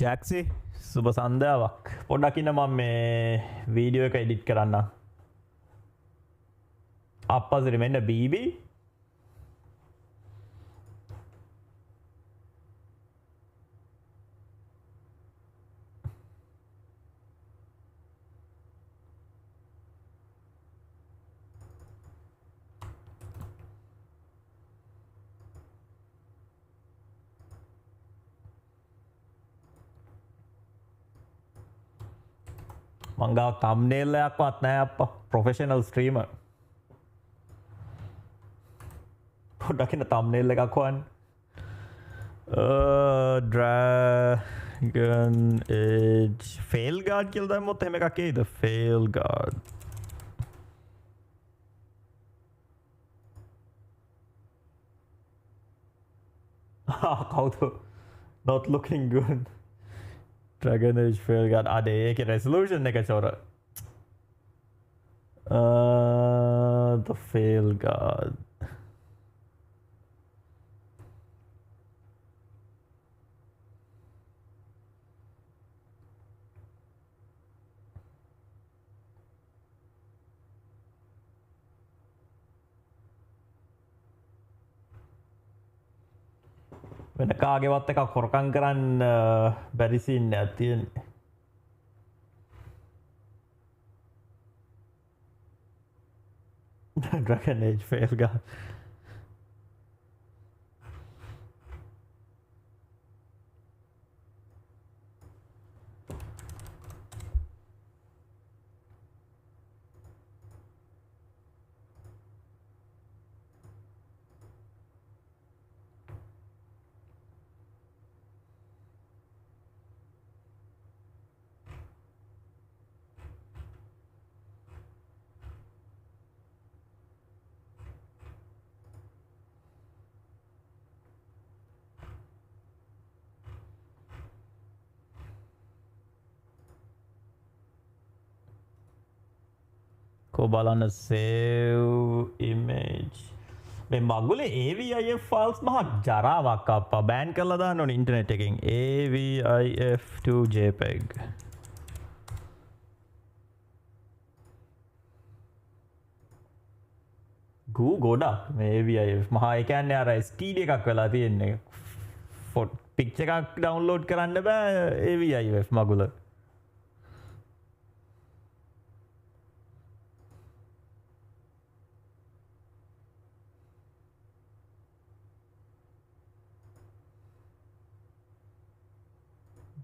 ජැක්සි සුබ සන්ධාවක් පොඩ්ඩකින්න මම මේ වීඩියෝ එක එඩිට් කරන්න අපපසිරි මෙන්න බීබී මංගාව තම්නේල්ලයක්වත් නෑ අප ප්‍රොෆෙෂනල් ස්ට්‍රීමර් පොඩ්ඩකින්න තම්නේල් එකක් වන් ඩ්‍රැගන් එජ් ෆේල්ගාඩ් කියල දැම්මොත් එහෙම එකක් ඒද ෆේල්ගාඩ් කවුද not looking good Dragon Age FAILguard ada ඒක resolution එක චොර the FAILguard වෙන කාගේවත් එකක් හොරකම් කරන්න බැරි සීන් එකක් තියෙන්නේ. Dragon Age FAILguard. බලන්න save image මේ මගුලේ AVIF files මහා ජරාවක් අප්පා බෑන් කරලා දාන්න ඕනේ ඉන්ටර්නෙට් එකෙන් AVIF to JPEG ගූ ගොඩක් මේ AVIF මහා ඒ කියන්නේ අර STD එකක් වෙලා තියෙන්නේ පික්චර් එකක් ඩවුන්ලෝඩ් කරන්න බෑ AVIF මගුල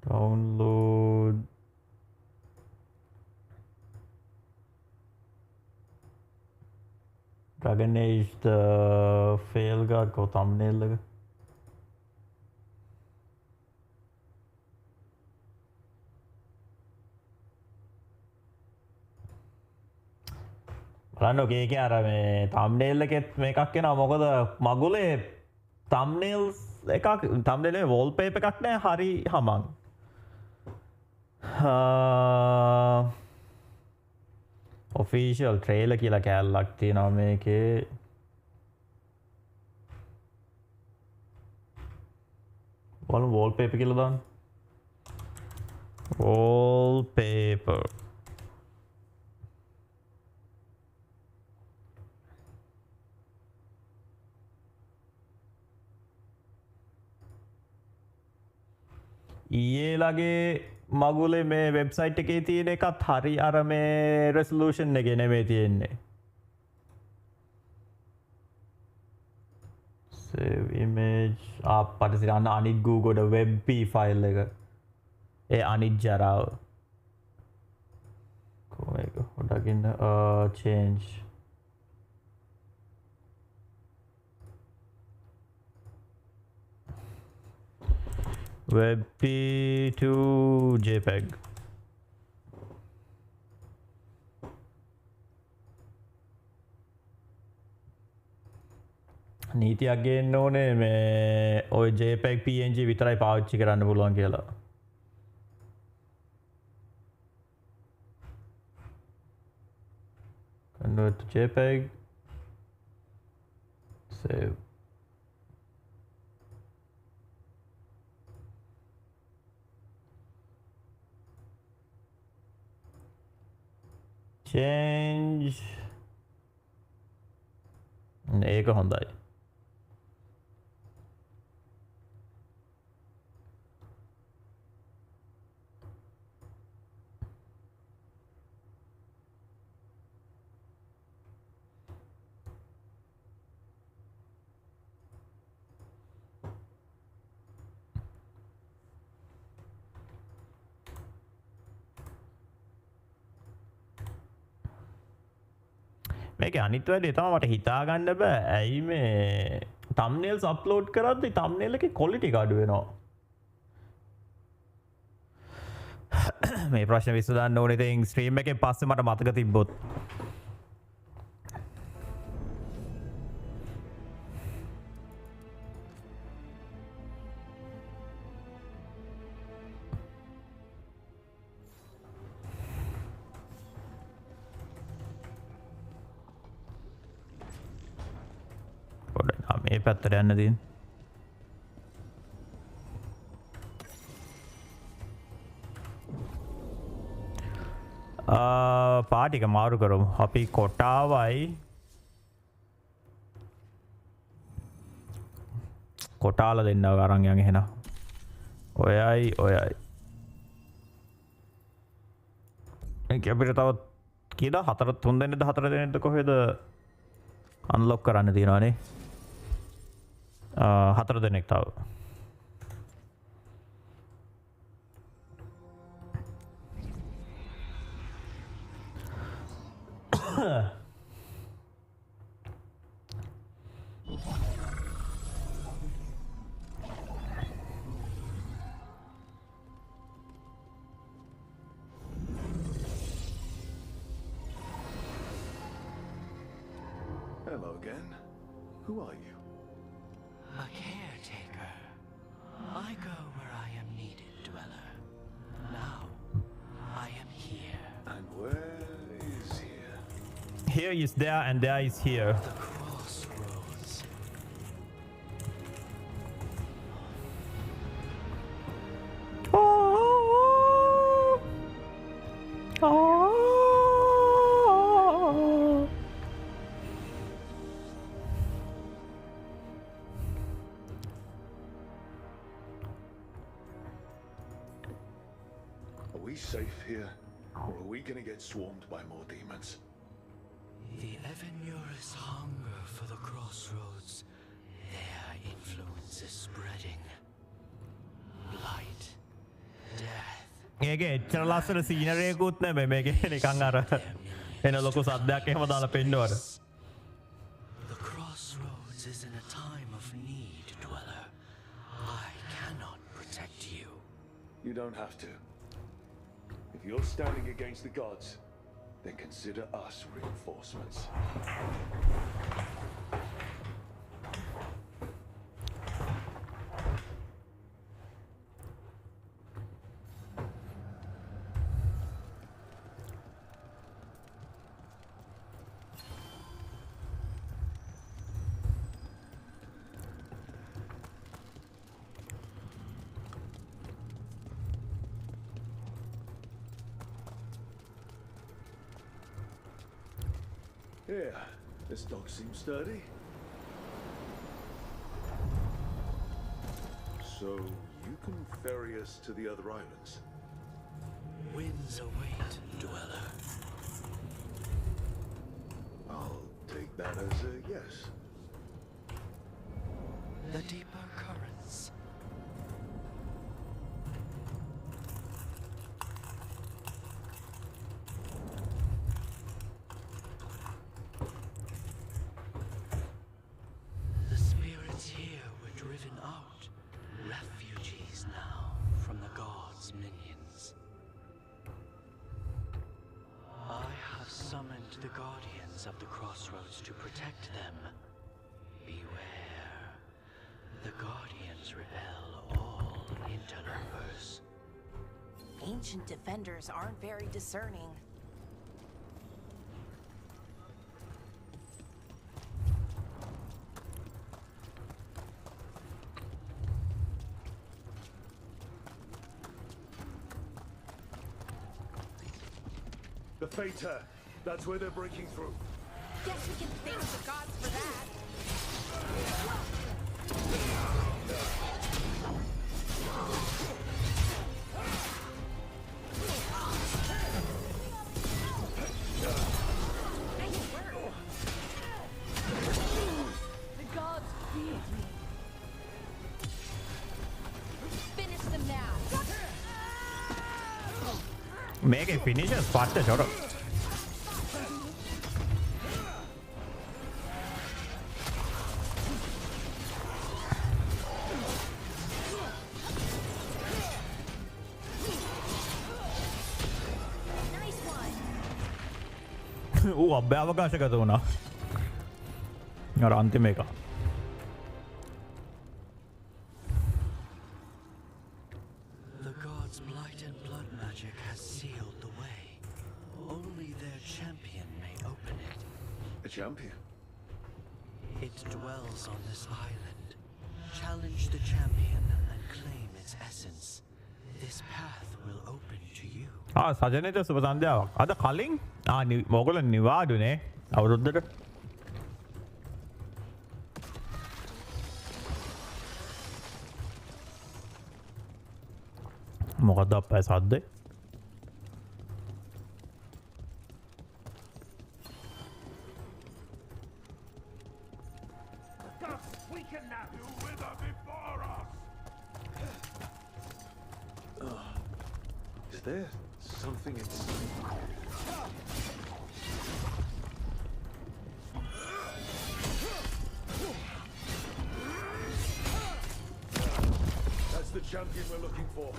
download Dragon Age the FAILguard को thumbnail लगा බලන්න ඔකේ ඒක අර මේ thumbnail එකෙත් මේකක් එනවා මොකද මගුලේ thumbnails එකක් thumbnail එකේ wallpaper එකක් නෑ හරි හමං official trailer කියලා කැලලක් තියෙනවා මේකේ බලමු wallpaper කියලා දාන්න wallpaper ඊයේලගේ මගුලේ මේ වෙබ්සයිට් එකේ තියෙන එකත් හරි අර මේ resolution එකේ නෙමෙයි තියෙන්නේ save image අපට සිරන්න අනිත් Google webp file එක ඒ අනිත් ජරාව කොහේක හොඩකින් change WebP to JPEG නීතියක් ගේන්න ඕනේ මේ ඔය JPEG PNG විතරයි පාවිච්චි කරන්න පුළුවන් කියලා convert to JPEG save change ඒක හොඳයි. මේක අනිත් වැඩේ තමයි මට හිතා ගන්න බෑ. ඇයි මේ thumbnails upload කරද්දි thumbnail එකේ quality එක අඩු වෙනවා. මේ ප්‍රශ්න විසඳන්න ඕනේ ඉතින් stream එකෙන් පස්සේ මට මතක තිබ්බොත්. මේ පැත්තට යන්න තියෙන. පාටික මාරු කරමු. අපි කොටාවයි කොටාල දෙන්න අරන් යන් එහෙනම්. ඔයයි ඔයයි. ඒක අපිට තව කීයද? 3 දෙනෙක්ද 4 දෙනෙක්ද කොහෙද අන්ලොක් කරන්න තියෙනවනේ. 4 දෙනෙක් තව. Hello again. Who are you? A caretaker. I go where I am needed, dweller. Now, I am here. And where is here? Here is there and there is here. The crossroads. Are we safe here? Or are we gonna get swarmed by more demons? The Evanurus hunger for the crossroads. Their influence is spreading. Blight. Death. ඒකේ එච්චර ලස්සන සීනරියකුත් නෑ මේකේ නිකන් අර එන ලොකු සද්දයක් එහෙම දාලා පෙන්නවද. The crossroads is in a time of need, dweller. I cannot protect you. You don't have to. If you're standing against the gods, then consider us reinforcements. Yeah, this dog seems sturdy. So, you can ferry us to the other islands? Winds await, dweller. I'll take that as a yes. The deeper currents. The spirits here were driven out, refugees now from the gods' minions. I have summoned the guardians of the crossroads to protect them. Beware. The guardians repel all interlopers. Ancient defenders aren't very discerning. The Fater, That's where they're breaking through. Guess we can thank the gods for that. Nice work. The gods feed me. Finish them now. Make a finisher spot the shot. Nice one. අභ්‍යාවකාශගත වුණා අර අන්තිම එක The gods' blight and blood magic has sealed the way. Only their champion may open it. A champion. It dwells on this island. Challenge the champion and claim its essence. This path will open to you. සජනයට සුබ සන්ධ්‍යාවක් අද කලින් මොගල නිවාඩුනේ අවුරුද්දට මොකක්ද අපේ සද්දේ Is there something inside? That's the champion we're looking for.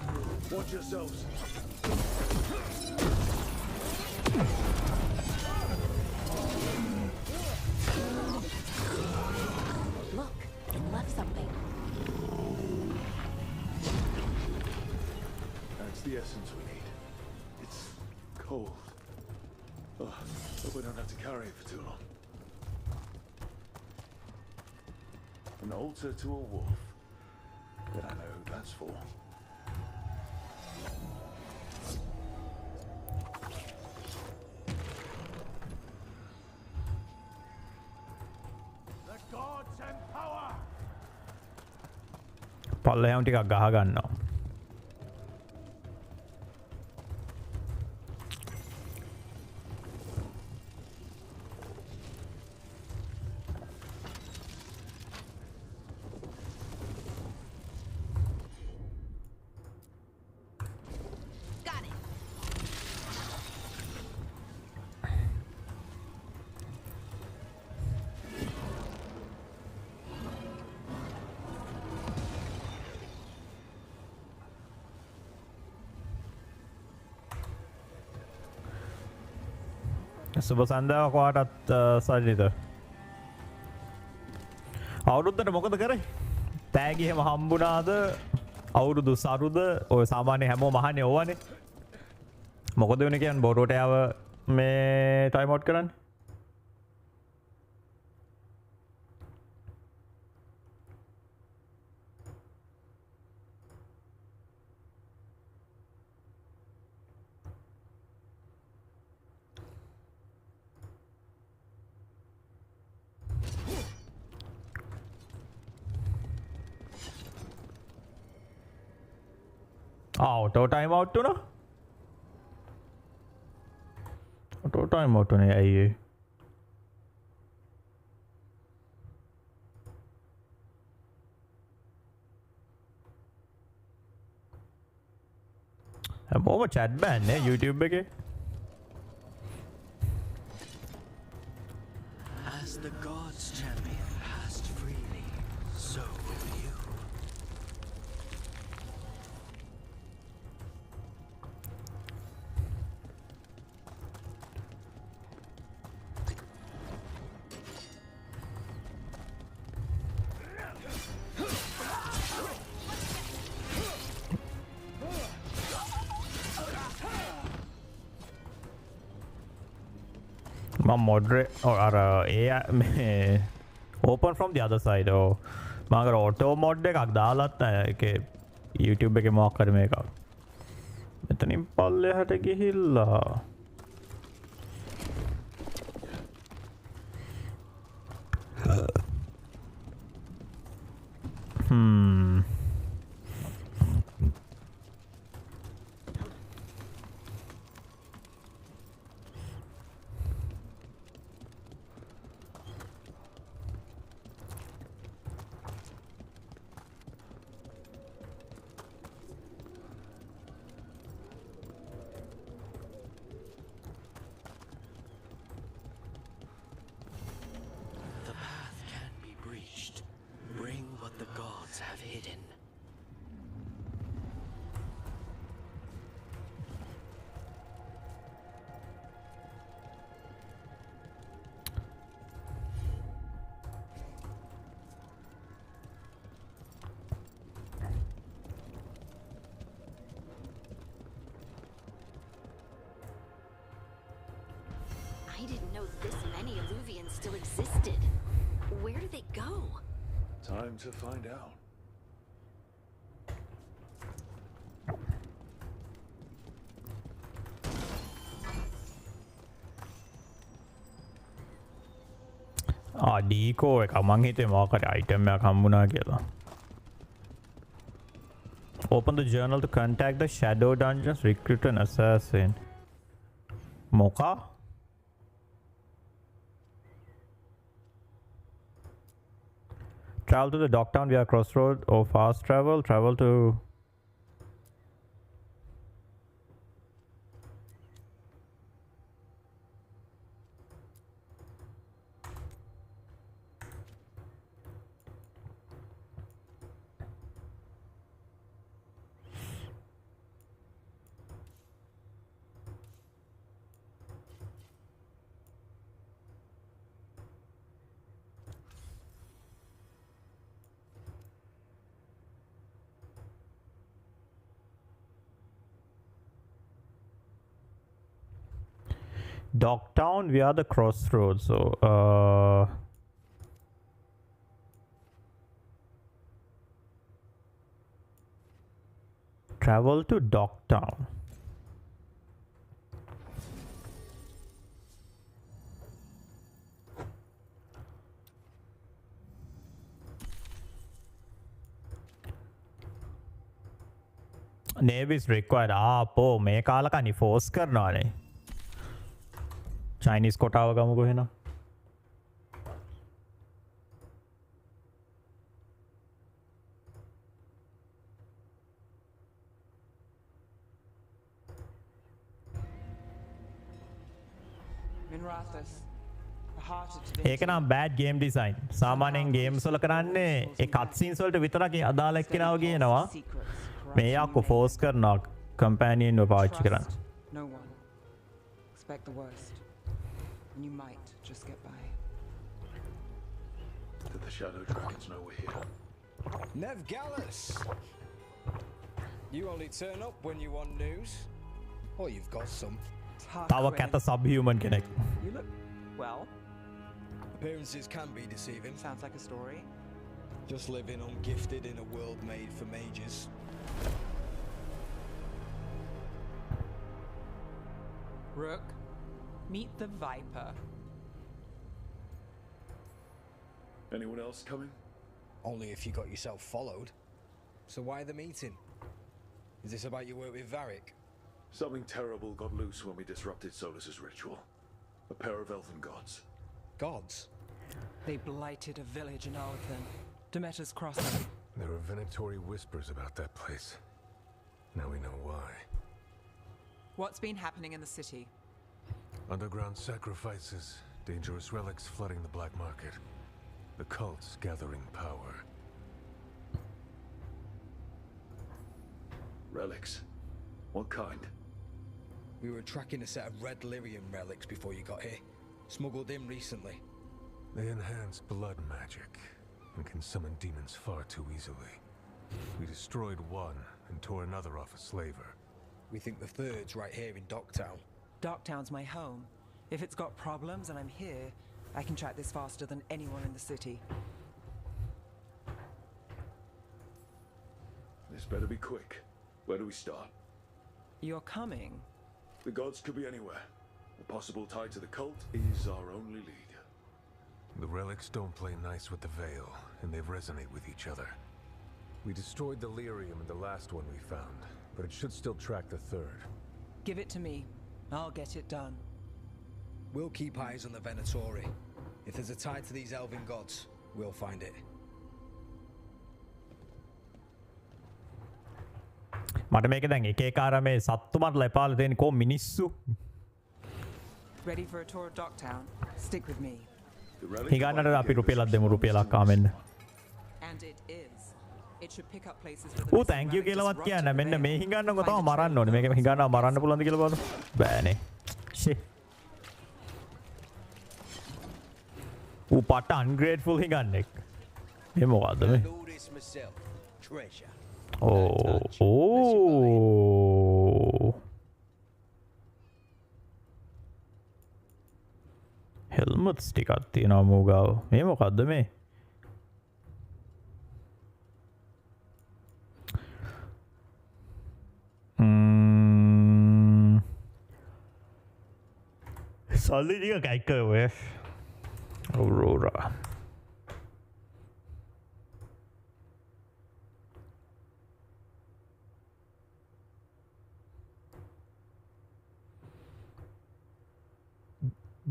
Watch yourselves. Look, it left something. That's the essence we need. It's cold. Oh, hope we don't have to carry it for too long. An altar to a wolf. But I know who that's for. The gods and power! පල්ලෙහාම ටිකක් ගහ ගන්නවා Got it. සුබ සන්ධ්‍යාවක් ඔයාටත් සජිත අවුරුද්දට මොකද කරේ තෑගි එහෙම හම්බුණාද අවුරුදු සරුද ඔය සාමාන්‍ය හැමෝම අහන්නේ ඕවනේ මොකද වෙන්නේ කියන්නේ බොරුවට යව මේ ටයිම් අවුට් කරන්නේ auto time out to no auto time out ne aiye හැමෝම chat ban නේ YouTube එකේ As the gods' champion passed freely, so will you. moderate or AI open from the other side or මම auto mode එකක් දාලත් ඒකේ YouTube එකේ මොකක් හරි මේකක් මෙතනින් පල්ලෙහාට ගිහිල්ලා I didn't know this many Illuvians still existed. Where do they go? Time to find out. ඩීකෝ එක මං හිතේ මොකක්ද අයිටම් එකක් හම්බුණා කියලා. Open the journal to contact the shadow dungeons, recruit an assassin. මොකා? Travel to the Docktown via crossroad or fast travel. Travel to Docktown via the crossroads. So, travel to Docktown. Navy is required. Po මේ කාලකනි force කරනවානේ. Chinese කොටාව ගමුකෝ එහෙනම්. ඒක නම් bad game design. සාමාන්‍යයෙන් games වල කරන්නේ ඒ cutscenes වලට විතරක් අදාළ එක්කෙනාව කියනවා. මේ යාකෝ force කරනවා companion ව පාවිච්චි කරන්න. No one. Expect the worst. And you might just get by. Did the shadow dragons know we're here? Nev Gallus! You only turn up when you want news. Or you've got some. තව කැත subhuman කෙනෙක්. You look well. Appearances can be deceiving. Sounds like a story. Just living ungifted in a world made for mages. Rook, meet the Viper. Anyone else coming? Only if you got yourself followed. So why the meeting? Is this about your work with Varric? Something terrible got loose when we disrupted Solus's ritual. A pair of elven gods. Gods? They blighted a village in Arthen. Demeter's Crossing. There are venatory whispers about that place. Now we know why. What's been happening in the city? Underground sacrifices, dangerous relics flooding the black market. The cults gathering power. Relics? What kind? We were tracking a set of red lyrium relics before you got here. Smuggled in recently. They enhance blood magic and can summon demons far too easily. We destroyed one and tore another off a slaver. We think the third's right here in Docktown. Docktown's my home. If it's got problems and I'm here, I can track this faster than anyone in the city. This better be quick. Where do we start? You're coming. The gods could be anywhere. A possible tie to the cult is our only lead. The relics don't play nice with the Veil, and they resonate with each other. We destroyed the lyrium in the last one we found, but it should still track the third. Give it to me. I'll get it done. We'll keep eyes on the Venatori. If there's a tie to these elven gods, we'll find it. මට මේක දැන් එක එක අර මේ සත්තු මට ලැපාලා දෙන්නේ කො මිනිස්සු. Ready for a tour of Docktown? Stick with me. The relic හිඟන්නට අපි රුපියලක් දෙමු රුපියලක් ආවෙන්න. And it is. It should pick up places where the ඌ missing thank you relics කියලාවත් rotted කියන්නේ මෙන්න away. මේ හිඟන්නකො තව Find a මරන්න trail ඕනේ. මේක හිඟන්නව මරන්න පුළුවන්ද කියලා බලන්න. බෑනේ. ෂේ. ඌ පට ungrateful හිඟන්නෙක්. මේ මොකද්ද මේ? Do this myself. Treasure. Oh. Oh. හෙල්මට්ස් ටිකක් තියෙනවා මූගාව. මේ මොකද්ද මේ? සල්ලි ටික කැක්ක ඔය. Aurora.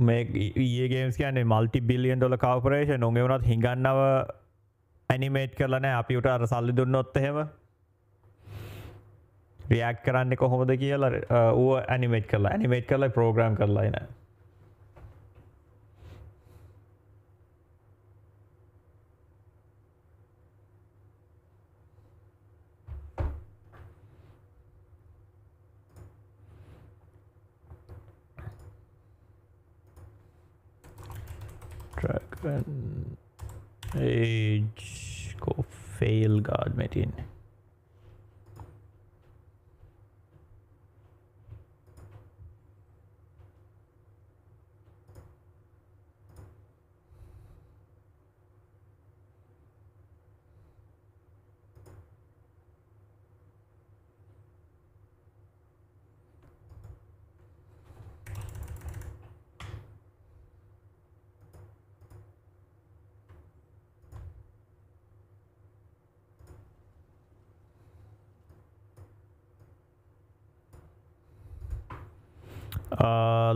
මේ EA games කියන්නේ multi billion dollar corporation උන්ගේ වුණත් හිඟන්නව ඇනිමේට් කරලා නැහැ අපි උට අර සල්ලි දුන්නොත් එහෙම රියැක්ට් කරන්නේ කොහොමද කියලා ඌ ඇනිමේට් කරලා ප්‍රෝග්‍රෑම් කරලා නෑ Dragon Age को FAILguard में तीन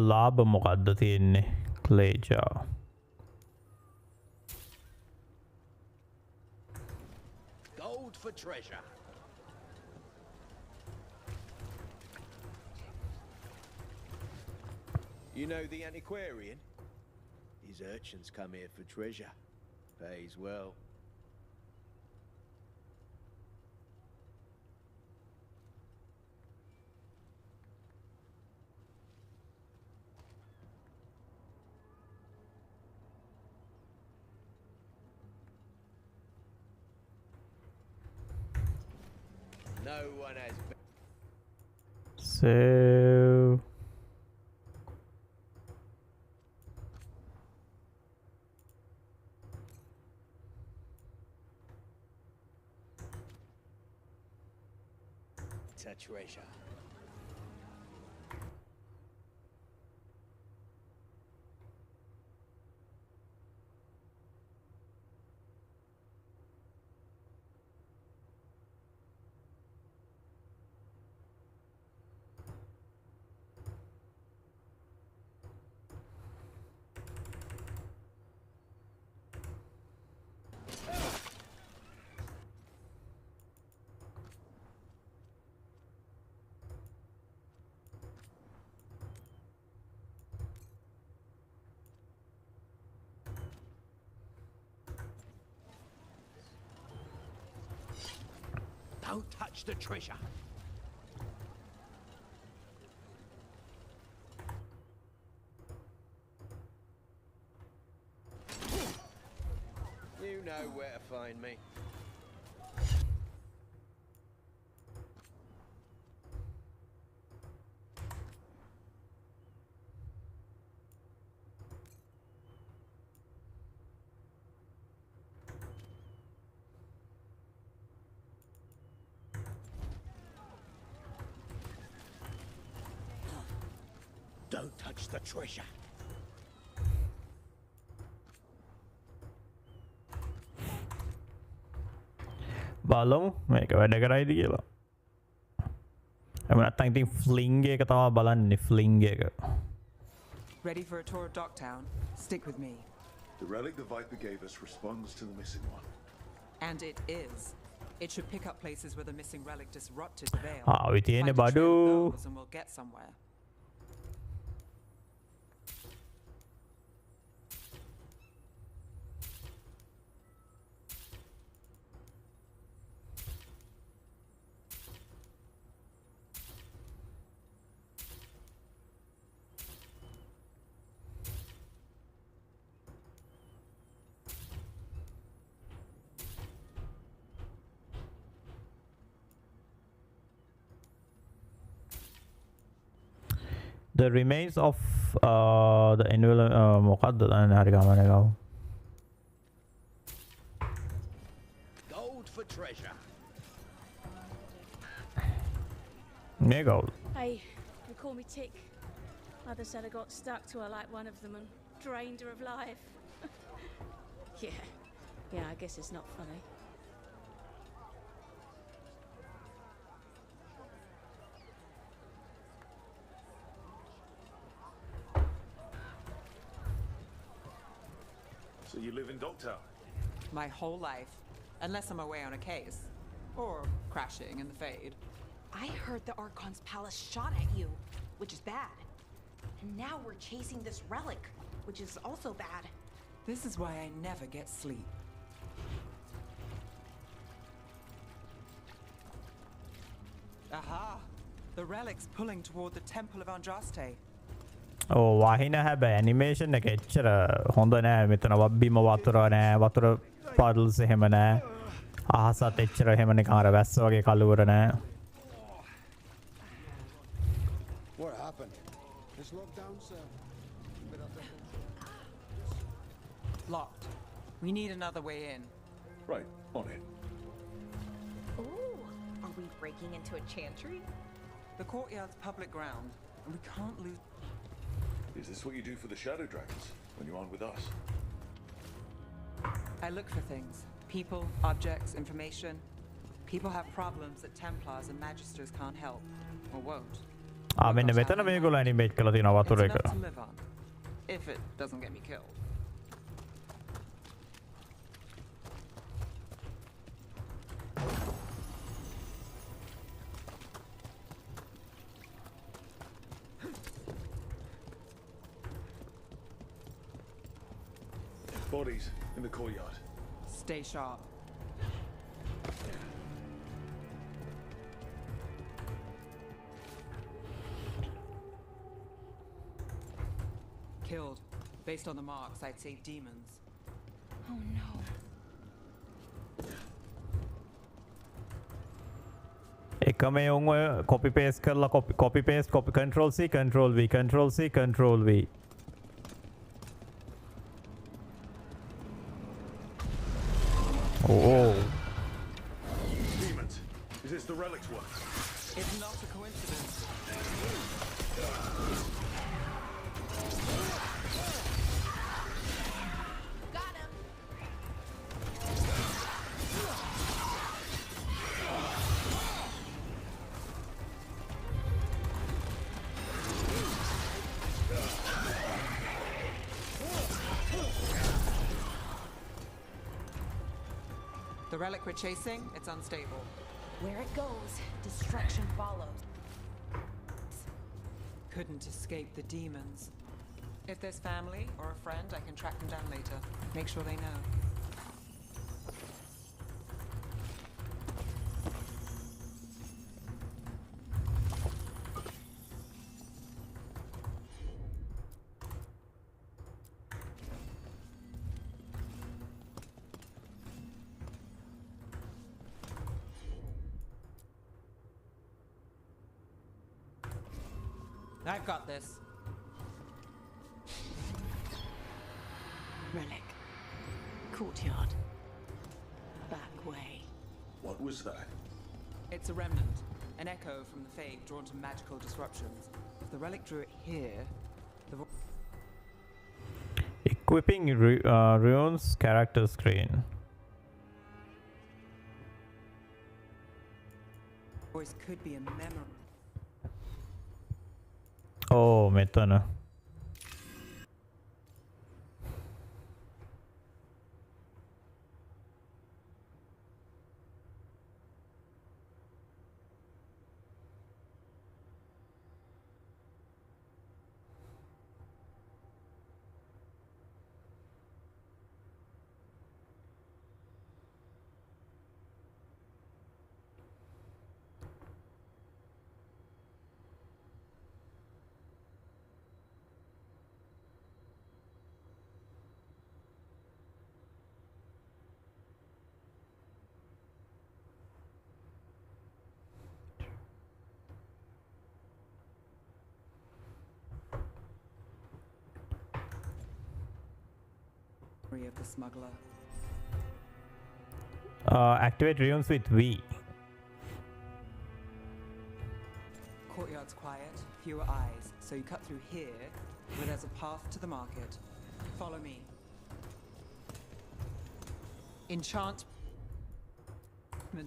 ලාභ මොකක්ද තියෙන්නේ ක්ලේජා Gold for treasure. You know the antiquarian? His urchins come here for treasure. Pays well. No one has so a treasure. Don't touch the treasure. You know where to find me. Don't touch the treasure. බලමු මේක වැඩ කරයිද කියලා. I'm නැත්නම් ඉතින් ෆ්ලින්ග් එක තමයි බලන්නේ ෆ්ලින්ග් එක. Ready for a tour of Docktown? Stick with me. The relic the Viper gave us responds to the missing one. And it is. It should pick up places where the missing relic disrupted the veil. ආ තියෙන්නේ Find a trail බඩු. of those and we'll get somewhere. The remains of the envelope මොකක්ද දැන් හරි ගමන ගාව. Gold for treasure. මේ ගවුල්. Hey, you call me Tick. Mother said I got stuck to her like one of them and drained her of life. Yeah, I guess it's not funny. So you live in Docktown? My whole life. Unless I'm away on a case. Or crashing in the Fade. I heard the Archon's palace shot at you, which is bad. And now we're chasing this relic, which is also bad. This is why I never get sleep. Aha! The relic's pulling toward the Temple of Andraste. ඕ වහින හැබැයි animation එක එච්චර හොඳ නෑ මෙතන වබ්බිම වතුර නෑ වතුර පඩල්ස් එහෙම නෑ අහසත් එච්චර එහෙම නිකන් අර වැස්ස වගේ කළුවර නෑ. What happened? It's locked down, sir. Locked. We need another way in. Right, on it. Ooh, are we breaking into a chantry? The courtyard's public ground, and we can't lose. Is this what you do for the Shadow Dragons when you aren't with us? I look for things. People, objects, information. People have problems that Templars and Magisters can't help. Or won't. මෙන්න මෙතන මේගොල්ලෝ animate කරලා තියෙනවා වතුර It's එක. enough to live on. If it doesn't get me killed. Bodies in the courtyard. Stay sharp. Killed. Based on the marks, I'd say demons. Oh no. එකම යොන් ඔය copy paste කරලා copy paste copy control C control V control C control V. Oh. Demons. Is this the relic's work? It's not a coincidence. Got him. The relic we're chasing, it's unstable. Where it goes, destruction follows. Couldn't escape the demons. If there's family or a friend, I can track them down later. Make sure they know. I've got this. Relic. Courtyard. Back way. What was that? It's a remnant, an echo from the Fade drawn to magical disruptions. If the relic drew it here, the Equipping runes character screen. voice could be a memory. Oh, මෙතන. of the smuggler. Activate runes with V. Courtyard's quiet, fewer eyes, so you cut through here, where there's a path to the market. Follow me. Enchantment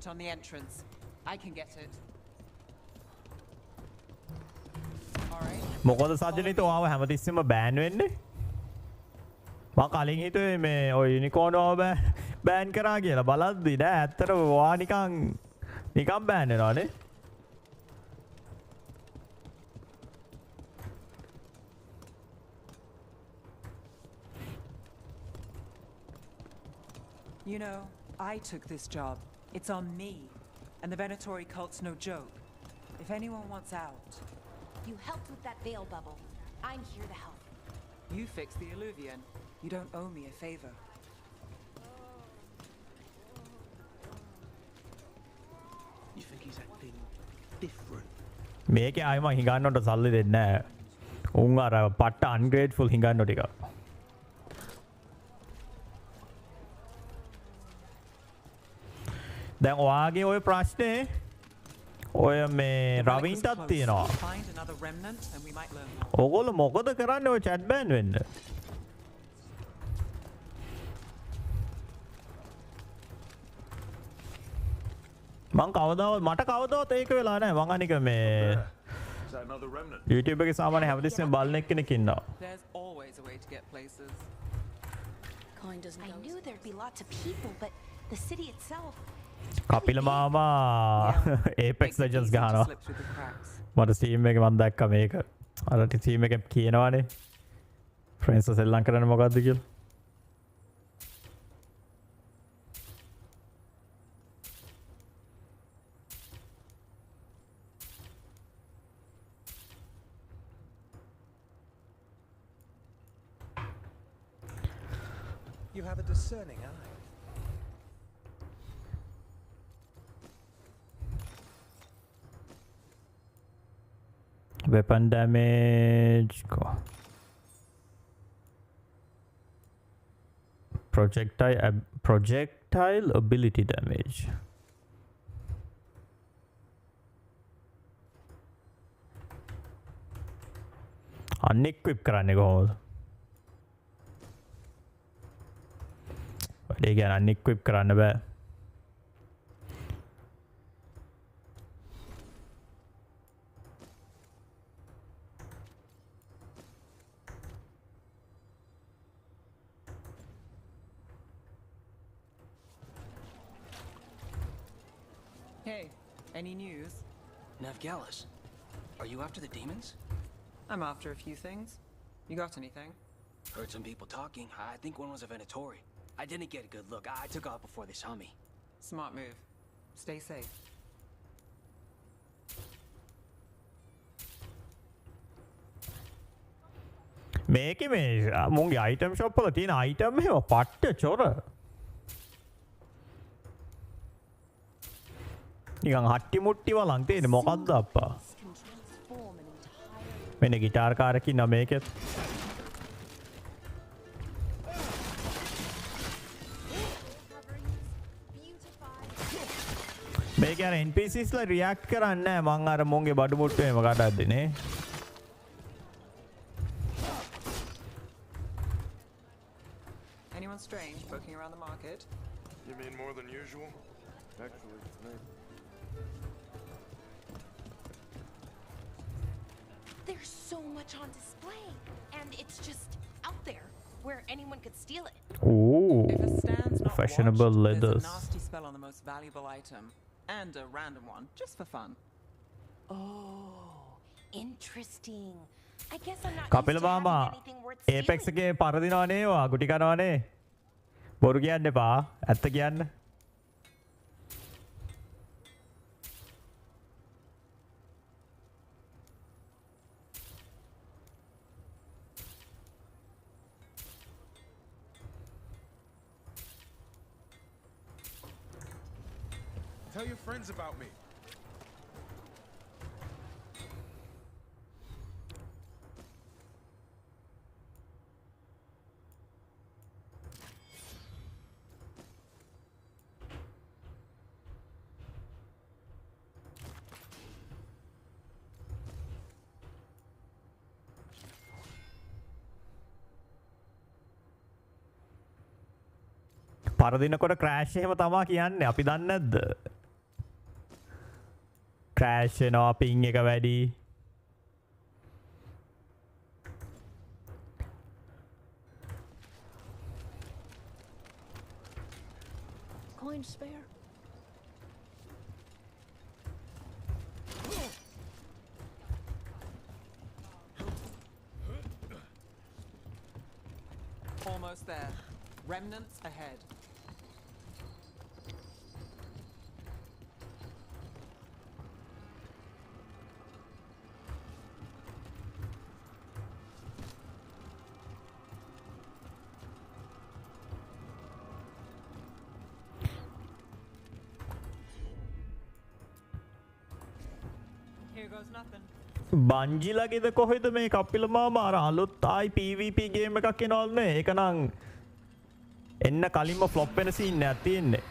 on the entrance. I can get it. Alright. මොකද සජ්ජනිත ඔයාව හැමතිස්සෙම බෑන් වෙන්නේ? මම කලින් හිතුවේ මේ ඔය unicorn ඔව බෑන් කරා කියලා බලද්දි නෑ ඇත්තට ඔයා නිකන් බෑන් වෙනවනේ. You know, I took this job. It's on me. And the Venatori cult's no joke. If anyone wants out... You helped with that veil bubble. I'm here to help. You fix the Illuvian. You don't owe me a favor. You think he's acting different? මේකේ ආයෙම හිඟන්නට සල්ලි දෙන්නේ නැහැ. උන් අර පට්ට අන්ග්‍රේට්ෆුල් හිඟන්නෝ ටික. දැන් ඔයාගේ ওই ප්‍රශ්නේ ඔය මේ රවින්ටත් තියෙනවා. Find another remnant and we might learn more. ඕගොල්ලෝ මොකද කරන්නේ ඔය chat ban වෙන්න? මට කවදාවත් ඒක වෙලා නැහැ. මං අනික මේ Is that another remnant? YouTube එකේ සාමාන්‍ය හැමතිස්සෙම බලන එක්කෙනෙක් ඉන්නවා. There's always a way to get places. Kind doesn't I go knew as there'd be lots of people, but the city itself... Kapila මාමා Apex Makes it Legends easy to ගහනවා. slip through the cracks. මට Steam එකේ මම දැක්කා මේක. අර Steam එකේ කියනවානේ. Friends සෙල්ලම් කරන්න මොකද්ද කියලා. You have a discerning eye. Weapon damage. Projectile ability damage. Unequip කරන්නේ කොහොමද? වැඩේ කියන්නේ unequip කරන්න බෑ. Hey, any news? Navgalis, are you after the demons? I'm after a few things. You got anything? Heard some people talking. I think one was a Venatori. I didn't get a good look. I took off before they saw me. Smart move. Stay safe. මේකේ මේ මුන්ගේ item shop වල තියෙන item එහෙම පට්ට චොර. නිකන් හට්ටි මුට්ටි වලන් තියෙන්නේ මොකද්ද අප්පා? මෙන්න ගිටාර් කාරක ඉන්නවා මේකෙත්. මේක අර NPCs ලා රියැක්ට් කරන්නේ නැහැ මං අර මුන්ගේ බඩු මුට්ටු එහෙම කඩද්දී නේ. Anyone strange poking around the market? You mean more than usual? Actually, it's me. There's so much on display, and it's just out there, where anyone could steal it. Ooh. If a stand's not Fashionable watched, leathers. there's a nasty spell on the most valuable item. And a random one, just for fun. Oh, interesting. I guess I'm not Kapila used to having මාමා anything worth Apex stealing. එකේ පරදිනවනේ වා ගුටි කනවනේ. බොරු කියන්න එපා. ඇත්ත කියන්න. Tell your friends about me. පරදිනකොට ක්‍රෑෂ් එහෙම තමා කියන්නේ අපි දන්නේ නැද්ද? ක්‍රෑෂ් වෙනවා පින් එක වැඩි. Coin spare? Almost there. Remnants ahead. Here goes nothing. බංජිලගේද කොහෙද මේ කප්පිල මාමා අර අලුත් ආයි PVP ගේම් එකක් එනවද මේ? ඒක නම් එන්න කලින්ම ෆ්ලොප් වෙන සීන් එකක් තියෙන්නේ.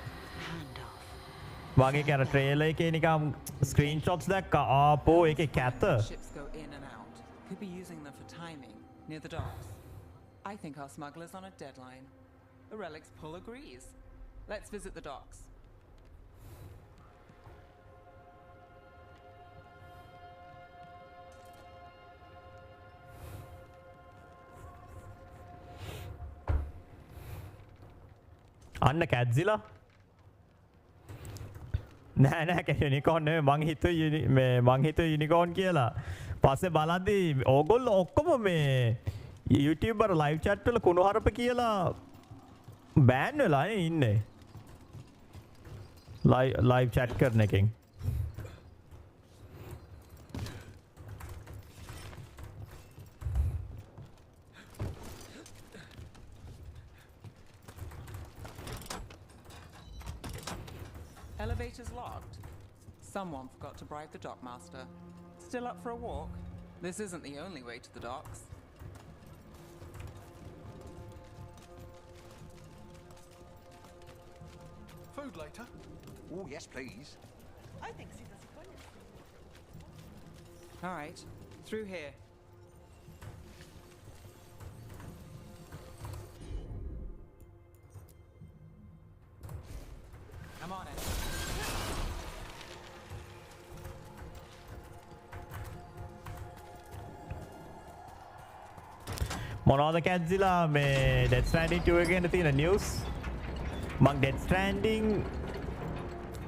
වගේ කියන ට්‍රේලර් එකේ නිකම් ස්ක්‍රීන්ෂොට්ස් දැක්කා. ආපෝ ඒකේ කැත. Ships go in and out. Could be using them for timing near the docks. I think our smuggler's on a deadline. The Relic's pull agrees. Let's visit the docks. අන්න කැත්සිලා නෑ යුනිකෝන් නෙවෙයි මං හිතුවේ යුනිකෝන් කියලා. පස්සේ බලද්දි ඕගොල්ලෝ ඔක්කොම මේ YouTube වල ලයිව් chat වල කුණුහරුප කියලා බෑන් වෙලා ඉන්නේ. ලයිව් chat කරන එකෙන්. Elevator's locked. Someone forgot to bribe the dockmaster. Still up for a walk? This isn't the only way to the docks. Food later? Oh, yes, please. All right, through here. I'm on it. මොනවද කැත්සිලා මේ Death Stranding 2 එකේ තියෙන news? මං Death Stranding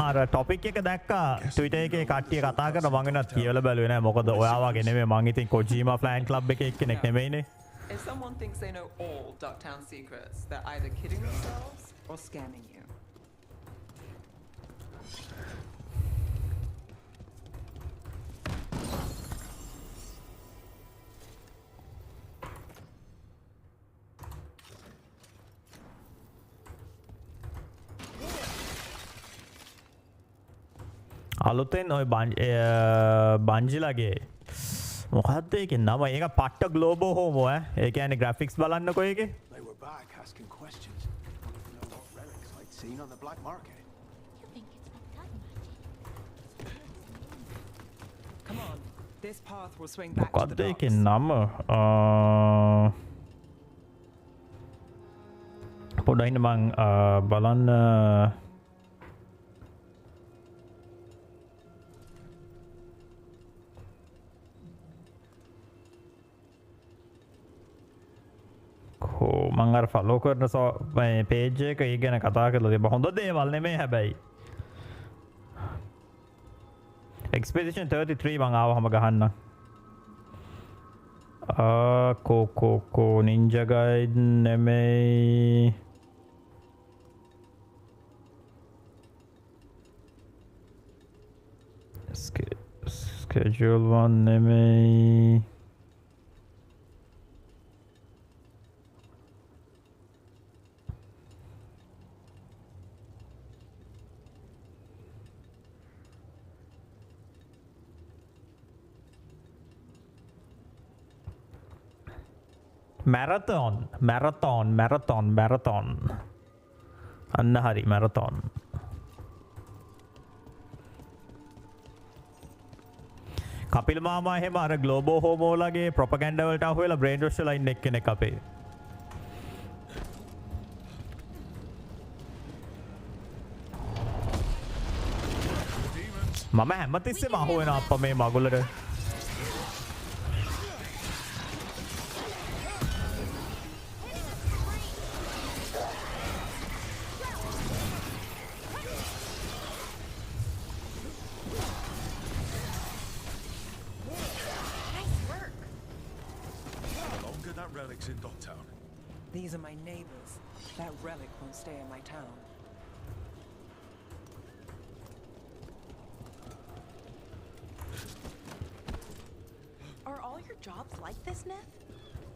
අර topic එක දැක්කා Twitter එකේ කට්ටිය කතා කරන මං වෙනත් කියලා බැලුවේ නෑ මොකද ඔයා වගේ නෙමෙයි මං ඉතින් Kojima fan club එකේ එක්කෙනෙක් නෙමෙයිනේ. If someone thinks they know all Ducktown secrets, they're either kidding themselves or scamming you. අලුතෙන් ඔය බංජිලගේ මොකක්ද ඒකේ නම? ඒක පට්ට ග්ලෝබල් හෝමෝ ඈ. ඒ කියන්නේ ග්‍රැෆික්ස් බලන්නකෝ ඒකේ. They were back asking questions. Wanted to know what relics I'd seen on the black market. You think it's my blood magic? Come on, this path will swing back to මොකක්ද the ඒකේ docks. නම? පොඩ්ඩක් මං බලන්න මං අර follow කරන page එක ඒ ගැන කතා කරලා තිබ්බා. හොඳ දේවල් නෙමෙයි හැබැයි. Expedition 33 මං ආවම ගහන්න. Ninja Guide නෙමෙයි. Schedule 1 නෙමෙයි. marathon අන්න හරි marathon කපිල් මාමා එහෙම අර ග්ලෝබල් හෝමෝලාගේ ප්‍රොපගැන්ඩා වලට අහු වෙලා බ්‍රේන් රොෂ් වෙලා ඉන්න එක්කෙනෙක් අපේ මම හැමතිස්සෙම අහු වෙනවා අප්පා මේ මගුලට. Relics in Dogtown. These are my neighbors. That relic won't stay in my town. Are all your jobs like this, Nev?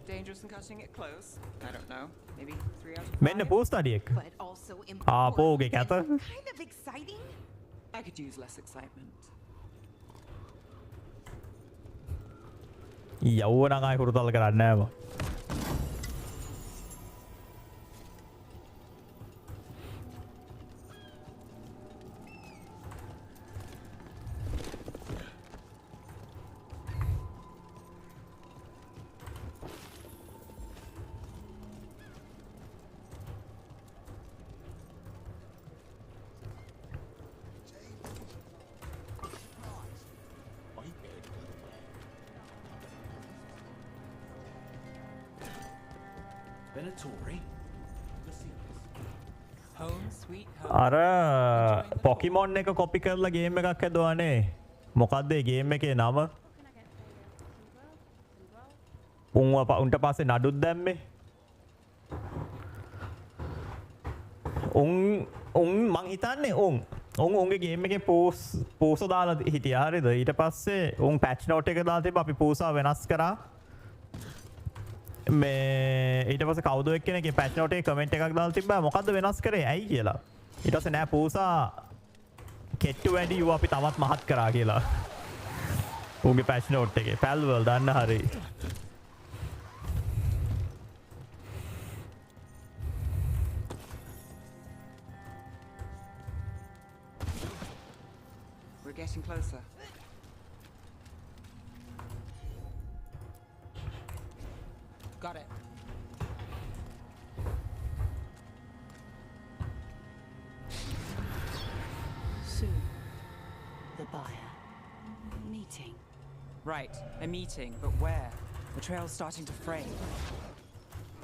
Dangerous and cutting it close? I don't know. Maybe 3 out of 5. මෙන්න පෝස්ටඩියෙක්. But also ආපෝගේ important කැත. and kind of exciting? I could use less excitement. යව්වනම් ආයි හුරුතල් කරන්නේ නැහැ මම. Been a Tory? Home sweet home. අර පොකිමොන් එක copy කරලා game එකක් හැදුවානේ. මොකද්ද ඒ ගේම් එකේ නම? උන්ට පස්සේ නඩුත් දැම්මේ. උන් මං හිතන්නේ උන්ගේ ගේම් එකේ පූස දාලා හිටියා හරිද? ඊට පස්සේ උන් පැච් නෝට් එක දාලා තිබ්බා අපි පූසා වෙනස් කරා. මේ ඊට පස්සේ කවුද එක්කෙනෙක්ගේ පැච් නෝට් එකේ කමෙන්ට් එකක් දාලා තිබ්බා මොකද්ද වෙනස් කරේ ඇයි කියලා. ඊට පස්සේ නෑ පූසා කෙට්ටු වැඩි ඌ අපි තවත් මහත් කරා කියලා. උන්ගේ පැච් නෝට් එකේ FAILguard දන්න හරියි. We're getting closer. Got it. Soon, the buyer. Meeting. Right, a meeting, but where? The trail's starting to fray.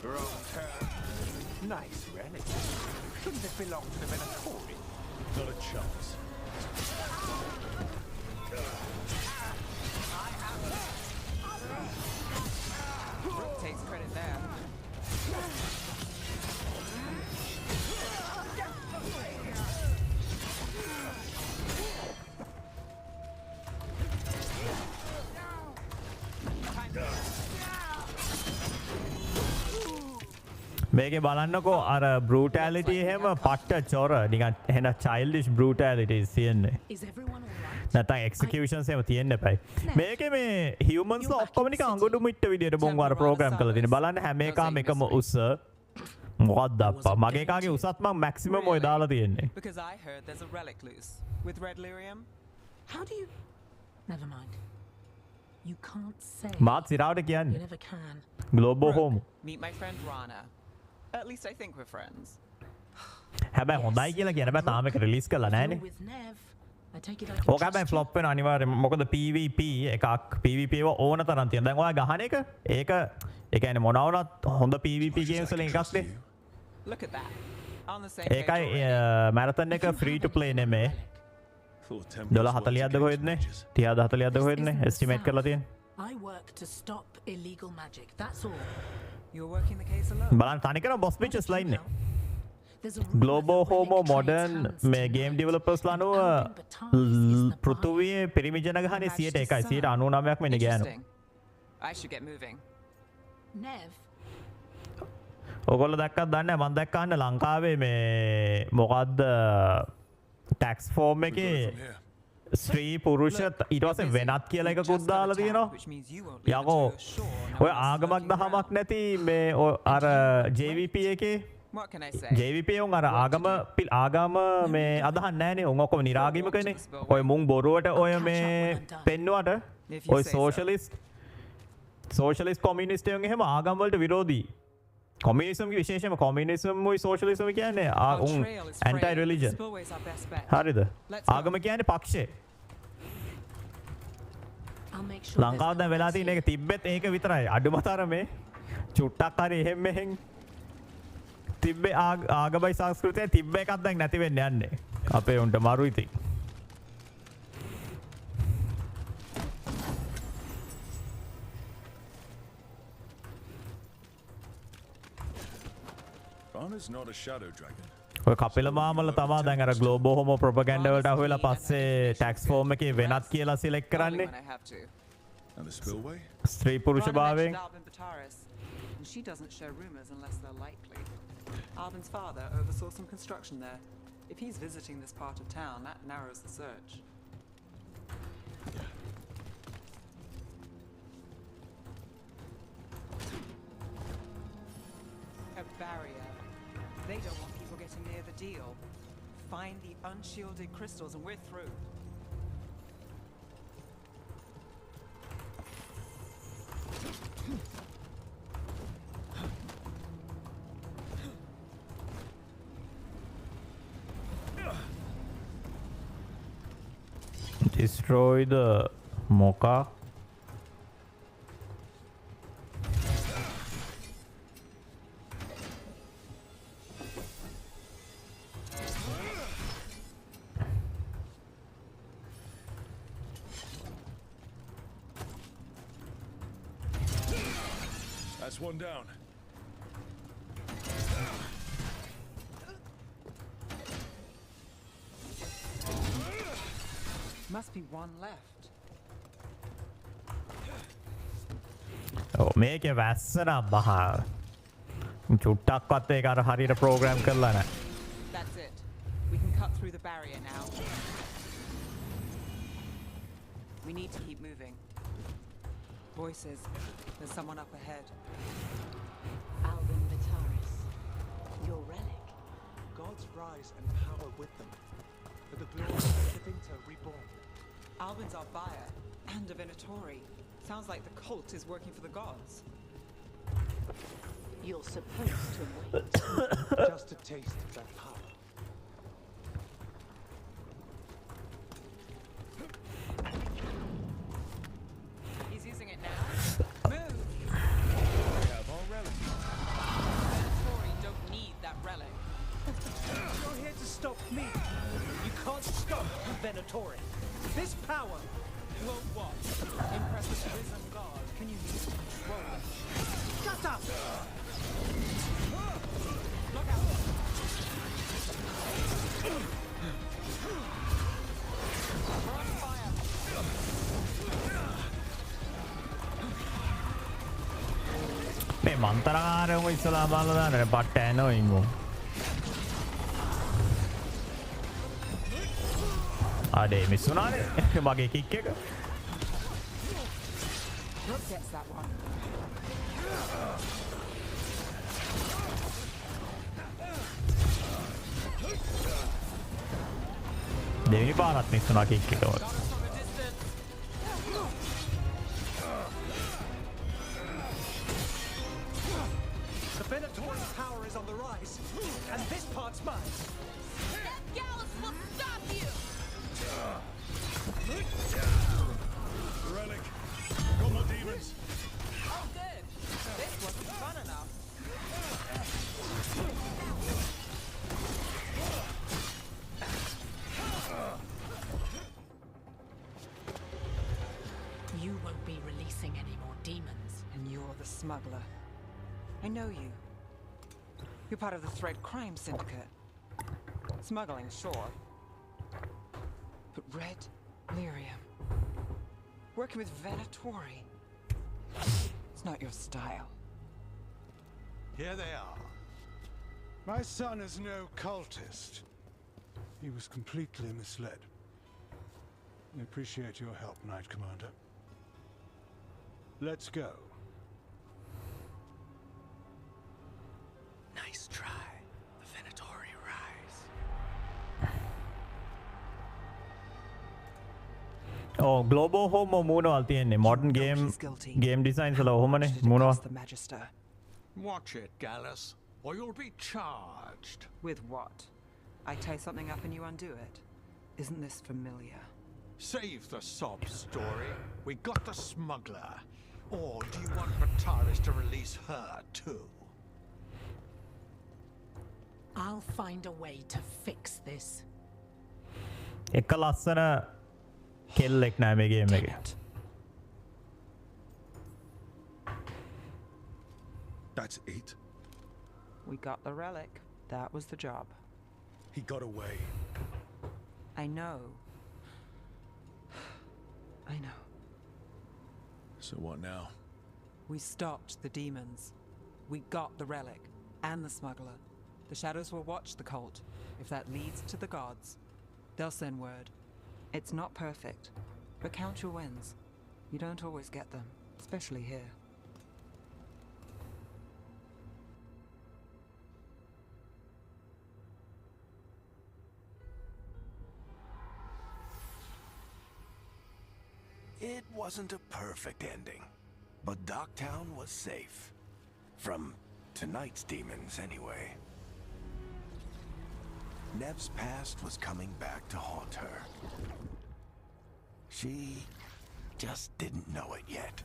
Wrong turn. Nice relic. Shouldn't it belong to the Venatori? Not a chance. Takes credit there. මේකේ බලන්නකෝ අර බෲටැලිටි එහෙම පට්ට චොර නිකන් එහෙන චයිල්ඩිෂ් බෲටැලිටිස් තියෙන්නේ. Is everyone all right? නැත්නම් එක්සිකියුෂන්ස් එහෙම තියෙන්න එපයි. මේකේ මේ හියුමන්ස් ඔක්කොම නිකන් අඟුඩු මිට්ට විදියට බොන් වර ප්‍රෝග්‍රෑම් කරලා තියෙනවා. බලන්න හැම එකම එකම උස මොකක්ද අප්පා මගේ එකාගේ උසත් මම මැක්සිමම් ඔය දාලා තියෙන්නේ. Because I heard there's a relic loose with red lyrium. How do you? Never mind. You can't say. මාත් සිරාවට You කියන්නේ. never can. Global home. Meet my friend Rana. At least I think we're friends. හැබැයි හොඳයි කියලා කියන බෑ තාම ඒක release කරලා නැහනේ. With Nev, I take it I ඕක හැබැයි ෆ්ලොප් වෙන අනිවාර්යයෙන් මොකද PvP එකක් PvP ඒව ඕන තරම් තියෙනවා. දැන් ඔයා ගහන එක ඒක ඒ කියන්නේ මොනවා වුණත් හොඳ PvP games වලින් එකක්නේ. Look at that. On the same ඒකයි page. මැරතන් එක free to play නෙමෙයි. $40ක්ද කොහෙත්නේ? 30-40ක්ද කොහෙත්නේ? estimate කරලා තියෙන්නේ. I work to stop illegal magic. That's all. You're working the case alone. බලන්න තනිකර boss bitches ලා ඉන්නේ. There's a rule Global that the Homo relic modern trades hands මේ together. game developers ලා අනුව පෘථුවියේ පිරිමි ජනගහනේ 100%යි 99%ක් වෙන්නේ ගෑනු. Interesting. I should get moving. Nev, ඔයගොල්ලෝ දැක්කත් දන්නේ නැහැ මම දැක්ක අහන්න ලංකාවේ මේ මොකද්ද ටැක්ස් ෆෝම් එකේ ස්ත්‍රී පුරුෂ ඊට පස්සේ වෙනත් කියලා එකකුත් දාලා තියෙනවා. Which means you won't be able යකෝ to assure no ඔය one's ආගමක් looking දහමක් නැති මේ අර JVP එකේ What can I say? JVP උන් අර ආගම මේ අදහන්නේ නැහනේ උන් ඔක්කොම නිරාගමිකනේ. ඔය මුන් බොරුවට ඔය මේ පෙන්නුවට ඔය සෝෂලිස්ට් කොමියුනිස්ට් එහෙම ආගම් වලට විරෝධී. කොමියුනිසම් විශේෂයෙන්ම කොමියුනිසම් උයි සෝෂලිසම් කියන්නේ උන් ඇන්ටයි රිලිජන්. හරිද? ආගම කියන්නේ පක්ෂේ. make sure there's ලංකාව no දැන් වෙලා one තියෙන එක තිබ්බෙත් ඒක විතරයි අඩුමතර මේ චුට්ටක් හරි එහෙම මෙහෙන් තිබ්බේ ආගමයි සංස්කෘතිය තිබ්බ එකක් දැන් නැති වෙන්න යන්නේ අපේ උන්ට මරු ඉතින් Rana's not a shadow dragon. ඔය කපිල මාමල තමා දැන් අර ග්ලෝබල් හෝමෝ ප්‍රොපගැන්ඩා වලට අහුවෙලා පස්සේ ටැක්ස් ෆෝම් එකේ වෙනත් කියලා සිලෙක්ට් කරන්නේ When I have to. And the spillway? ස්ත්‍රී පුරුෂ Rana භාවයෙන් mentioned Albin Bataris, and she doesn't share rumors unless they're likely. Albin's father oversaw some construction there. If he's visiting this part of town, that narrows the search. A barrier. They don't want people getting near the deal. Find the unshielded crystals and we're through. destroy the mocha That's one down. Must be one left. ඔව් මේකේ වැස්සන බහා චුට්ටක්වත් ඒක අර හරියට programme කරලා නැහැ That's it. We can cut through the barrier now. We need to keep moving. Voices. There's someone up ahead. Albin Bataris. Your relic. Gods rise and power with them. For the glory of the Vinter reborn. Albin's our buyer and a Venatori. Sounds like the cult is working for the gods. You're supposed to wait. Just a taste of that power. He's using it now. Move! We have our relic. Venatori don't need that relic. You're here to stop me. You can't stop Venatori. This power. Well, what? Impress the prison god. Can you use control it? Shut up! Look out! We're on fire! මේ මන්තරකාරයෝ ඉස්සලා බලලා දාන්න පට්ට ඇනෝ ඉංගෝ අඩේ මිස්සුනානේ මගේ kick එක Brooke gets that one. දෙවෙනි පාරත් මිස්සුනා කික් එක Got us from a distance. The Venatori's power is on the rise. And this part's mine. That Gallus will stop you! Relic. Got more demons. Oh, good. This wasn't fun enough. You won't be releasing any more demons. And you're the smuggler. I know you. You're part of the Thread Crime Syndicate. Smuggling, sure. But Red Lyrium. Working with Venatori. It's not your style. Here they are. My son is no cultist. He was completely misled. I appreciate your help, Knight Commander. Let's go. Nice try. The Venatori rise. ඕ global හෝමෝ මූණවල් තියෙන්නේ modern game designs වල ඔහොමනේ මූණවල් The Magister. Watch it, Gallus, or you'll be charged. With what? I tie something up and you undo it. Isn't this familiar? Save the sob story. We got the smuggler. Or do you want Vitaris to release her too? I'll find a way to fix this. එක ලස්සන කෙල්ලෙක් නෑ මේ game එකේ. That's it? We got the relic. That was the job. He got away. I know. I know. So what now? We stopped the demons. We got the relic and the smuggler. The shadows will watch the cult. If that leads to the gods, they'll send word. It's not perfect, but count your wins. You don't always get them, especially here. It wasn't a perfect ending, but Docktown was safe. From tonight's demons, anyway. Nev's past was coming back to haunt her. She just didn't know it yet.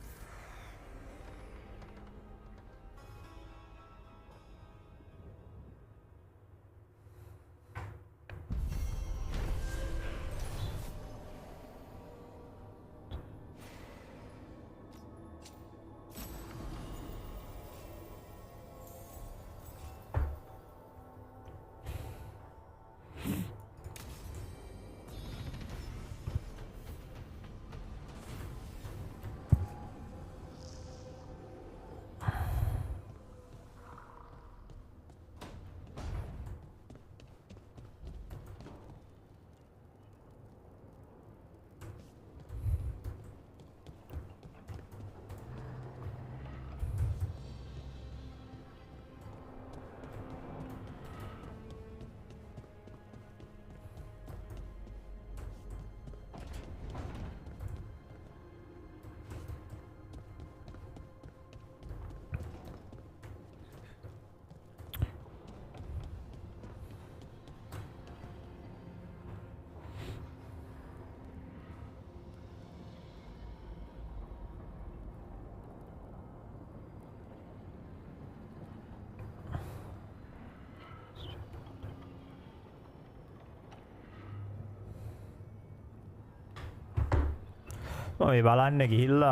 මේ බලන්න ගිහිල්ලා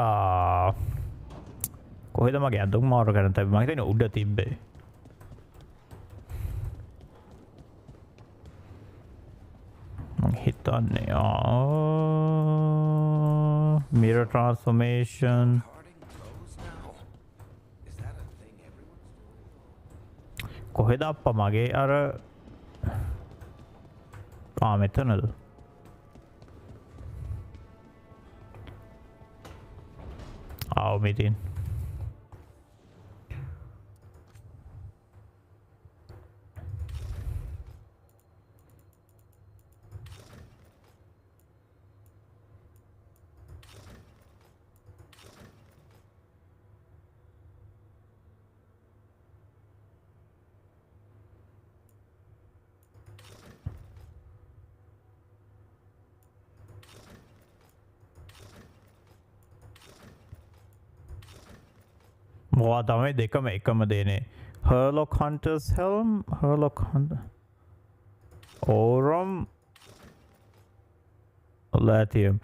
කොහෙද මගේ අඳුම් මාරු කරන් තිබ්බේ මම හිතන්නේ උඩ තිබ්බේ මම හිතන්නේ mirror transformation කොහෙද අප්පා මගේ අර මෙතනද meeting. මොවා තමයි දෙකම එකම දේනේ Herlock Hunter's Helm Herlock Hunter Aurum Latium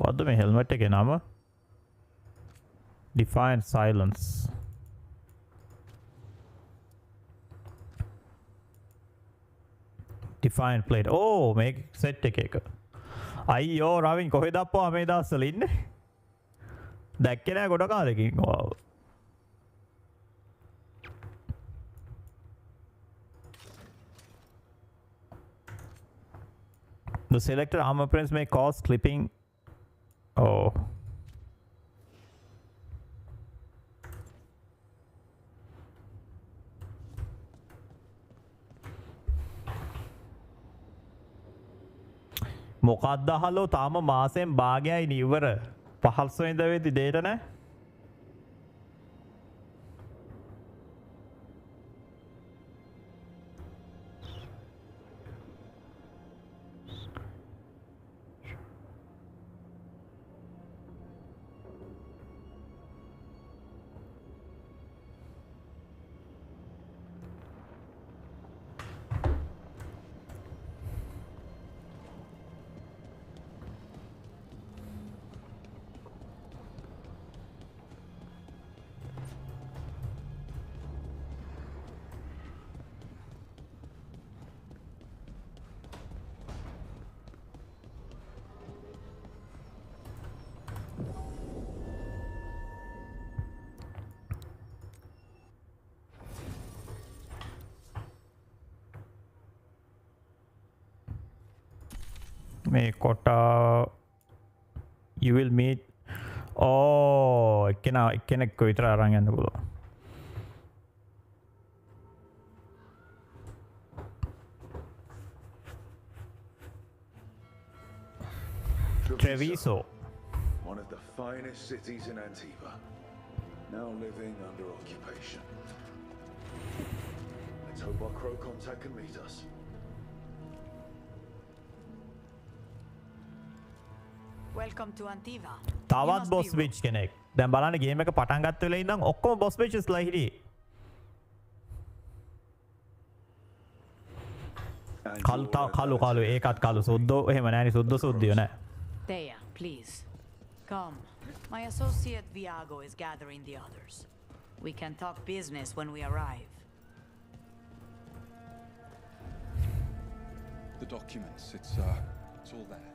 මොකද්ද මේ හෙල්මට් එකේ නම Defiant silence. Defiant plate. Oh, make set එක. අයියෝ රවින් කොහෙද අප්පා මේ දවස්වල ඉන්නේ? දැක්කේ නෑ ගොඩ කාලෙකින්. Wow. The selected armor prints may cause clipping. Oh. මොකක්ද හලෝ තාම මාසෙන් භාගයයි නිවර 15 වෙනිදා වෙද්දි දෙයට නෑ. මේ කොටා you will meet එක්කෙනෙක් විතර අරන් යන්න පුළුවන්. Treviso, one of the finest cities in Antigua, now living under occupation. Let's hope our crow contact can meet us. Welcome to Antigua. තවත් බොස් විච් කෙනෙක්. දැන් බලන්න ගේම් එක පටන් ගත්ත වෙලේ ඉඳන් ඔක්කොම බොස් විච්ස්ලා හිටියේ. කලු ඒකත් කලු සුද්දෝ එහෙම නෑනේ සුද්දෝ නෑ. Thea, please. Come. My associate Viago is gathering the others. We can talk business when we arrive. The documents, it's all there.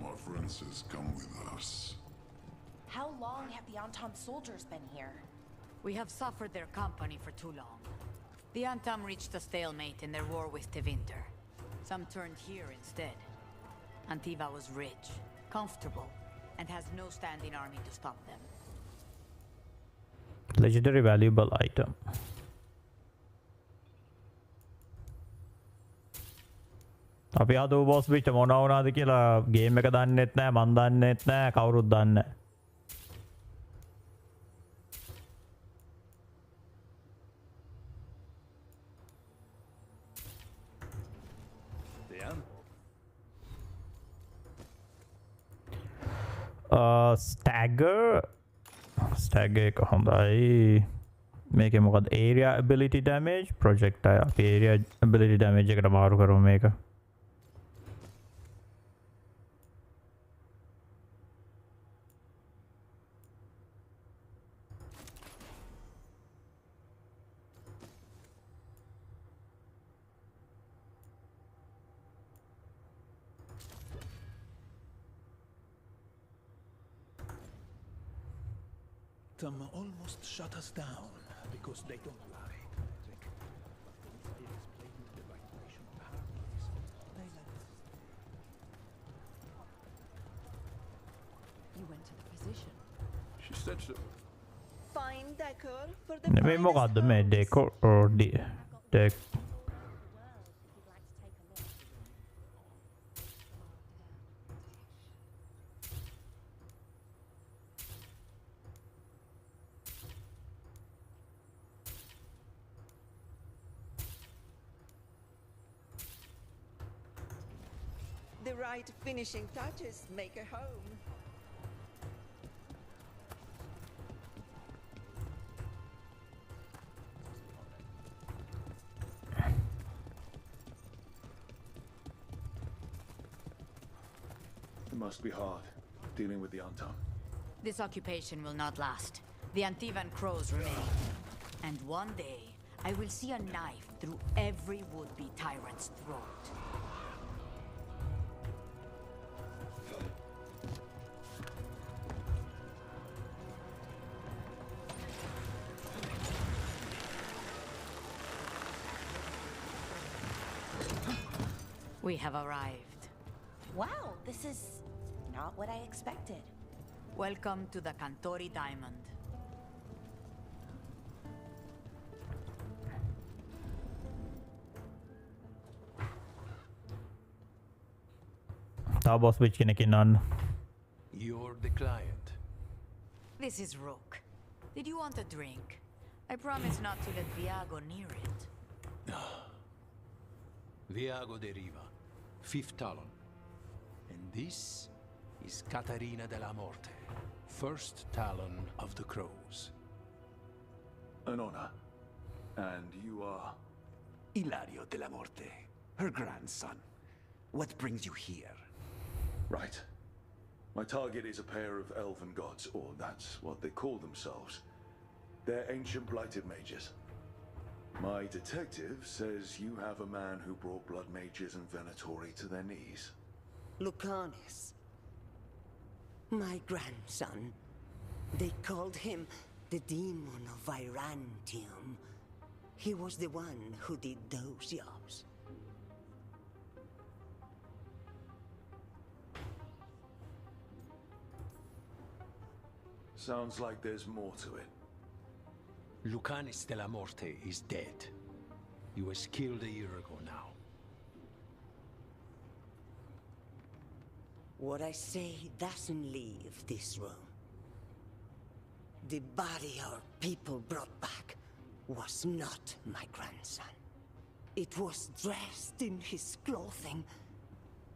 My friend says come with us. How long have the Antam soldiers been here? We have suffered their company for too long. The Antam reached a stalemate in their war with Tevinter. Some turned here instead. Antiva was rich, comfortable, and has no standing army to stop them. Legendary valuable item. අපි අද boss which මොනවා වුණාද කියලා game එක දන්නෙත් නෑ මන් දන්නෙත් නෑ කවුරුත් දන්නේ නෑ. ස්ටැගර් එක හොඳයි. මේකේ මොකද area ability damage projectile අපි area ability damage එකට මාරු කරමු මේක. Them almost shut us down because they don't lie. You went to the physician. She said so. Fine decor for the මේ මොකද්ද මේ decor or deck The right finishing touches make a home. It must be hard. Dealing with the Untown. This occupation will not last. The Antivan crows remain. And one day, I will see a knife through every would-be tyrant's throat. We have arrived. Wow, this is not what I expected. Welcome to the Cantori Diamond. Tao boss which kinakinan. You're the client. This is Rook. Did you want a drink? I promise not to let Viago near it. Viago de Riva, 5th Talon. And this is Catarina de la Morte, 1st Talon of the Crows. An honor. And you are? Ilario de la Morte, her grandson. What brings you here? Right. My target is a pair of elven gods, or that's what they call themselves. They're ancient blighted mages. My detective says you have a man who brought blood mages and Venatori to their knees. Lucanus. My grandson. They called him the Demon of Virantium. He was the one who did those jobs. Sounds like there's more to it. Lucanus de la Morte is dead. He was killed a year ago now. What I say doesn't leave this room. The body our people brought back was not my grandson. It was dressed in his clothing,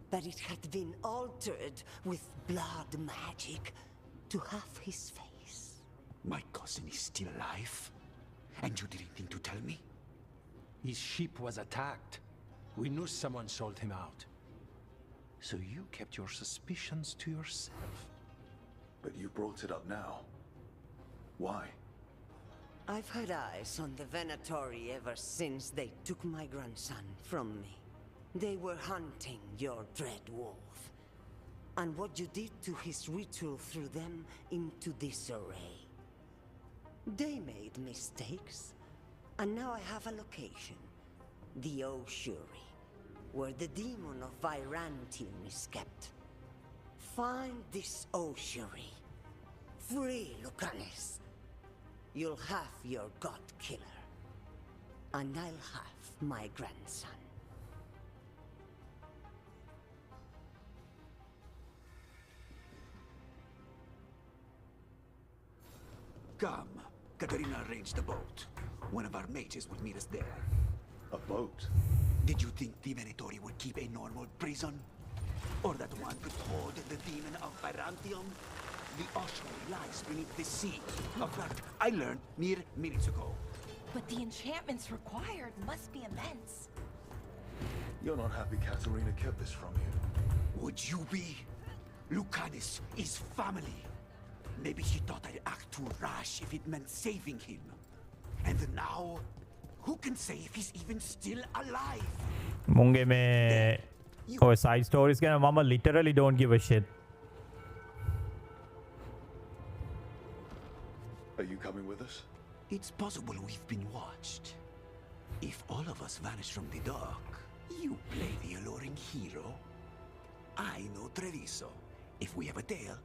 but it had been altered with blood magic to have his face. My cousin is still alive? And you didn't think to tell me? His ship was attacked. We knew someone sold him out. So you kept your suspicions to yourself. But you brought it up now. Why? I've had eyes on the Venatori ever since they took my grandson from me. They were hunting your dread wolf. And what you did to his ritual threw them into disarray. They made mistakes, and now I have a location. The Ossuary, where the demon of Virantium is kept. Find this Ossuary. Free Lucanus. You'll have your god killer. And I'll have my grandson. Come. Katarina arranged a boat. One of our mages will meet us there. A boat? Did you think the Venatori would keep a normal prison? Or that one could hold the demon of Virantium? The ossuary lies beneath the sea. A fact I learned mere minutes ago. But the enchantments required must be immense. You're not happy Katarina kept this from you. Would you be? Lucanus is family. Maybe she thought I'd act too rash if it meant saving him. And now, who can say if he's even still alive? Munge me or side stories gonna mama literally don't give a shit. Are you coming with us? It's possible we've been watched. If all of us vanish from the dock, you play the alluring hero. I know Treviso. If we have a tail,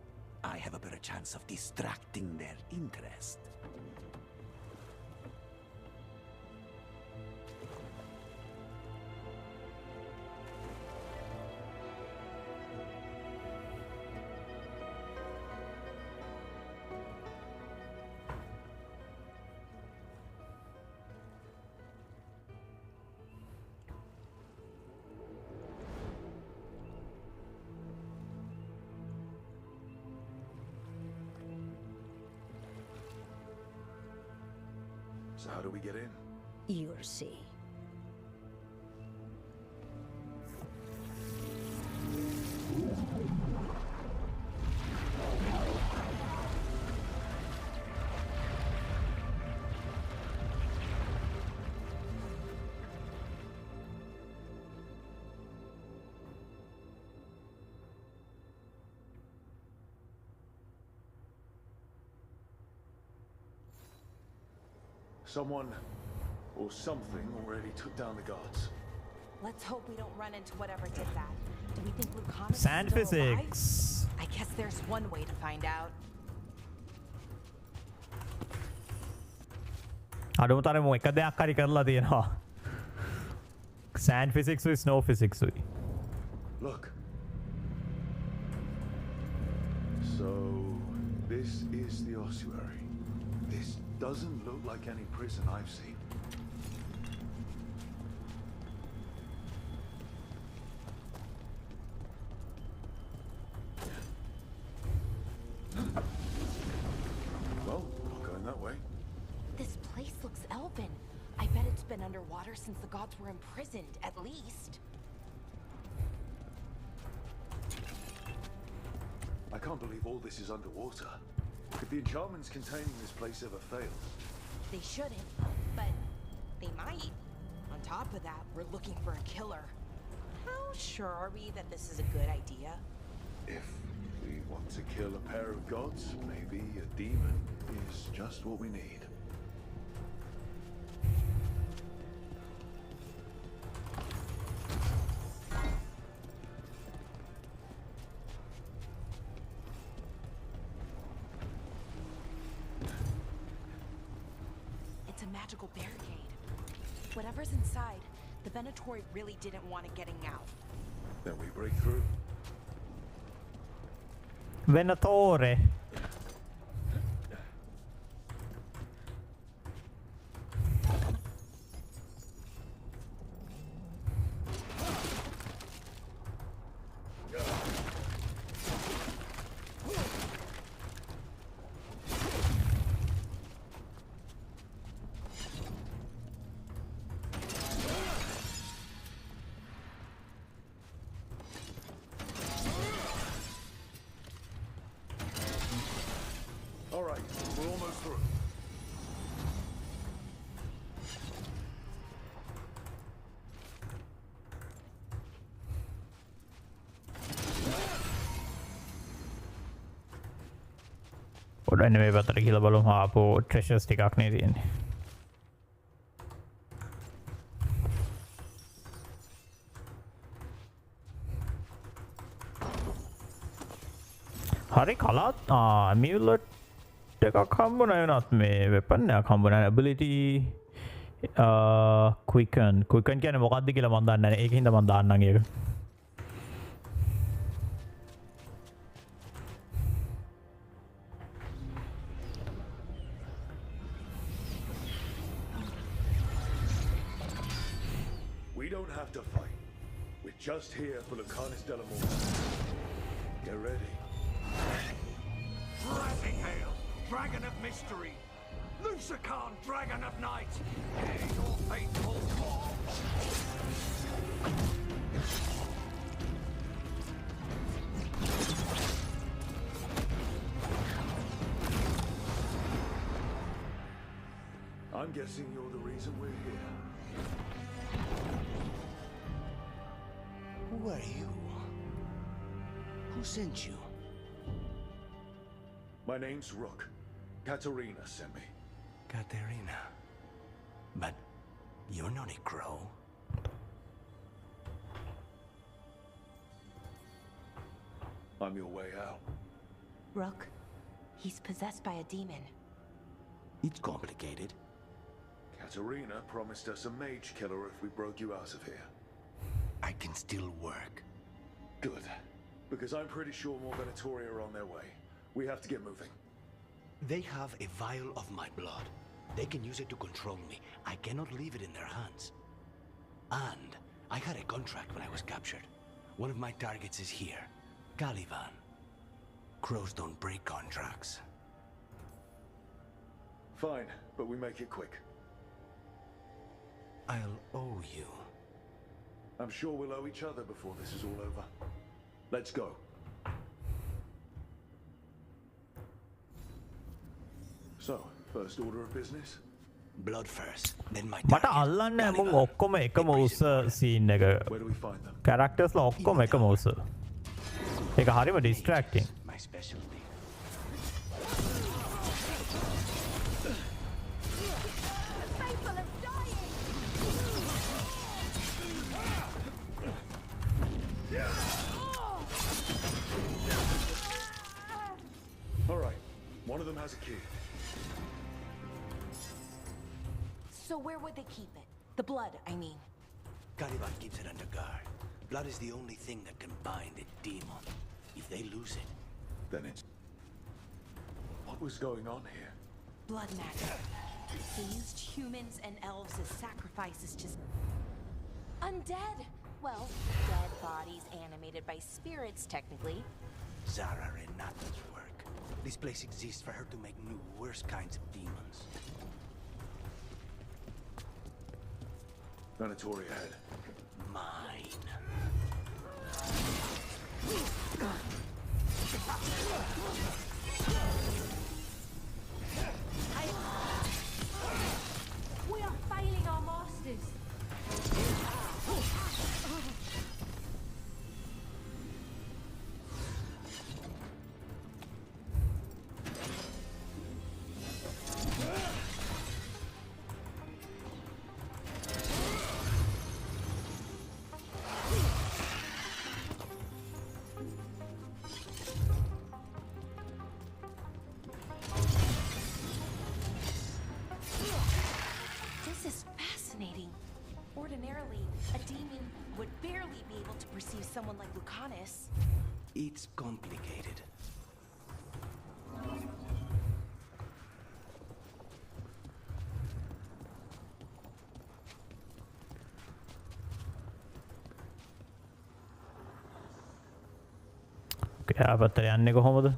I have a better chance of distracting their interest. So how do we get in? You'll see. Someone or something already took down the guards. Let's hope we don't run into whatever did that. Do we think Lucanus is Sand still physics. alive? I guess there's one way to find out. අඩුමතරම එක දෙයක් හරි කරලා තියෙනවා. Sand physics with snow physics. Look. So, this is the ossuary. This doesn't look like any prison I've seen. Well, not going that way. This place looks elven. I bet it's been underwater since the gods were imprisoned, at least. I can't believe all this is underwater. Could the enchantments containing this place ever fail? They shouldn't, but they might. On top of that, we're looking for a killer. How sure are we that this is a good idea? If we want to kill a pair of gods, maybe a demon is just what we need. It's a magical barricade. Whatever's inside, the Venatori really didn't want it getting out. Then we break through. Venatore. All right, we're almost through. පොඩ්ඩක් මේ පැත්තට කියලා බලමු ආපෝ ට්‍රෙෂර්ස් ටිකක් නේ තියෙන්නේ. හරි කලත් මියුලට් එකක් හම්බුනා වෙනත් මේ වෙපන් එකක් හම්බුනා ability quicken කියන්නේ මොකක්ද කියලා මම දන්නේ නැහැ. ඒකින්ද මම දාන්නම් ඒක. We don't have to fight. We're just here for Lucanus de la Morte. Get ready. Rising hail, dragon of mystery. Lucican, dragon of night. Hear your faithful call. I'm guessing you're the reason we're here. Who are you? Who sent you? My name's Rook. Katerina sent me. Katerina. But you're not a crow. I'm your way out. Rook, he's possessed by a demon. It's complicated. Katerina promised us a mage killer if we broke you out of here. I can still work. Good. Because I'm pretty sure more Venatori are on their way. We have to get moving. They have a vial of my blood. They can use it to control me. I cannot leave it in their hands. And I had a contract when I was captured. One of my targets is here. Caliban. Crows don't break contracts. Fine, but we make it quick. I'll owe you. I'm sure we'll owe each other before this is all over. Let's go. So, first order of business? Blood first, then my මට අල්ලන්න මුන් ඔක්කොම එකම උස scene එක. කැරක්ටර්ස්ලා ඔක්කොම එකම උස. ඒක හරිම distracting. My specialty. has a key. So where would they keep it? The blood, I mean. Caliban keeps it under guard. Blood is the only thing that can bind a demon. If they lose it, Then it's... What was going on here? Blood magic. They used humans and elves as sacrifices to... Undead! Well, dead bodies animated by spirits, technically. Zara Renata's work. This place exists for her to make new, worse kinds of demons. Venatori ahead. Mine. We are failing our masters. This is fascinating. Ordinarily, a demon would barely be able to perceive someone like Lucanus. It's complicated. කෑපත්තට යන්නේ කොහොමද?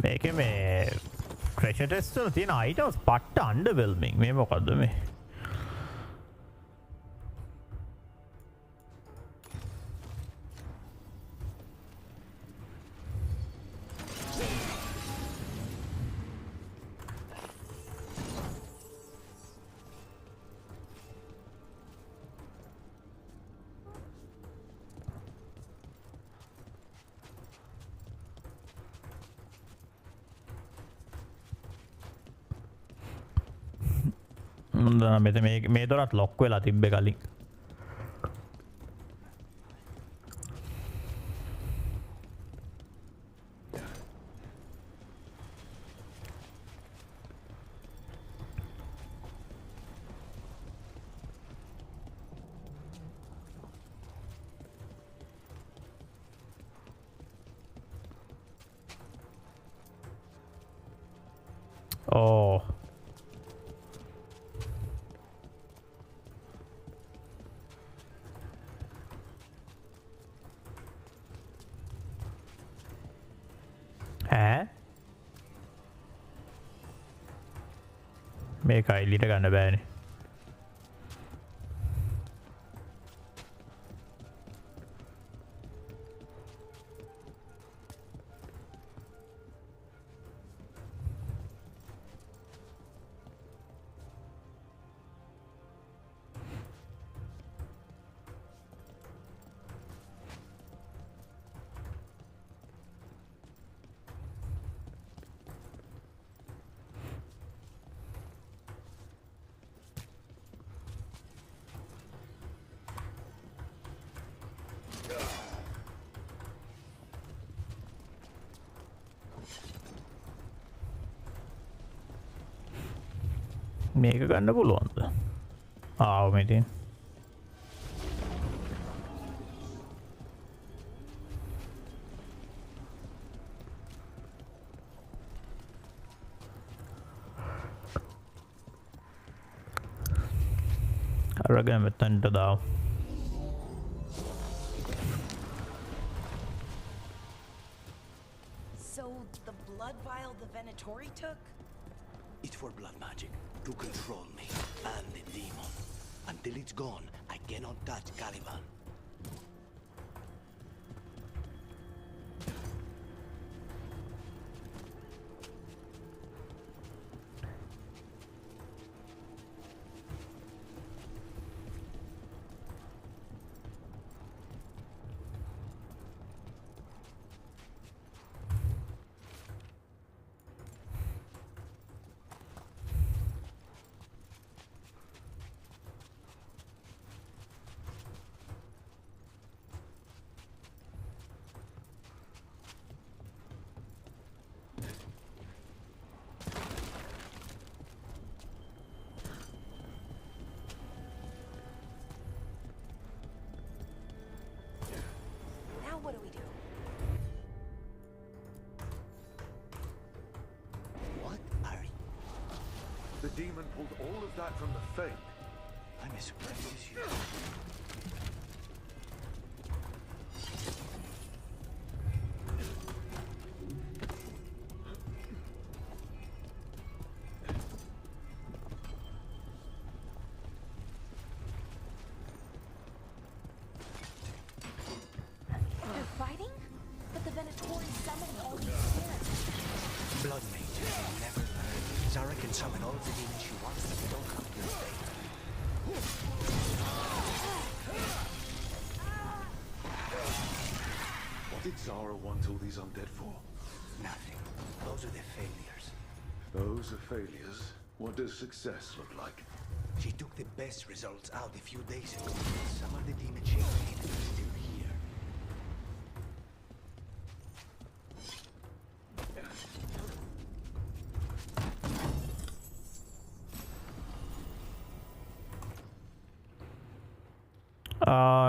මේක මේ treasure chest වල තියෙන items පට්ට underwhelming. මේ මොකද්ද මේ? මෙත මේ දොරත් ලොක් වෙලා තිබ්බේ කලින්. ඕ මේක එලියට ගන්න බෑනේ. මේක ගන්න පුළුවන්ද? ආව මෙතින්. අරගෙන මෙතනට දාව. So the blood vial the Venatori took? It's for blood magic, to control me and the demon. Until it's gone, I cannot touch Caliban. What do we do? What are you? The demon pulled all of that from the Fae. I'm as surprised as you. Summon all of the demons she wants, but they don't come to this day. What did Zara want all these undead for? Nothing. Those are the failures. Those are failures. What does success look like? She took the best results out a few days ago. Some of the demons she created are still here.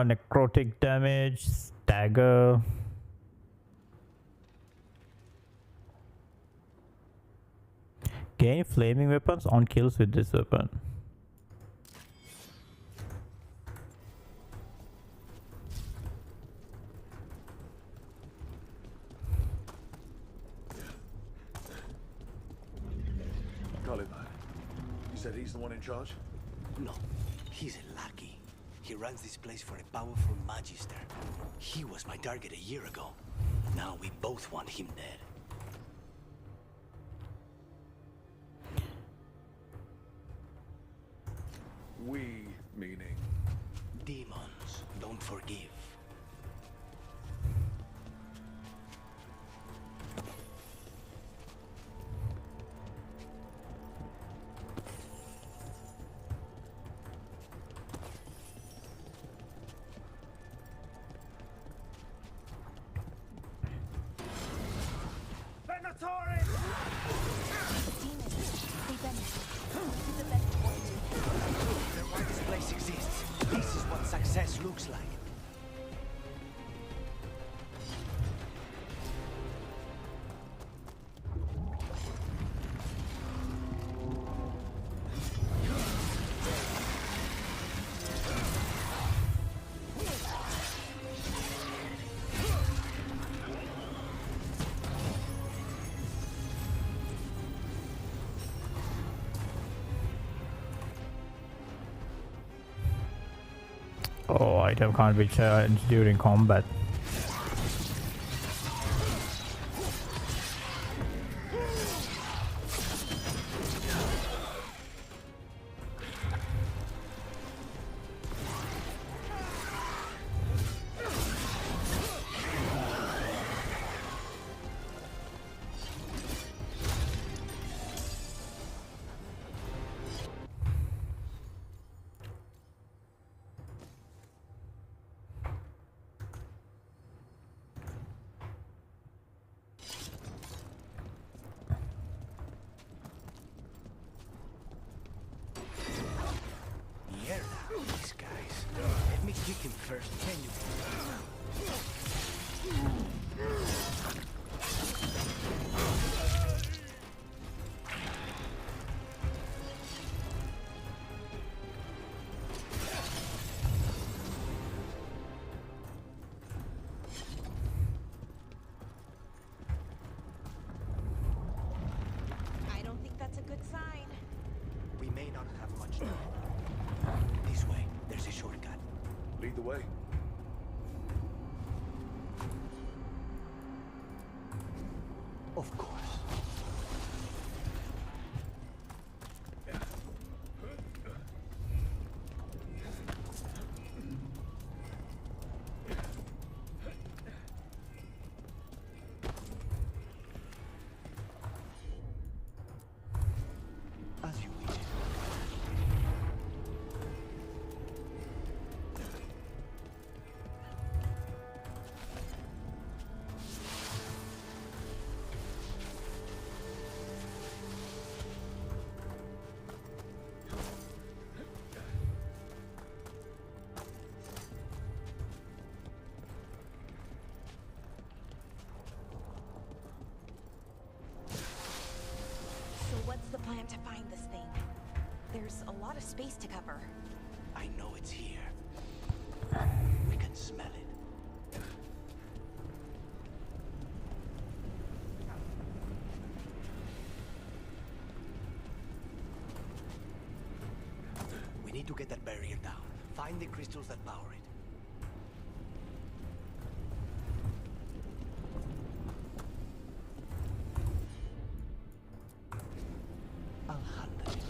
Necrotic damage, stagger. Gain flaming weapons on kills with this weapon. Caliban. You said he's the one in charge? No, he's a lackey. He runs this place for a powerful magister. He was my target a year ago. Now we both want him dead. We, meaning? Demons don't forgive. Oh, item can't be charged during combat. These guys. Let me kick him first, can you? I don't think that's a good sign. We may not have much time. This way. There's a shortcut. Lead the way. Of course. As you wish. So what's the plan to find this thing? There's a lot of space to cover. I know it's here. We can smell it. We need to get that barrier down. Find the crystals that power it. I'll handle it.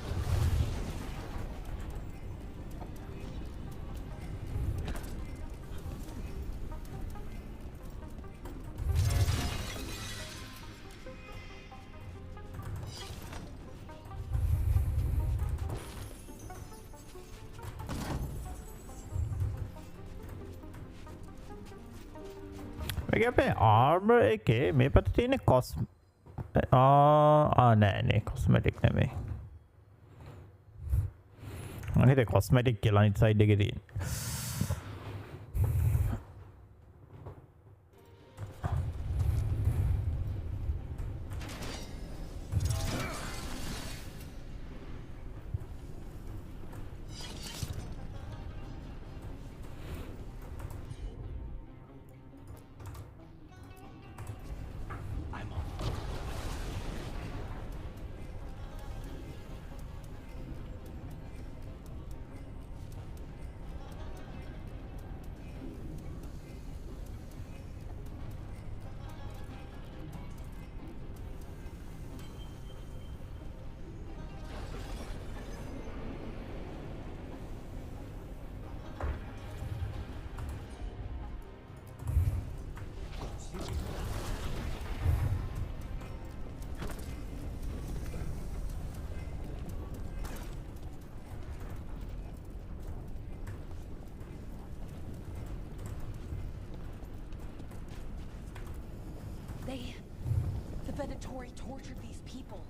මේක අපේ ආර්මර් එකේ මේ පැත්තේ තියෙන නෑනේ cosmetic නෙමෙයි. අනිත් cosmetic කියලා අනිත් සයිඩ් එකේ තියෙන. The Venatori tortured these people.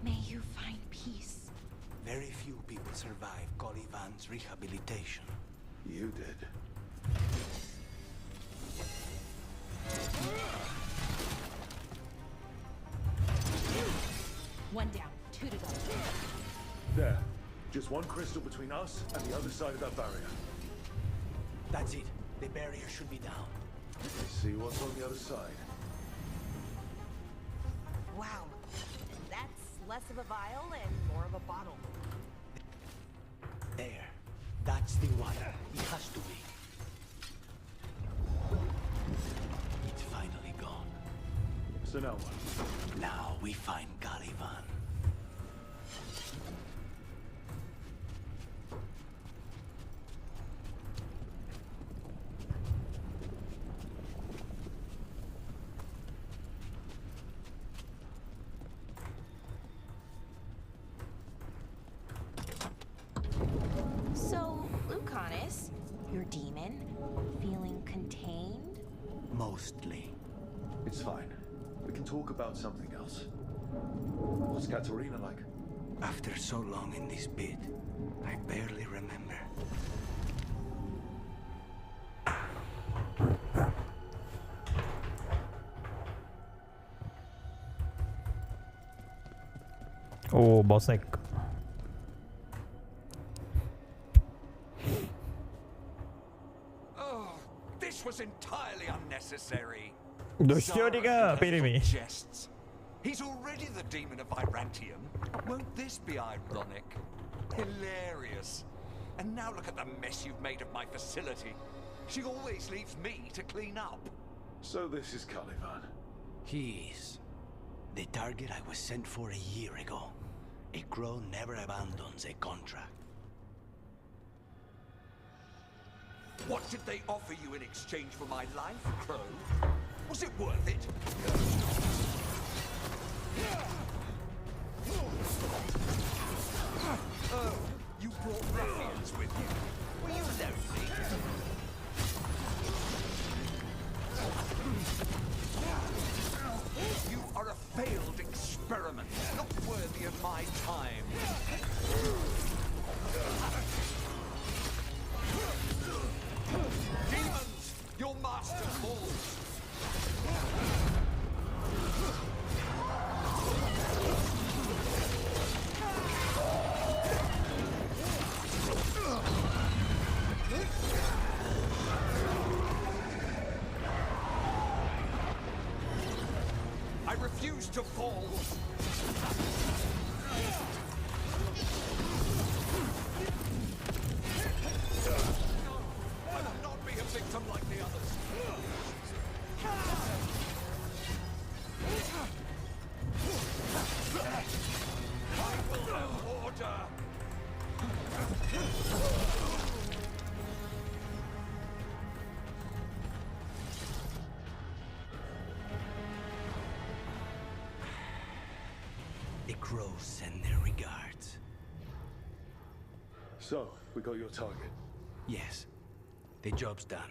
May you find peace. Very few people survive Colivan's rehabilitation. You did. One down, two to go. There. Just one crystal between us and the other side of that barrier. That's it. The barrier should be down. Let's see what's on the other side. Wow. That's less of a vial and more of a bottle. There. That's the one. It has to be. It's finally gone. So now what? Now we find Caliban. So, Lucanus, your demon, feeling contained? Mostly. It's fine. We can talk about something else. What's Katerina like? After so long in this pit, I barely remember. Oh, Bosek. Oh, this was entirely unnecessary. Dushyotika Pirimi. Jests. He's already the demon of Irantium. Won't this be ironic? Hilarious. And now look at the mess you've made of my facility. She always leaves me to clean up. So this is Caliban. He is. The target I was sent for a year ago. A crow never abandons a contract. What did they offer you in exchange for my life, Crow? Was it worth it? Oh, you brought ruffians with you. Were you lonely? You are a failed experiment, not worthy of my time. Demons, your master falls. I refuse to fall. I will not be a victim like the others. I will have order. The crows send their regards. So, we got your target. Yes. The job's done.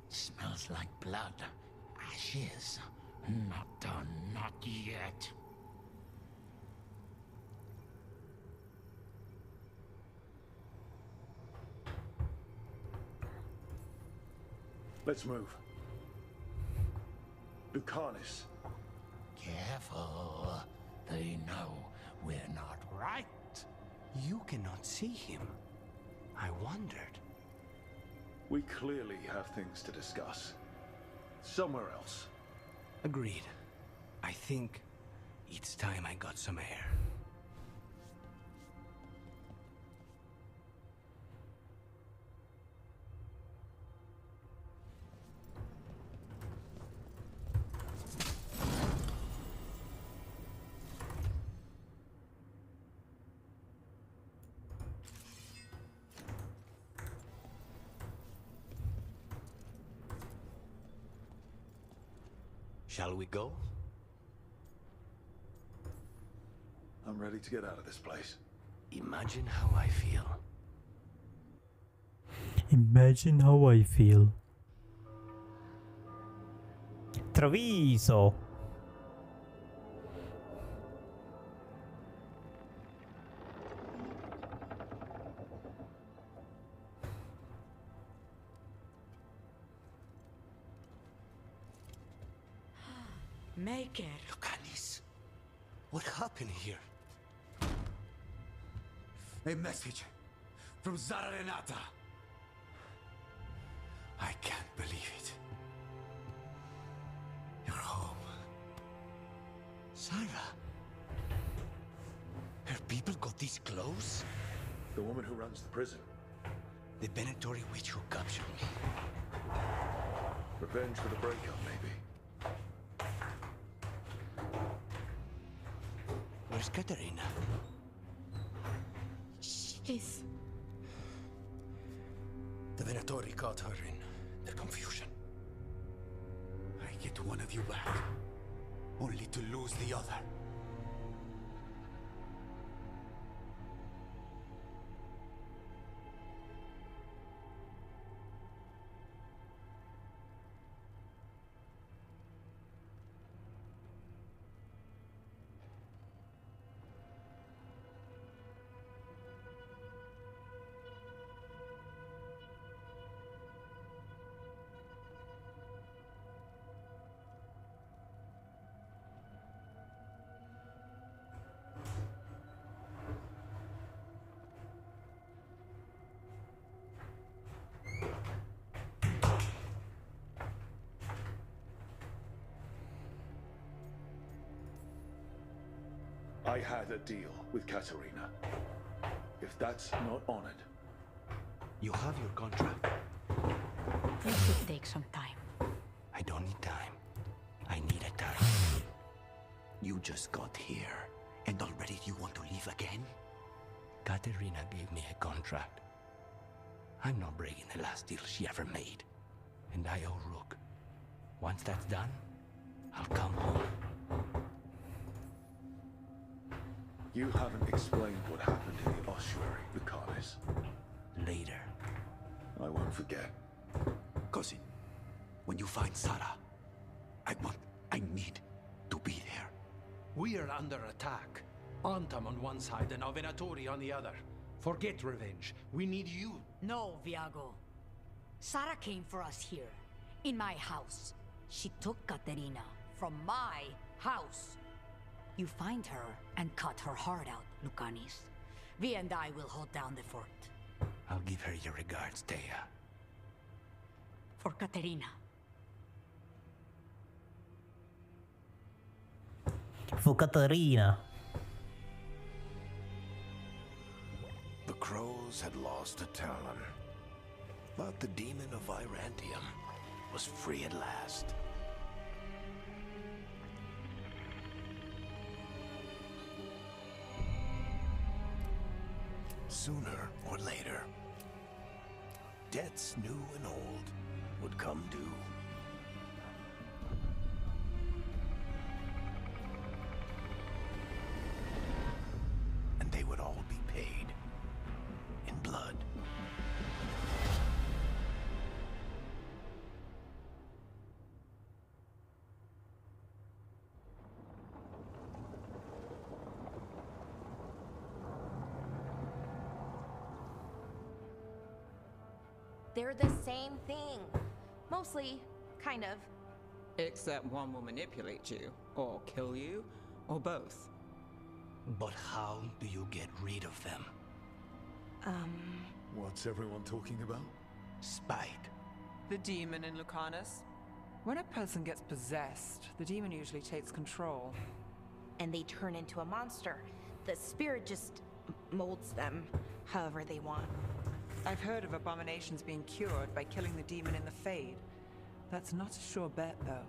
Smells like blood. Ashes. Not done, not yet. Let's move. Lucanus. Careful. They know we're not right. You cannot see him. I wondered. We clearly have things to discuss. Somewhere else. Agreed. I think it's time I got some air. Shall we go? I'm ready to get out of this place. Imagine how I feel. Imagine how I feel. Treviso. Make it. Lucanus, what happened here? A message from Zara Renata. I can't believe it. You're home. Sarah? Her people got this close? The woman who runs the prison. The Venatori witch who captured me. Revenge for the breakup, maybe. Where's Katerina? She's... The Venatori caught her in their confusion. I get one of you back, only to lose the other. I had a deal with Katerina. If that's not honored... You have your contract. This should take some time. I don't need time. I need a time. You just got here, and already you want to leave again? Katerina gave me a contract. I'm not breaking the last deal she ever made. And I owe Rook. Once that's done, I'll come home. You haven't explained what happened in the ossuary, Lucanus. Later. I won't forget. Cousin, when you find Sarah, I need to be there. We are under attack. Antam on one side and Venatori on the other. Forget revenge. We need you. No, Viago. Sarah came for us here, in my house. She took Katerina from my house. You find her and cut her heart out, Lucanis. Vi and I will hold down the fort. I'll give her your regards, Thea. For Katerina. For Katerina. The crows had lost a talon, but the demon of Irantium was free at last. Sooner or later, debts new and old would come due. And they would all be paid in blood. They're the same thing. Mostly, kind of. Except one will manipulate you, or kill you, or both. But how do you get rid of them? What's everyone talking about? Spite. The demon in Lucanus. When a person gets possessed, the demon usually takes control. And they turn into a monster. The spirit just molds them however they want. I've heard of abominations being cured by killing the demon in the Fade. That's not a sure bet, though.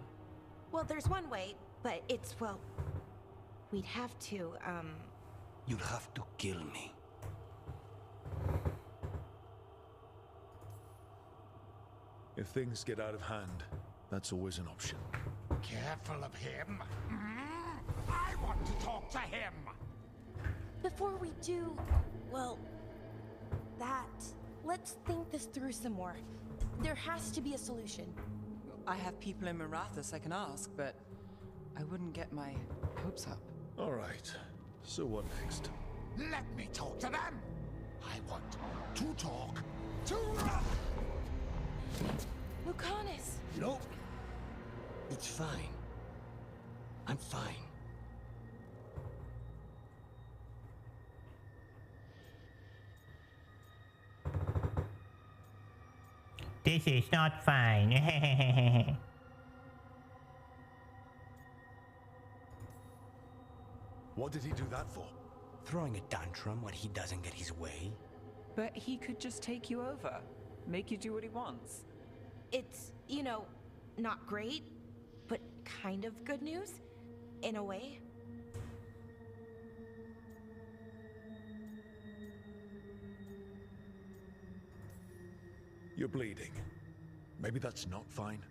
Well, there's one way, but it's, well... We'd have to, You'll have to kill me. If things get out of hand, that's always an option. Careful of him. I want to talk to him. Before we do, well, let's think this through some more. There has to be a solution. I have people in Marathas I can ask, but I wouldn't get my hopes up. All right. So what next? Let me talk to them. I want to talk to... Lucanus! Nope. It's fine. I'm fine. This is not fine. What did he do that for? Throwing a tantrum when he doesn't get his way. But he could just take you over, make you do what he wants. It's, you know, not great, but kind of good news, in a way. You're bleeding. Maybe that's not fine.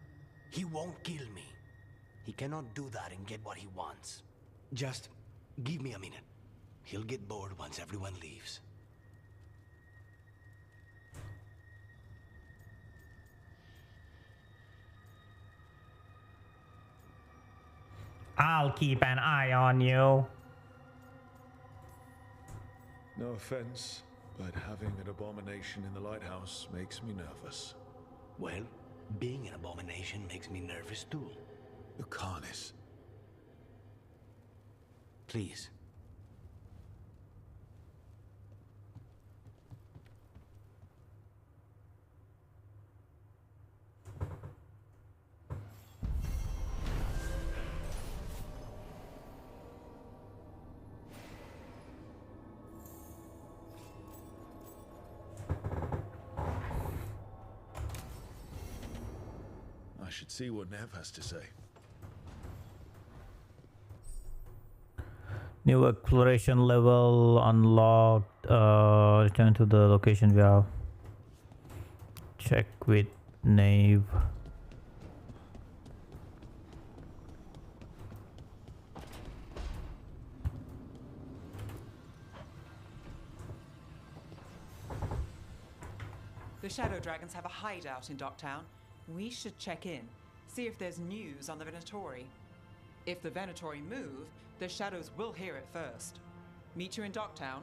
He won't kill me. He cannot do that and get what he wants. Just give me a minute. He'll get bored once everyone leaves. I'll keep an eye on you. No offense, but having an abomination in the lighthouse makes me nervous. Well, being an abomination makes me nervous too. Lucanus. Please. I should see what Nev has to say. New exploration level unlocked. Return to the location we have. Check with Nave. The Shadow Dragons have a hideout in Docktown. We should check in, see if there's news on the Venatori. If the Venatori move, the Shadows will hear it first. Meet you in Docktown.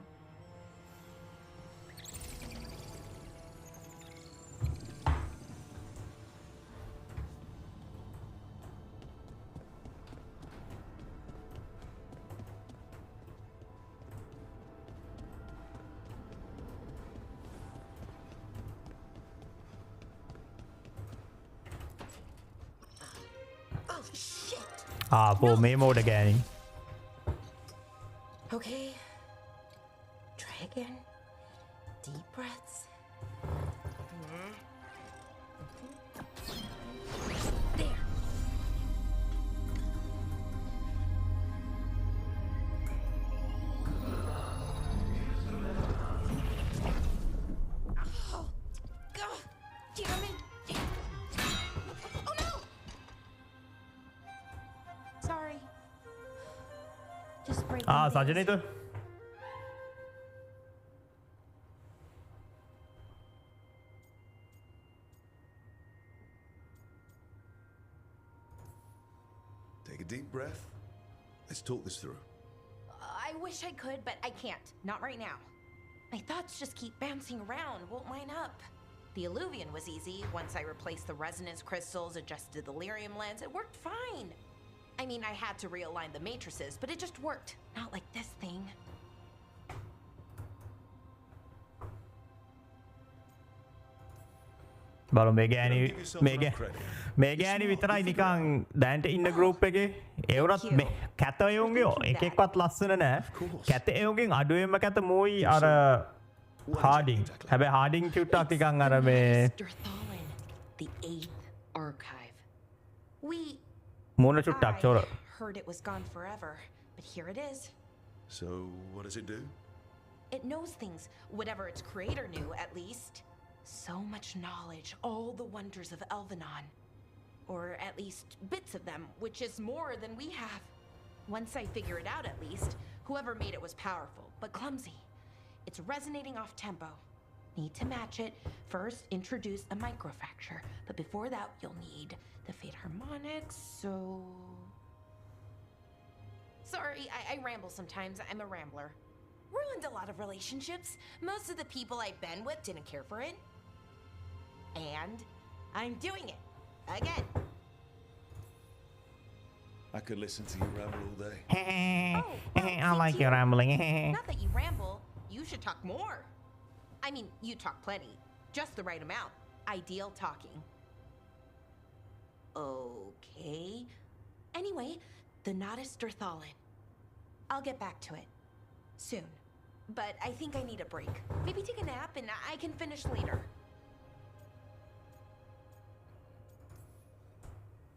Oh, shit! For me mode again. Okay. Try again. Deep breaths. There. Oh, God, damn it. Oh no! Sorry. Just break. Sajanator. Take a deep breath. Let's talk this through. I wish I could, but I can't. Not right now. My thoughts just keep bouncing around, won't line up. The Illuvian was easy. Once I replaced the resonance crystals, adjusted the lyrium lens, it worked fine. I mean, I had to realign the matrices, but it just worked. Not like this thing. බලු මේ ගෑනි විතරයි නිකං දැන්ට ඉන්න group එක ඒවරත් කැත එවුන්ගේ එකෙක්වත් ලස්සන නෑ කැත එවුගෙන් අඩුවම කැත මූයි අර හාඩිං හැබැ හාඩිං චුට්ටක් නිකං අර මේ The 8th archive. මූුණ චුට්ටක් චොර Heard it was gone forever, but here it is. So, what does it do? It knows things, whatever its creator knew, at least. So much knowledge, all the wonders of Elvenon. Or at least bits of them, which is more than we have. Once I figure it out, at least, whoever made it was powerful, but clumsy. It's resonating off tempo. Need to match it. First, introduce a microfracture. But before that, you'll need the Fate Harmonics, so... Sorry, I ramble sometimes. I'm a rambler. Ruined a lot of relationships. Most of the people I've been with didn't care for it. And I'm doing it. Again. I could listen to you ramble all day. I like your rambling. Not that you ramble. You should talk more. I mean, you talk plenty. Just the right amount. Ideal talking. Okay. Anyway, the Nodus Dirthalin. I'll get back to it. Soon. but I think I need a break. Maybe take a nap and I can finish later.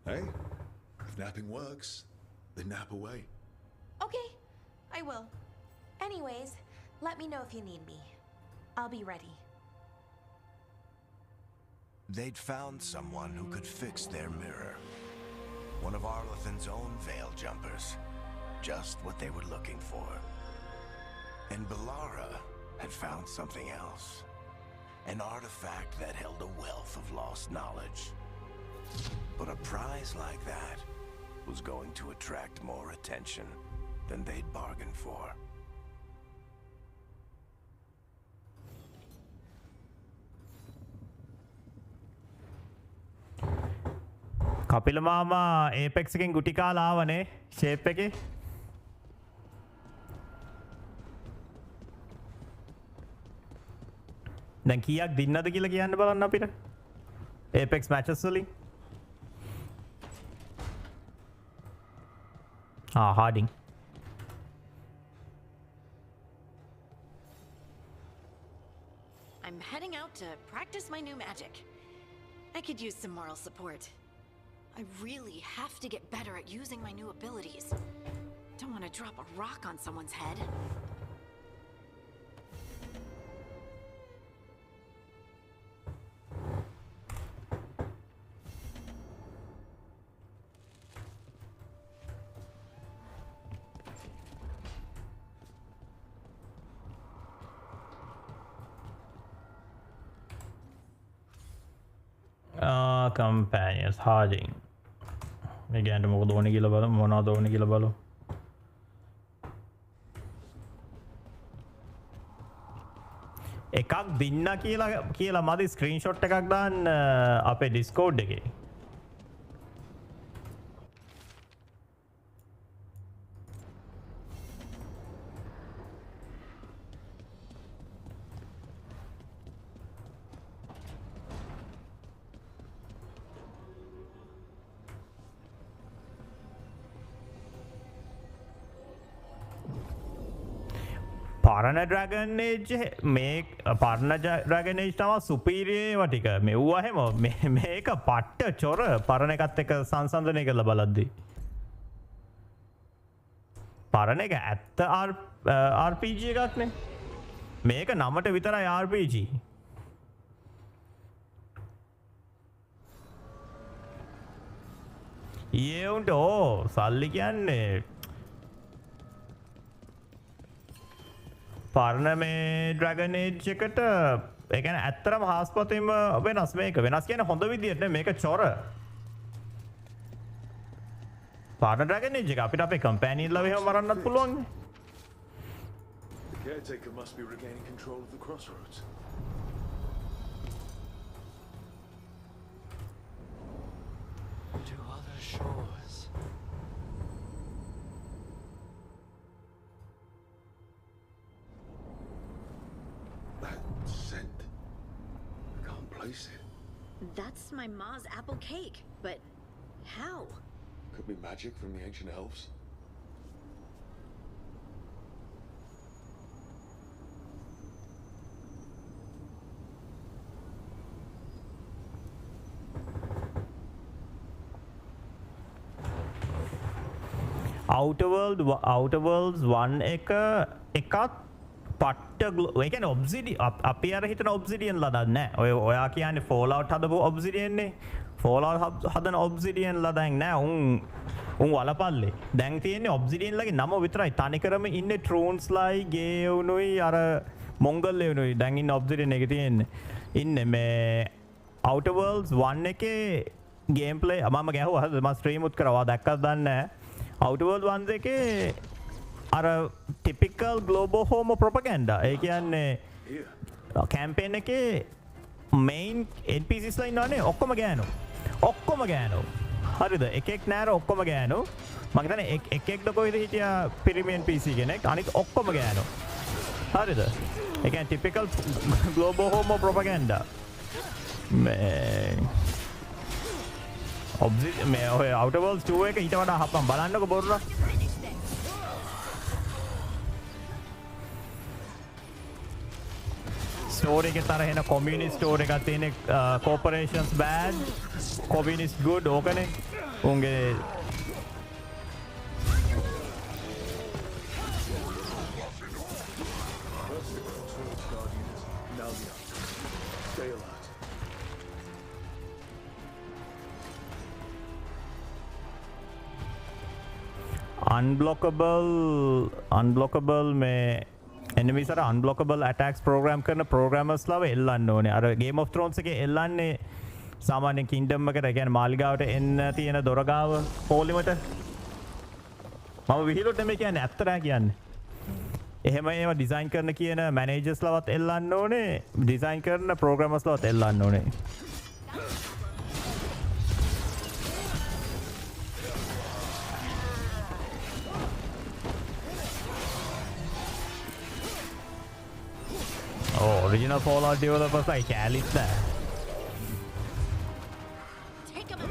Hey, if napping works, then nap away. Okay, I will. Anyways, let me know if you need me. I'll be ready. They'd found someone who could fix their mirror. One of Arlathan's own Veil Jumpers. Just what they were looking for. And Bellara had found something else. An artifact that held a wealth of lost knowledge. But a prize like that was going to attract more attention than they'd bargained for. Kapila මාමා ඒපෙක්ස් එකෙන් ගුටි කාලා ආවනේ shape එකේ. දැන් කීයක් දින්නද කියලා කියන්න බලන්න අපිට. ඒපෙක්ස් මැචස් වලින්. Harding. I'm heading out to practice my new magic. I could use some moral support. I really have to get better at using my new abilities. Don't want to drop a rock on someone's head. Companions Harding. මේ ගෑනට මොකද ඕනේ කියලා බලමු. මොනවද ඕනේ කියලා බලමු. එකක් දින්න කියලා මදි ස්ක්‍රීන්ෂොට් එකක් දාන්න අපේ Discord එකේ. පරණ ඩ්‍රැගන් ඒජ් මේ පරණ ඩ්‍රැගන් ඒජ් තමයි සුපීරියර් ඒවා ටික මෙව්වා හැම මේක පට්ට චොර පරණ එකත් එක්ක සංසන්දනය කරලා බලද්දි පරණ එක ඇත්ත RPG එකක් නේ මේක නමට විතරයි RPG ඊයේ උන්ට සල්ලි කියන්නේ පරණ මේ ඩ්‍රැගන් ඒජ් එකට ඒ කියන්නේ ඇත්තටම හාස්පතින්ම වෙනස් මේක වෙනස් කියන්නේ හොඳ විදියට නේ මේක චොර පරණ ඩ්‍රැගන් ඒජ් එක අපිට අපේ කම්පැනියන්ලා එහෙම මරන්නත් පුළුවන් නේ The caretaker must be regaining control of the crossroads. To other shores. That scent. I can't place it. That's my ma's apple cake, but how? Could be magic from the ancient elves. Outer Worlds 1 එකත් පට්ට ඒ කියන්නේ obsidian අපි අර හිතන obsidian ලදන්නේ නැහැ. ඔයා කියන්නේ Fallout හදපු ඔබ්සිඩියන් නේ. Fallout හදන ඔබ්සිඩියන් ලදන්නේ නැහැ. උන් වලපල්ලේ. දැන් තියෙන්නේ ඔබ්සිඩියන් ලගේ නම විතරයි. තනිකරම ඉන්නේ ට්‍රෝන්ස්ලයි ගේවුනුයි අර මොංගල්ලෙවුනුයි. දැන් ඉන්නේ ඔබ්සිඩියන් එකේ තියෙන්නේ. ඉන්නේ මේ Outer Worlds 1 එකේ ගේම් ප්ලේ මම ගැහුවා. මම ස්ට්‍රීම් උත් කරවා දැක්කද දන්නේ නැහැ. Outer Worlds 1 එකේ අර typical global homo propaganda ඒ කියන්නේ කැම්පේන් එකේ main NPCs ලා ඉන්නවනේ ඔක්කොම ගෑනෝ හරිද එකෙක් නෑර ඔක්කොම ගෑනෝ මම හිතන්නේ එකෙක්ද කොයිද හිටියා පිරිමි NPC කෙනෙක් අනික ඔක්කොම ගෑනෝ හරිද ඒ කියන්නේ typical global homo propaganda මේ ඔය Outer Worlds 2 එක ඊට වඩා හපම් බලන්නකො බොරුලා ස්ටෝරි එකේ තර එන කොමියුනිස්ට් ස්ටෝරි එකක් තියෙන corporations bad communist good ඕකනේ උන්ගේ unblockable මේ enemies are unblockable attacks program කරන programmers ලාව එල්ලන්න ඕනේ. අර Game of Thrones එකේ එල්ලන්නේ සාමාන්‍ය kingdom එකට කියන්නේ මාලිගාවට එන්න තියෙන දොර ගාව පොලිමට. මම විහිළුවට නෙමෙයි කියන්නේ ඇත්තට කියන්නේ. එහෙම ඒවා ඩිසයින් කරන කියන managers ලාවත් එල්ලන්න ඕනේ. ඩිසයින් කරන programmers ලාවත් එල්ලන්න ඕනේ. Oh, original Fallout developers like Alice there. Take him out.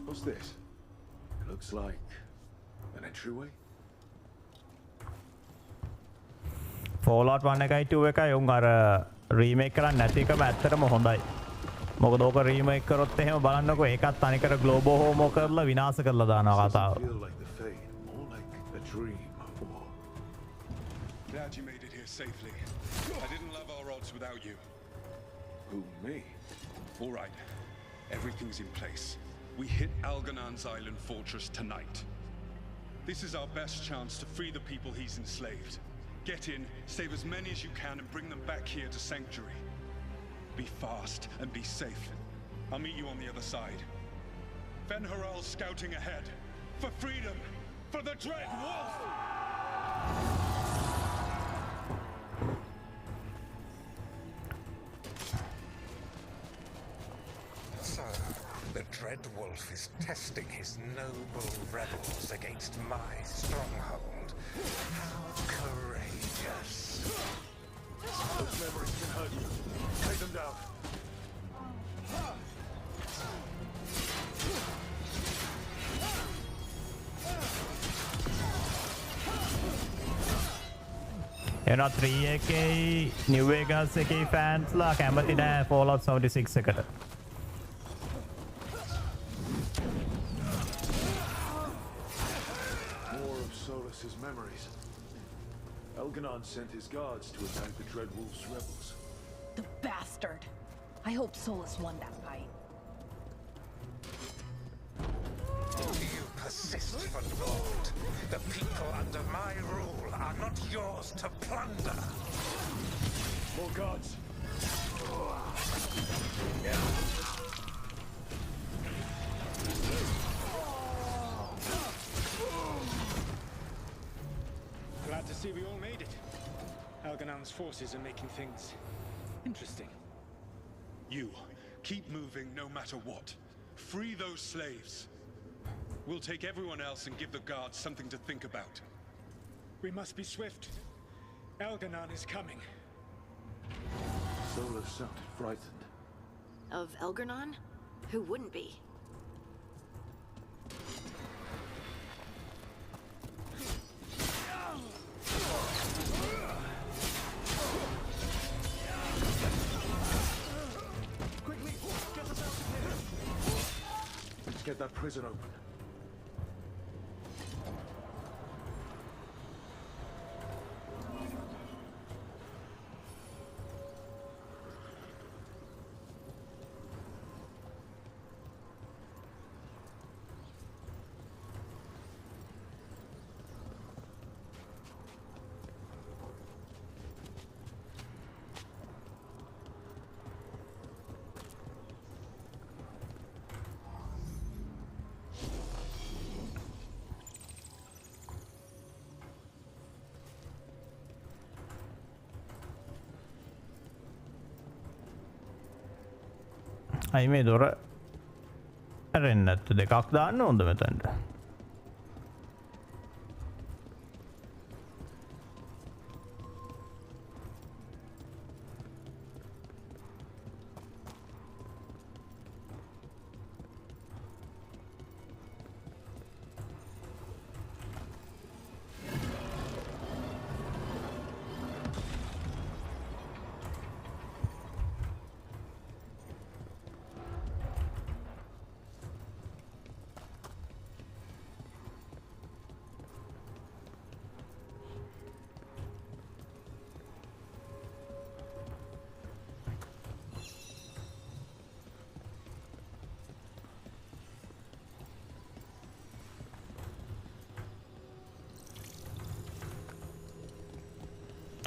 What's this? It looks like an entryway. Fallout 1 එකයි 2 එකයි උන් අර රීමේක් කරන්න නැති එකම ඇත්තටම හොඳයි. මොකද ඕක රීමේක් කරොත් එහෙම බලන්නකෝ ඒකත් තනිකර ග්ලෝබල් හෝමෝ කරලා විනාශ කරලා දානවා කතාව. Glad you made it here safely. I didn't love our odds without you. Who, me? All right. Everything's in place. We hit Alganon's island fortress tonight. This is our best chance to free the people he's enslaved. Get in, save as many as you can, and bring them back here to Sanctuary. Be fast and be safe. I'll meet you on the other side. Fen Haral's scouting ahead. For freedom! For the Dread Wolf! So, the Dread Wolf is testing his noble rebels against my stronghold. How courageous. Those memories can hurt you. Take them down. එනවා 3 එකේ New Vegas එකේ fans ලා කැමති නෑ Fallout 76 එකට. More of Solus's memories. Elganon sent his guards to attack the Dread Wolf's rebels. The bastard! I hope Solus won that fight. You persist, Lord. The people under my rule are not yours to plunder. More guards. Glad to see we all made it. Alganon's forces are making things interesting. You, keep moving no matter what. Free those slaves. We'll take everyone else and give the guards something to think about. We must be swift. Elganon is coming. Solus sounded frightened. Of Elgarnon? Who wouldn't be? Quickly, get us out of here. Let's get that prison open. අයි මේ දොර ඇරෙන්නේ නැත්ද දෙකක් දාන්න ඕනද මෙතනට?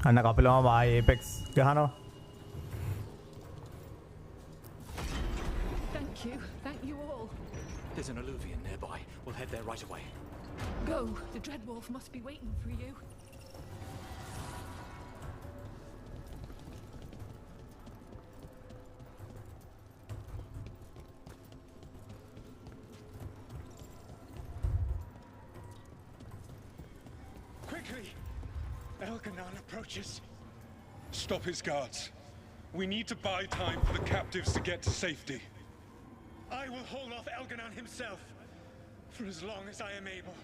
අන්න කපිලම ආයේ ඒපෙක්ස් ගහනවා. Thank you. Thank you all. There's an alluvian nearby. We'll head there right away. Go. The Dreadwolf must be waiting for you. Quickly! Elganon approaches. Stop his guards. We need to buy time for the captives to get to safety. I will hold off Elganon himself for as long as I am able.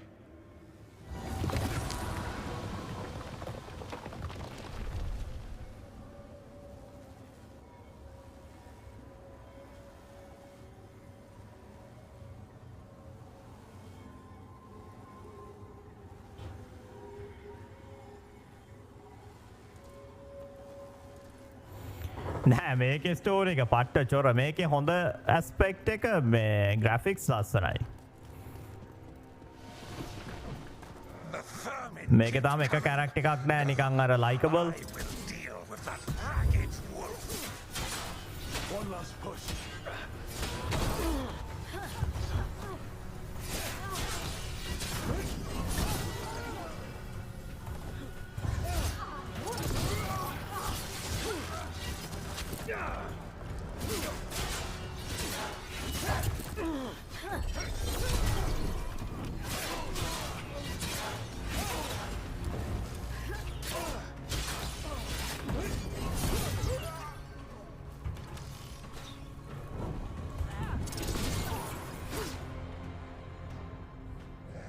නෑ මේකේ story එක පට්ට චොර මේකේ හොඳ aspect එක මේ graphics ලස්සනයි. මේකේ තාම එක කැරක්ටර් එකක් නෑ නිකන් අර ලයිකබල්. One last push.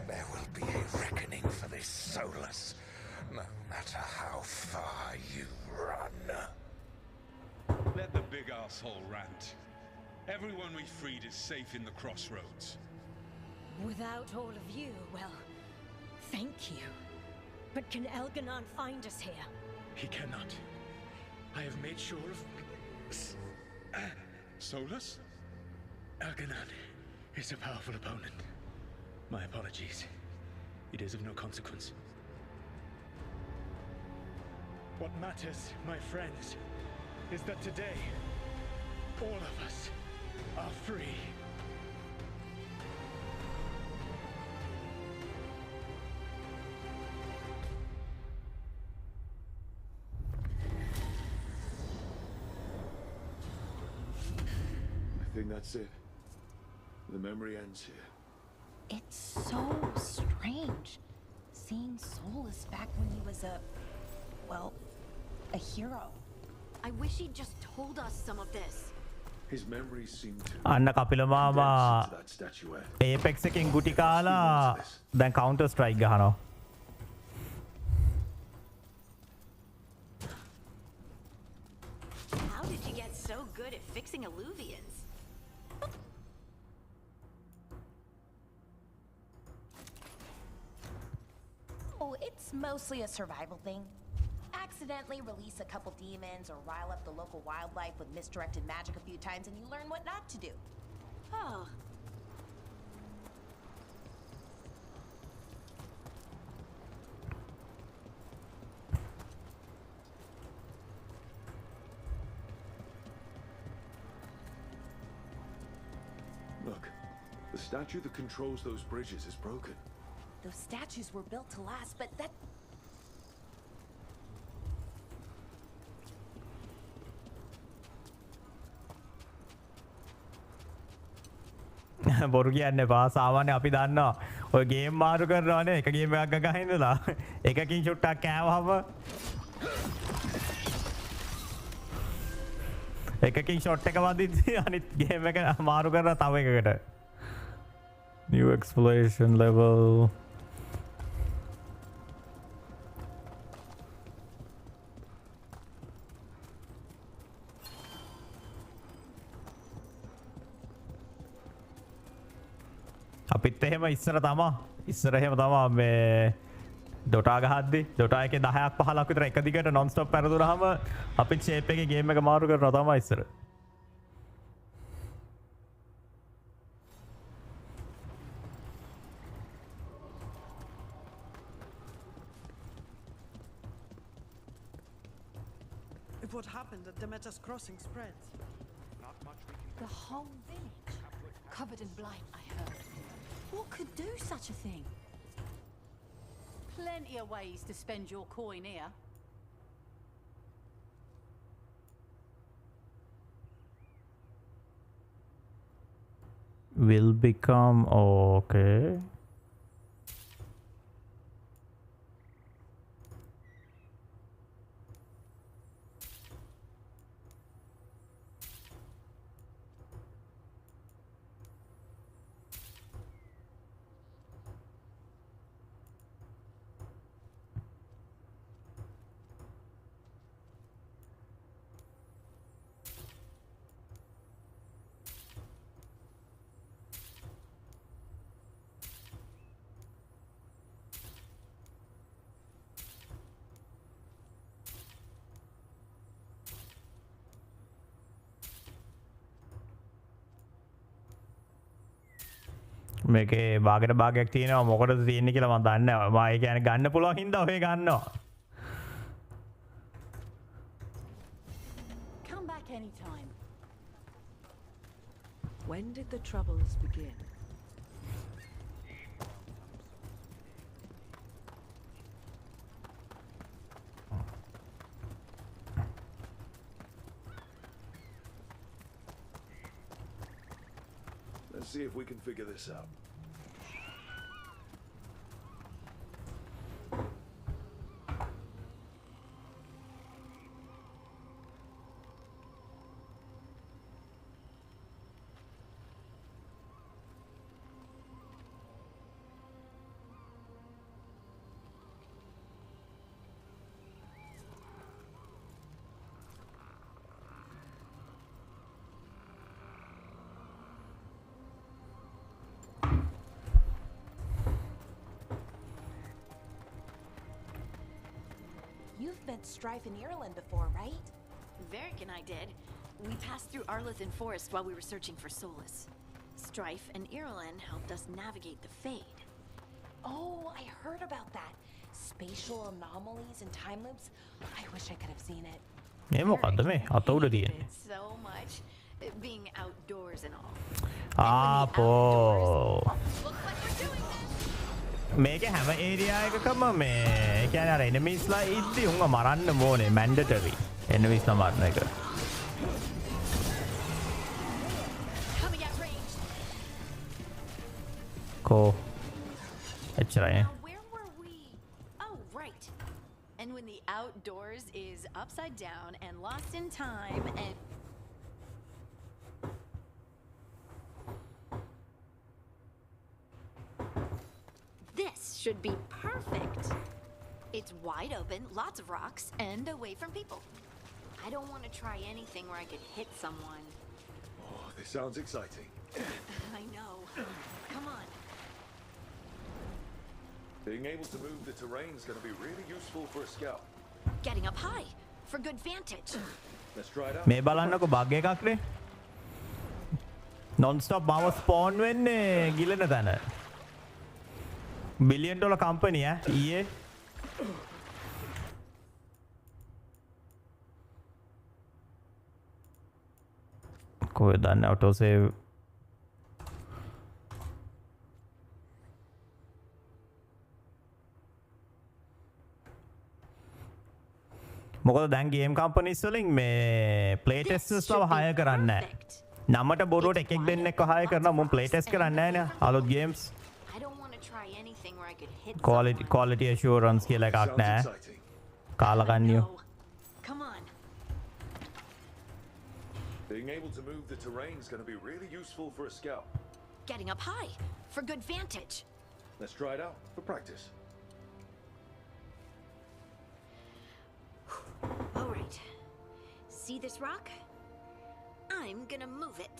There will be a reckoning for this Solus, no matter how far you run. Let the big asshole rant. Everyone we freed is safe in the crossroads. Without all of you, well, thank you. But can Elganon find us here? He cannot. I have made sure of... Solus? Elganon is a powerful opponent. My apologies. It is of no consequence. What matters, my friends, is that today, all of us are free. I think that's it. The memory ends here. It's so strange seeing Solus back when he was well, a hero. I wish he'd just told us some of this. His memories seem to අන්න කපිල මාමා condense into that statuette. ඒපෙක්ස් එකෙන් ගුටි කාලා දැන් counter strike ගහනවා. How did you get so good at fixing alluvians? Oh, it's mostly a survival thing. Accidentally release a couple demons or rile up the local wildlife with misdirected magic a few times and you learn what not to do. Oh. Look, the statue that controls those bridges is broken. Those statues were built to last, but that... බොරු කියන්න එපා සාමාන්‍ය අපි දන්නවා ඔය game මාරු කරනවානේ එක game එකක් ගගා ඉඳලා එකකින් ෂොට්ටක් කෑවහම එකකින් ෂොට් එක වදිද්දි අනිත් ගේම් එක මාරු කරලා තව එකකට new exploration level අපිත් එහෙම ඉස්සර තමා ඉස්සර එහෙම තමා මේ ඩොටා ගහද්දි ඩොටා එකේ 10ක් 15ක් විතර එක දිගට non stop පෙරදුනහම අපිත් ෂේප් එකේ ගේම් එක මාරු කරනවා තමා ඉස්සර If what happened at Demeter's Crossing spreads. Not much we can The whole village, covered in blight, I heard. What could do such a thing? Plenty of ways to spend your coin here. Will become okay. මේකේ බාගට භාගයක් තියෙනවා මොකටද තියෙන්නේ කියලා මම දන්නේ නැහැ. මම ඒ කියන්නේ ගන්න පුළුවන් හින්දා ඔය ගන්නවා. Come back anytime. When did the troubles begin? Let's see if we can figure this out. You've met Strife in Ireland before, right? Varric and I did. We passed through Arlethan Forest while we were searching for Solus. Strife and Ireland helped us navigate the Fade. Oh, I heard about that. Spatial anomalies and time loops. I wish I could have seen it. මේ මොකද්ද මේ අත උඩ තියෙන්නේ? So much. Being outdoors and all. ආපෝ මේක හැම area එකකම මේ කියන්නේ අර එනිමීස්ලා ඉද්දි උන්ව මරන්න ඕනේ මැන්ඩටරි එනිමීස්ලා මරන එක. කෝ එච්චරයි. Where were we? Oh, right. And when the outdoors is upside down and lost in time and this should be perfect. It's wide open, lots of rocks, and away from people. I don't want to try anything where I could hit someone. Oh, this sounds exciting. I know. Come on. Being able to move the terrain is going to be really useful for a scout. Getting up high for good vantage. Let's try it out. මේ බලන්නකො bug එකක්නේ. non-stop මාව ස්පෝන් වෙන්නේ ගිලෙන තැන. $1 billion company ඊයේ කොහෙද දන්නේ auto save මොකද දැන් ගේම් කම්පනීස් වලින් මේ ප්ලේ ටෙස්ටර්ස්ලව හයර් කරන්නේ නැහැ. නමට බොරුවට එකෙක් දෙන්නෙක්ව හයර් කරනවා මුන් ප්ලේ ටෙස්ට් කරන්නේ නැහැ නේ අලුත් ගේම්ස්. Quality assurance කියලා එකක් නැහැ. කාලකන්නියෝ. Come on. Being able to move the terrain is going to be really useful for a scout. Getting up high for good vantage. Let's try it out for practice. All right. See this rock? I'm gonna move it.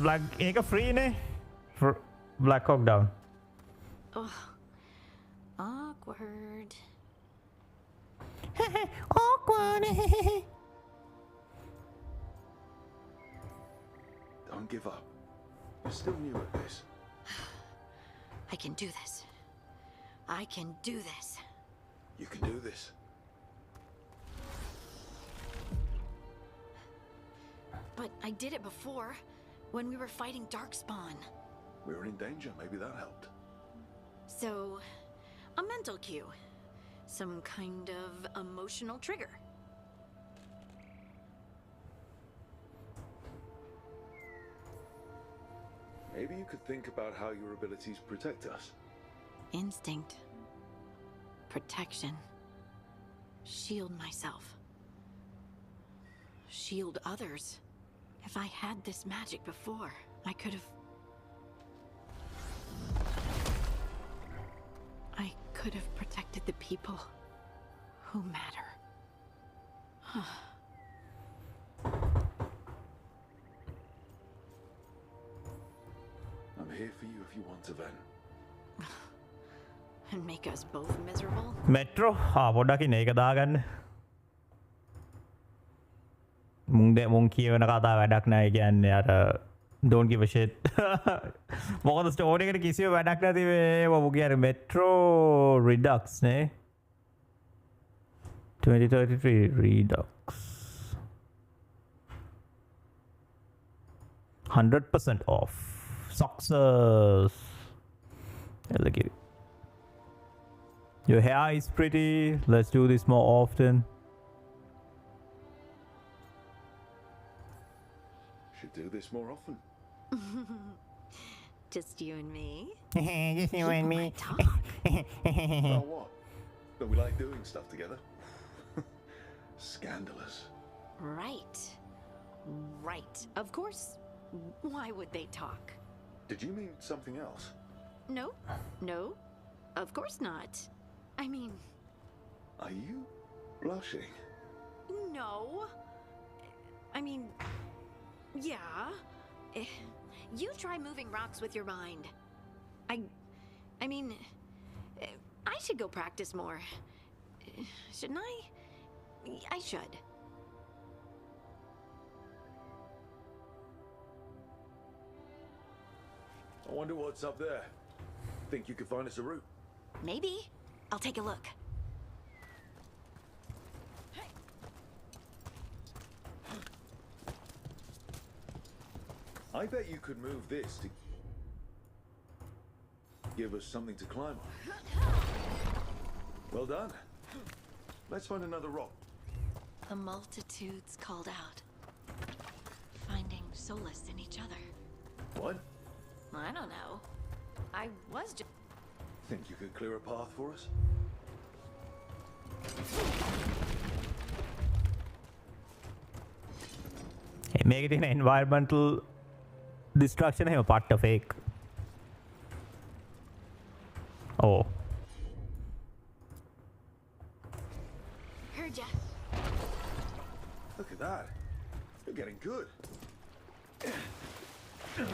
Black එක free නේ. Black Hawk down. Oh. Awkward. Awkward. Don't give up. You're still new at this. I can do this. I can do this. You can do this. But I did it before, when we were fighting Darkspawn. We were in danger, maybe that helped. So, a mental cue. Some kind of emotional trigger. Maybe you could think about how your abilities protect us. Instinct. Protection. Shield myself. Shield others. If I had this magic before, I could have... I could have protected the people who matter. I'm here for you if you want to, Ven. And make us both miserable? Metro? පොඩ්ඩක් මේක දාගන්න. මුන් කියවන කතා වැඩක් නෑ කියන්නේ අර don't give a shit. මොකද ස්ටෝරි එකට කිසිම වැඩක් නැති ඒවා මුගේ අර Metro Redux නේ. 2033 Redux. 100% off. Success. Look at it. Your hair is pretty. Let's do this more often. Should do this more often. Just you and me? Just you and me. Oh, what? Don't we like doing stuff together? Scandalous. Right. Right. Of course. Why would they talk? Did you mean something else? No. No. Of course not. I mean... Are you blushing? No. I mean... Yeah. You try moving rocks with your mind. I mean... I should go practice more. Shouldn't I? I should. I wonder what's up there. Think you could find us a route? Maybe. I'll take a look. I bet you could move this to give us something to climb on. Well done. Let's find another rock. The multitudes called out, finding solace in each other. What? I don't know. I was just... Think you could clear a path for us? මේක තියෙන environmental destruction එහෙම පට්ට fake. Oh. Heard ya. Look at that. You're getting good.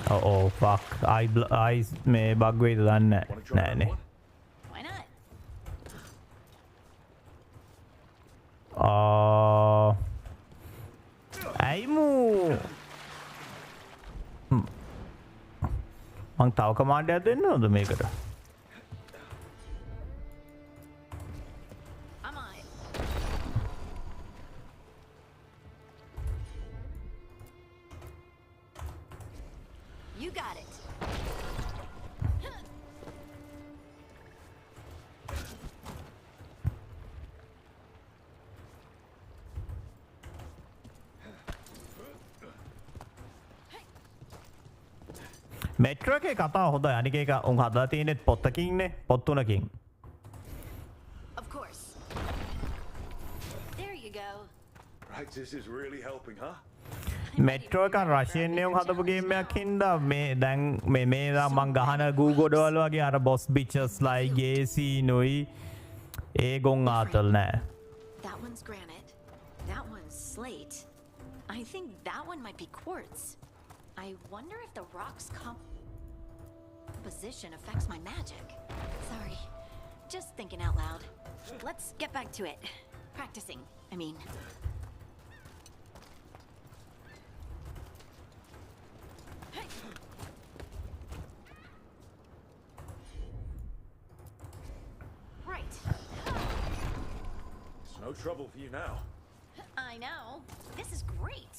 Oh fuck. Eyes මේ bug වේද දන්නේ නෑනේ. Why not? ඇයිමු මං තව කමාන්ඩයක් දෙන්න ඕද මේකට? I'm on it. You got it. Metro එකේ කතාව හොඳයි. අනික එක උන් හදලා තියෙන්නේ පොත්තකින්නේ පොත් තුනකින්. Of course. There you go. Right, this is really helping, huh? Metro එක රෂියන් එවුන් හදපු ගේම් එකක් හින්දා මේ දැන් මේ මං ගහන Google වල වගේ අර boss bitches like ගේසි නොයි ඒ ගොන් ආතල් නෑ. That one's granite. That one's slate. I think that one might be quartz. I wonder if the rock's composition affects my magic. Sorry. Just thinking out loud. Let's get back to it. Practicing, I mean. Right. It's no trouble for you now. I know. This is great.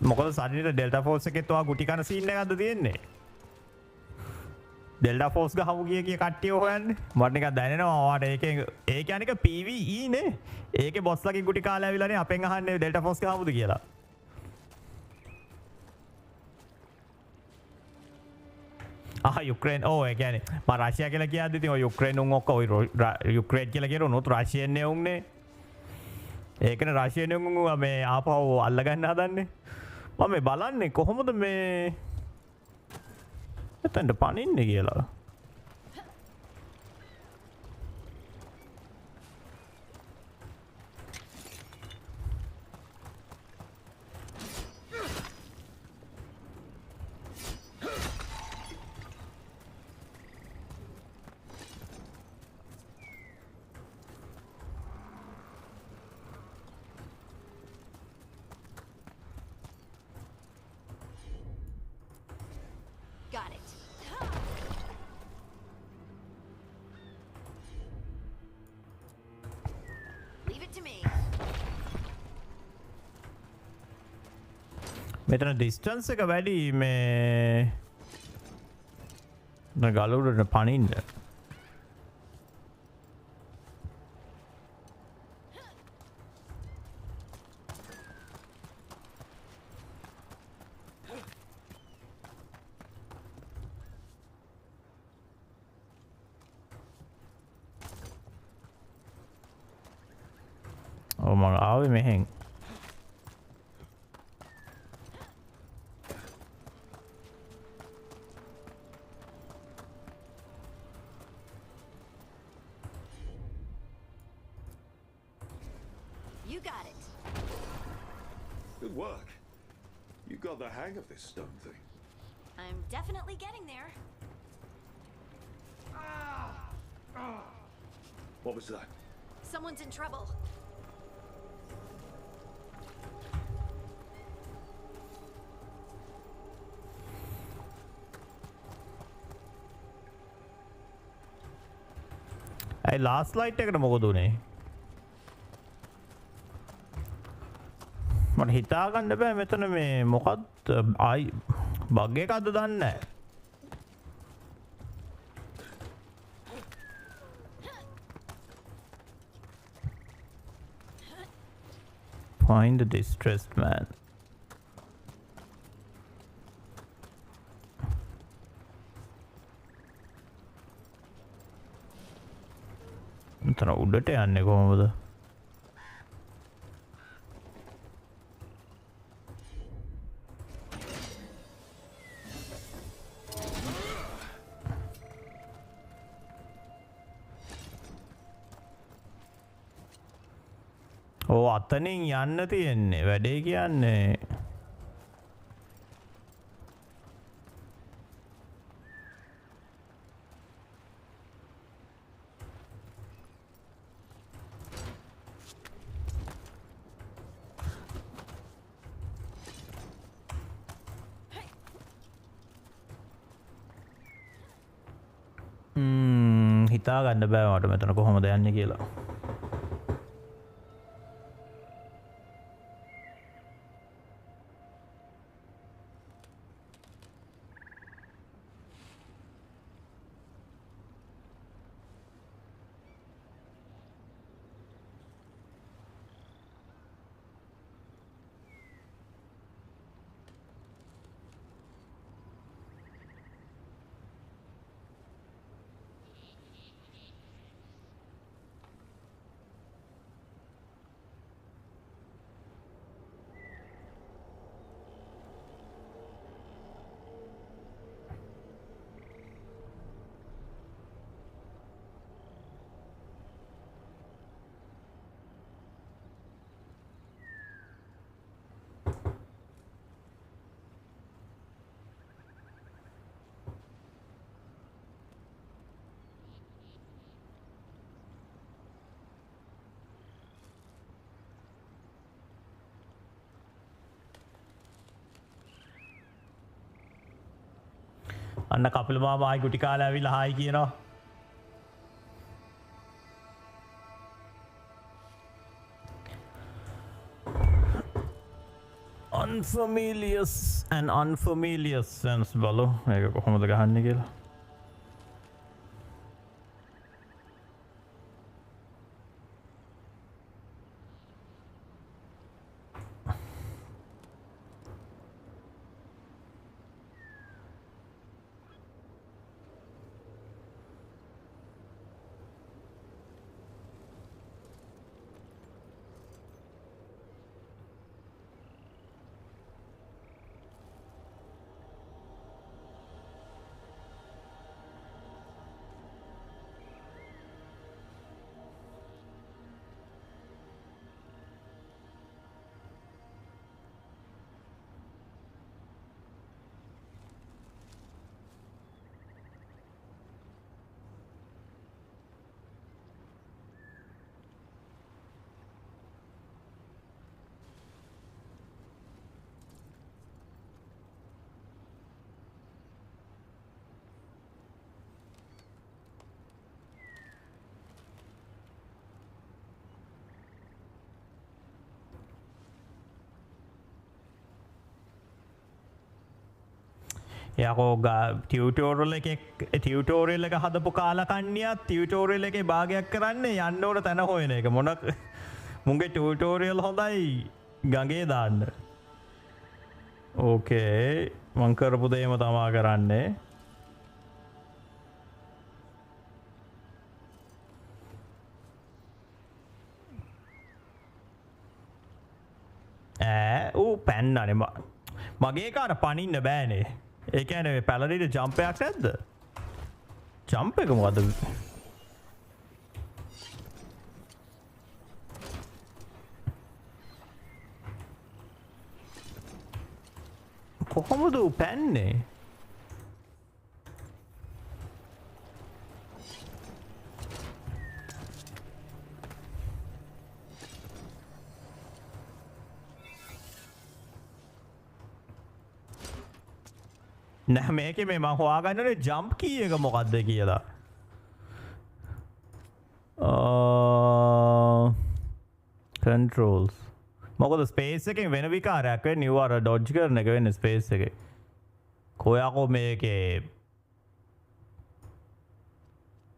මොකද සරිට delta force එකෙත් ඔයා ගුටි කන scene එකක්ද තියෙන්නේ? Delta force ග හමු කිය කට්ටිය හොයන්නේ. මට නිකන් දැනෙනවා ඔයාට ඒකේ ඒ කියන්නේ PvE නේ. ඒකේ බොස් ලගේ ගුටි කාලා ඇවිල්ලානේ අපෙන් අහන්නේ ඩෙල්ටා ෆෝස් ග හමුද කියලා. යුක්‍රේන් ඒ කියන්නේ මම රෂ්‍යා කියලා කියද්දි ඉතින් ඔය යුක්‍රේන් උන් ඔක්කො ඔය යුක්‍රේන් කියලා කියන උනුත් රෂියන් නේ උන්නේ. ඒකනේ රෂියන් උන් මේ ආපහු අල්ල ගන්න හදන්නේ. මම මේ බලන්නේ කොහොමද මේ එතනට පනින්නේ කියලා. Got it. Leave it to me. මෙතන ඩිස්ටන්ස් එක වැඩි මේ ගලුඩට පනින්න. මම ආවේ මෙහෙන්. You got it. Good work. You got the hang of this stone thing. I'm definitely getting there. What was that? Someone's in trouble. A last light එකට මොකද උනේ? මට හිතා ගන්න බෑ මෙතන මේ මොකක්ද ආයි බග් එකක්ද දන්නේ නැහැ. Find the distressed man. මෙතන උඩට යන්නේ කොහොමද? අතනින් යන්න තියෙන්නේ වැඩේ කියන්නේ. හිතා ගන්න බෑ මට මෙතන කොහොමද යන්නේ කියලා. අන්න කපිල මාමා ආයි ගුටි කාලා ඇවිල්ලා හායි කියනවා. unfamiliar and unfamiliar sense බලමු මේක කොහොමද ගහන්නේ කියලා. යකෝ ටියුටෝරියල් එක හදපු කාලකන්නියක් ටියුටෝරියල් එකේ භාගයක් කරන්නේ යන්න ඕන තැන හොයන එක මොන මුන්ගේ ටියුටෝරියල් හොඳයි ගඟේ දාන්න. ඕකේ මං කරපු දේම තමා කරන්නේ. ඌ පැන්නනේ මගේ කාට පනින්න බෑනේ. ඒ කියන්නේ පැලඩිට ජම්ප් එකක් නැද්ද? ජම්ප් එක මොකද? කොහොමද ඌ පැන්නේ? නෑ මේකේ මේ මං හොයාගන්නනේ ජම්ප් කී එක මොකක්ද කියලා. controls මොකද ස්පේස් එකෙන් වෙන විකාරයක් වෙන්නේ නිව් අර ඩොජ් කරන එක වෙන්නේ ස්පේස් එකේ. කොයාකෝ මේකේ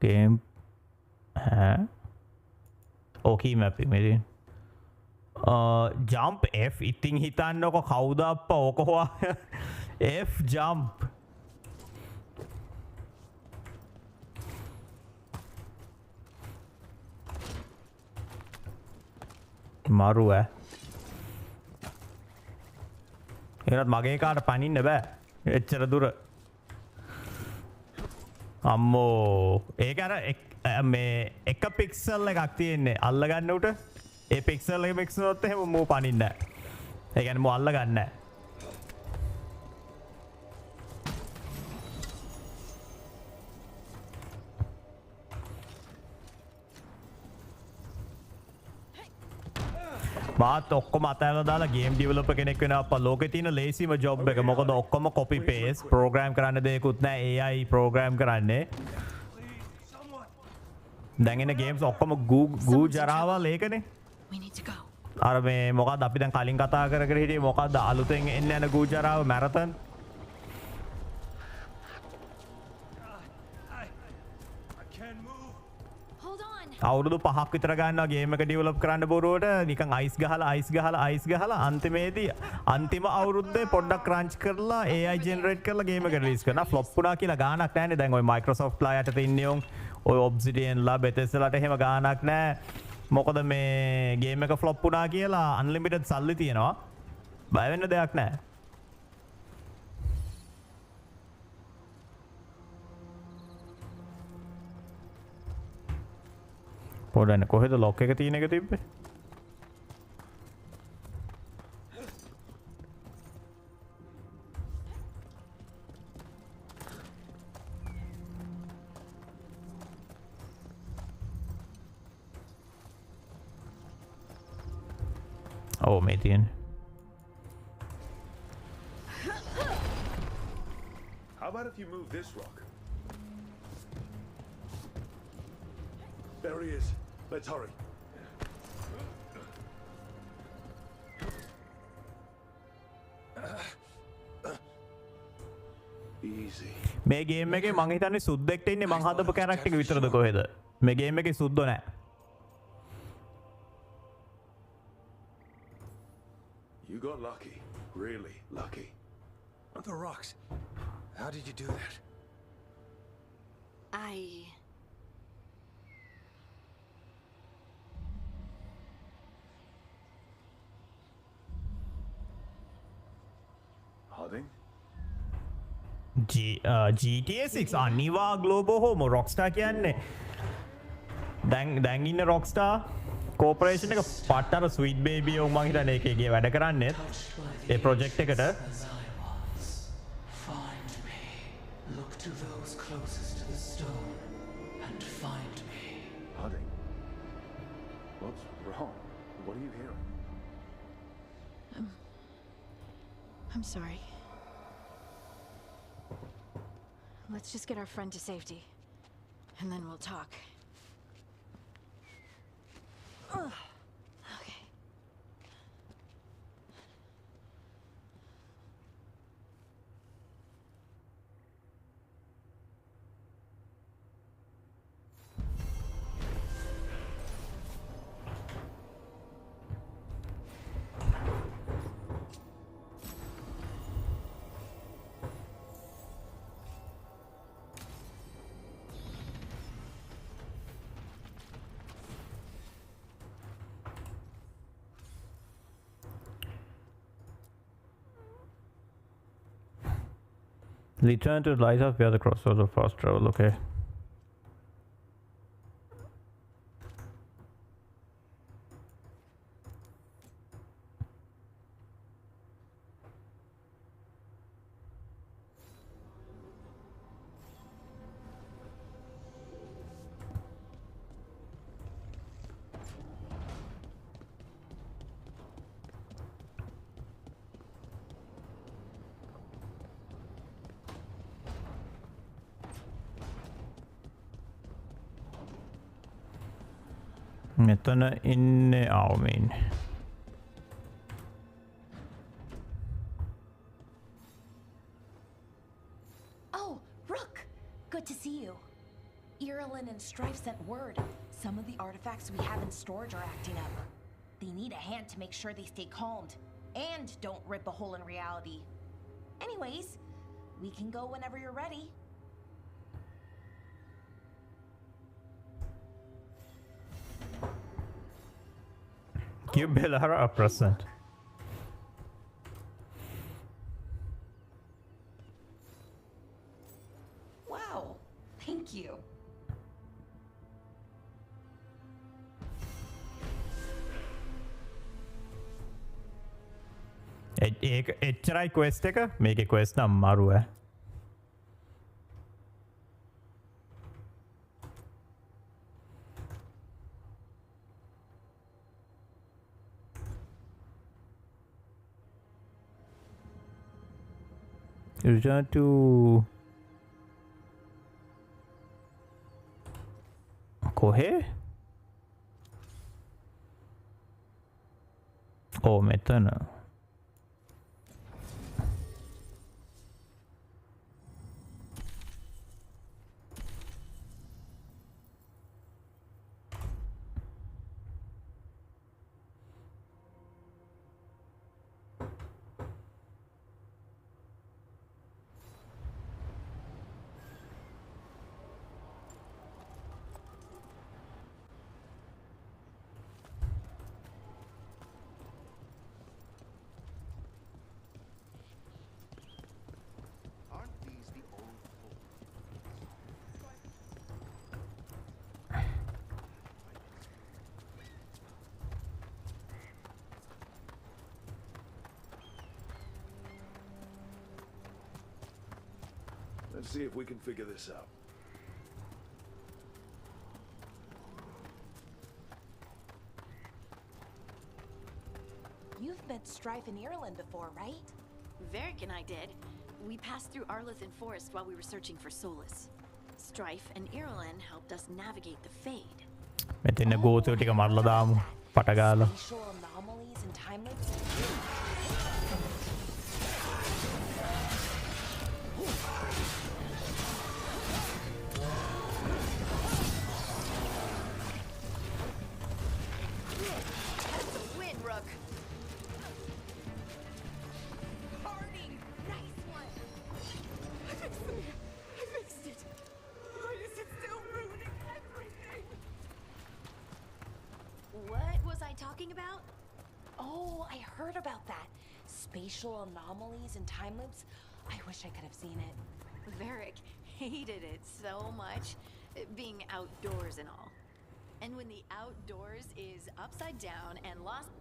ගේම් ඕකී මැප් එක මේ ජම්ප් F ඉතින් හිතන්නකො කවුද අප්පා ඕක හොයා F jump. මරු එනත් මගේ කාට පනින්න බෑ එච්චර දුර. අම්මෝ ඒක අර මේ එක පික්සල් එකක් තියෙන්නේ අල්ලගන්න උට ඒ පික්සල් එක මික්ස් වුණොත් එහෙම මෝ පනින්න නෑ. ඒ කියන්නේ මෝ අල්ලගන්න නෑ. මාත් ඔක්කොම අතහැරලා දාලා ගේම් ඩෙවලොපර් කෙනෙක් වෙනවා අප්පා. ලෝකේ තියෙන ලේසිම ජොබ් එක. මොකද ඔක්කොම කොපි පේස්ට් ප්‍රෝග්‍රෑම් කරන්න දෙයක්වත් නැහැ. AI ප්‍රෝග්‍රෑම් කරන්නේ. දැන් එන ගේම්ස් ඔක්කොම ගූ ජරාවල් ඒකනේ. අර මේ මොකද්ද අපි දැන් කලින් කතා කර හිටියේ මොකද්ද අලුතෙන් එන්න යන ගූ ජරාව මැරතන්. අවුරුදු 5ක් විතර ගන්නවා ගේම් එක ඩෙවලොප් කරන්න බොරුවට නිකන් අයිස් ගහලා අන්තිමේදී අන්තිම අවුරුද්දේ පොඩ්ඩක් ක්‍රන්ච් කරලා AI ජෙනරේට් කරලා ගේම් එක රිලීස් කරනවා. ෆ්ලොප් වුණා කියලා ගාණක් නැහැනේ. දැන් ওই Microsoft ලා යටතේ ඉන්නේ ඔය Obsidian ලා Bethesda ලාට එහෙම ගාණක් නැහැ. මොකද මේ ගේම් එක ෆ්ලොප් වුණා කියලා අන්ලිමිටඩ් සල්ලි තියෙනවා. බය වෙන්න දෙයක් නැහැ. පොඩන්න කොහෙද ලොක් එක තියෙන එක තිබ්බේ? Oh, මේ තියෙන. How about if you move this rock? There he is. Let's hurry. Easy. මේ ගේම් එකේ මං හිතන්නේ සුද්දෙක්ට ඉන්නේ මං හදපු කැරක්ටර් එක විතරද කොහෙද? මේ ගේම් එකේ සුද්දෝ නැහැ. You got lucky. Really lucky. The rocks. How did you do that? Harding? GTA 6 අනිවා ග්ලෝබෝ හෝම රොක්ස්ටාර් කියන්නේ දැන් ඉන්න රොක්ස්ටාර් කෝපරේෂන් එක පට්ටර ස්වීට් බේබී උන් මං හිතන්නේ ඒකේ වැඩ කරන්නේ ඒ ප්‍රොජෙක්ට් එකට. Find me. Look to those closest to the stone and find me. Harding? What's wrong? What are you hearing? I'm sorry. Let's just get our friend to safety, and then we'll talk. Okay. Return to the lighthouse via the crossroads of fast travel. Okay. මෙතන ඉන්නේ ආවමින්. Oh, Rook! Good to see you. Irulan and Strife sent word. Some of the artifacts we have in storage are acting up. They need a hand to make sure they stay calmed. And don't rip a hole in reality. Anyways, we can go whenever you're ready. Give Bellara a present. Wow, thank you. එච්චරයි quest එක මේකේ quest නම් මරුව. Return to කොහේ? ඕ මෙතන. Let's see if we can figure this out. You've met Strife in Ireland before, right? Varric and I did. We passed through Arlothan Forest while we were searching for Solus. Strife and Irulan helped us navigate the Fade. මෙතන ගෝතෝ ටික මරලා දාමු පටගාලා. Spatial anomalies and timelines. heard about that. Spatial anomalies and time loops. I wish I could have seen it. Varric hated it so much, being outdoors and all. And when the outdoors is upside down and lost.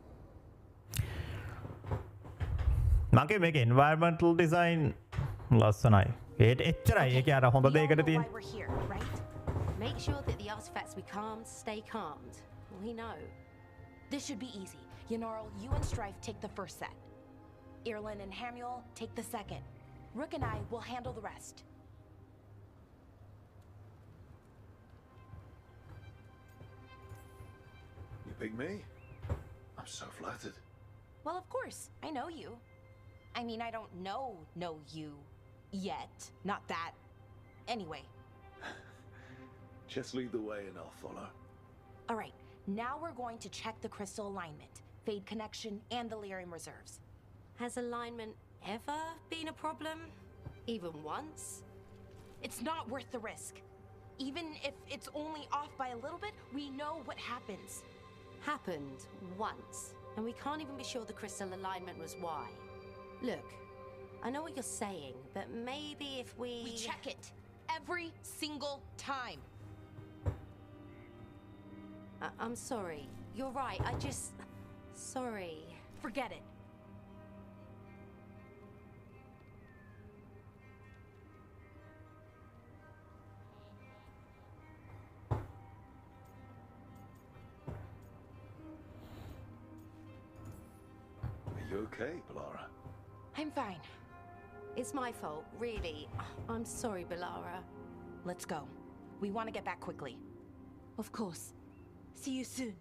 මගේ මේක environmental design ලස්සනයි. ඒට එච්චරයි ඒක අර හොඳ දෙයකට තියෙන. Why we're here, right? Make sure that the artifacts we calmed stay calmed. We know. This should be easy. Yanarl, you and Strife take the first set. Irlin and Hamuel take the second. Rook and I will handle the rest. You pick me? I'm so flattered. Well, of course. I know you. I mean, I don't know you yet. Not that. Anyway. Just lead the way and I'll follow. All right. Now we're going to check the crystal alignment, fade connection, and the lyrium reserves. Has alignment ever been a problem? Even once? It's not worth the risk. Even if it's only off by a little bit, we know what happens. Happened once, and we can't even be sure the crystal alignment was why. Look, I know what you're saying, but maybe if we... We check it every single time. I'm sorry. You're right. I just... Sorry. Forget it. Are you okay, Balara? I'm fine. It's my fault, really. I'm sorry, Balara. Let's go. We want to get back quickly. Of course. See you soon.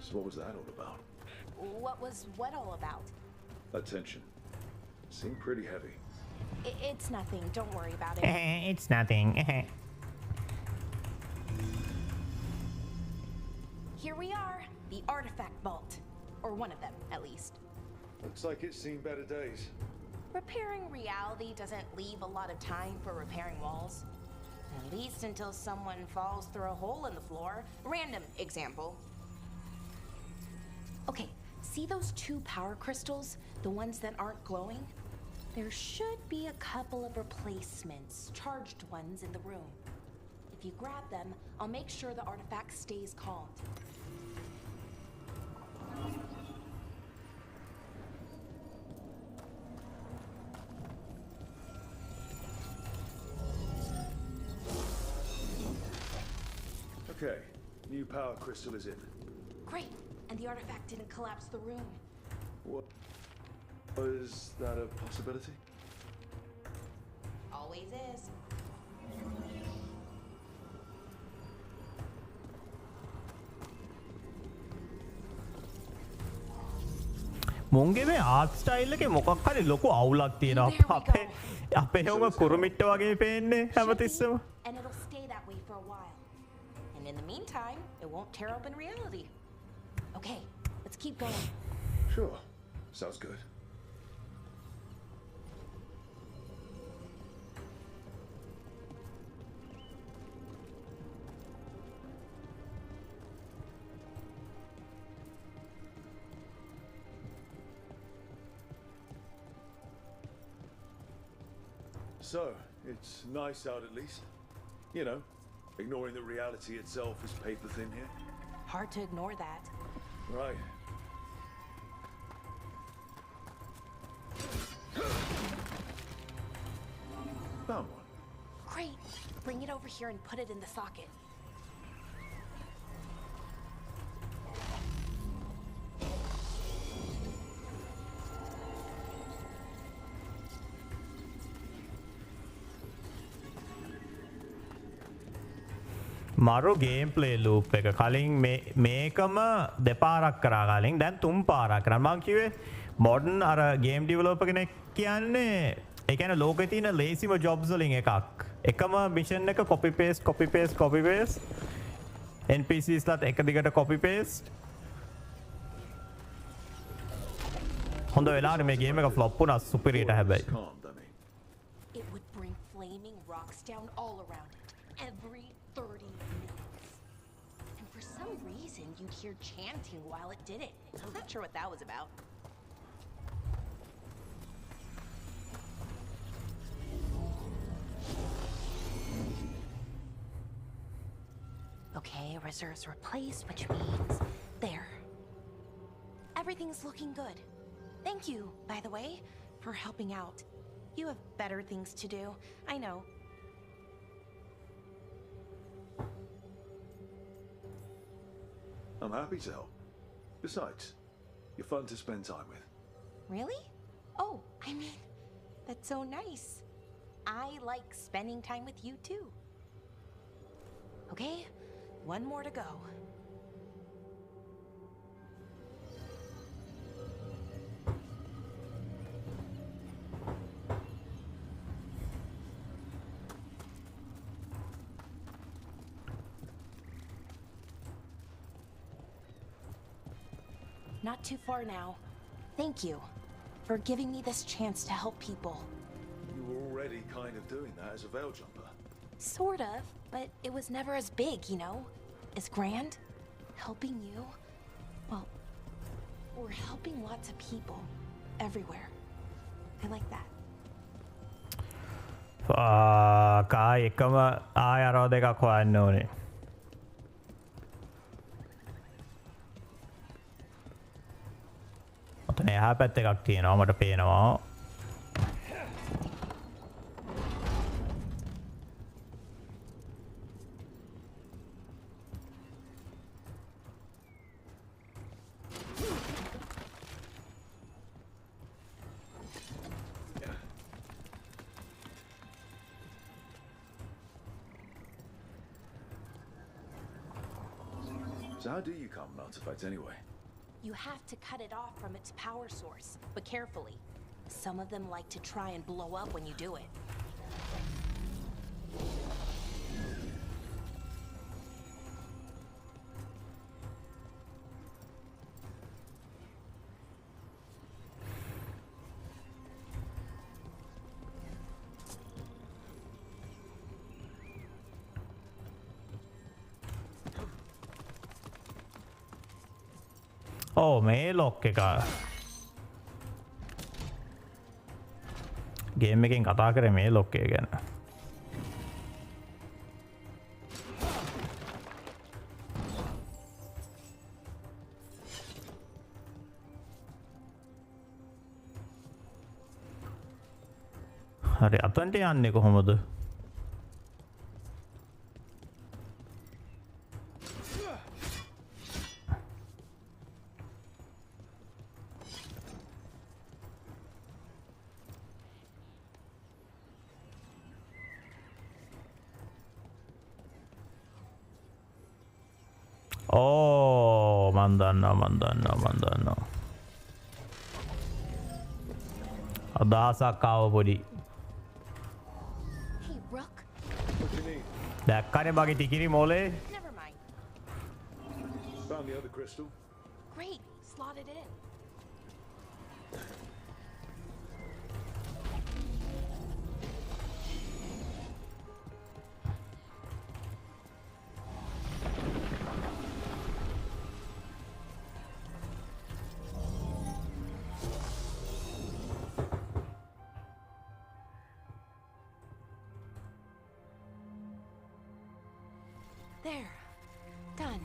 So what was that all about? What was what all about? Attention. Seemed pretty heavy. It's nothing. Don't worry about it. It's nothing. Here we are. The artifact vault. Or one of them, at least. Looks like it's seen better days. Repairing reality doesn't leave a lot of time for repairing walls. At least until someone falls through a hole in the floor. Random example. Okay, see those two power crystals? The ones that aren't glowing? There should be a couple of replacements, charged ones in the room. If you grab them, I'll make sure the artifact stays calmed. Okay, new power crystal is in. Great, and the artifact didn't collapse the room. What? Was that a possibility? Always is. මුන්ගේ මේ art style එකේ මොකක් හරි ලොකු අවුලක් තියෙනවා. අපේ හොම කුරුමිට්ට වගේ පේන්නේ හැමතිස්සම. And it'll stay that way for a while. And in the meantime, it won't tear open reality. Okay, let's keep going. Sure. Sounds good. So, it's nice out at least. You know, ignoring that reality itself is paper thin here. Hard to ignore that. Right. Found one. Great. Bring it over here and put it in the socket. මරු game play loop එක කලින් මේකම දෙපාරක් කරා කලින් දැන් තුන් පාරක් කරා මං කිව්වේ මොඩර්න් අර ගේම් ඩෙවලොපර් කෙනෙක් කියන්නේ ඒ කියන්නේ ලෝකේ තියෙන ලේසිම ජොබ්ස් වලින් එකක් එකම මිෂන් එක කොපි පේස්ට් NPCs ලත් එක දිගට කොපි පේස්ට් හොඳ වෙලාවට මේ ගේම් එක ෆ්ලොප් වුණා සුපිරියට හැබැයි It would bring flaming rocks down all around it every 30 minutes. And for some reason, you'd hear chanting while it did it. I'm not sure what that was about. Okay, reserves replaced, which means there. Everything's looking good. Thank you, by the way, for helping out. You have better things to do. I know. I'm happy to help. Besides, you're fun to spend time with. Really? Oh, I mean, that's so nice. I like spending time with you too. Okay, one more to go. Not too far now. Thank you for giving me this chance to help people. You were already kind of doing that as a veil jumper. Sort of, but it was never as big, you know? As grand. Helping you. Well, we're helping lots of people. Everywhere. I like that. කායි එකම ආය අරව දෙකක් හොයන්න ඕනේ ඔතන එහා පැත්ත එකක් තියෙනවා මට පේනවා So how do you calm an artifact anyway? You have to cut it off from its power source, but carefully. Some of them like to try and blow up when you do it. ඕ මේ lock එක game එකෙන් කතා කරේ මේ lock එක ගැන හරි අතන්ට යන්නේ කොහොමද ඕ මන් දන්නවා අදහසක් ආව පොඩි Hey, Rook. What do you need? දැක්කනේ බගේ ටිකිරි මොලේ Never mind. Found the other crystal. Great. Slot it in. There. Done.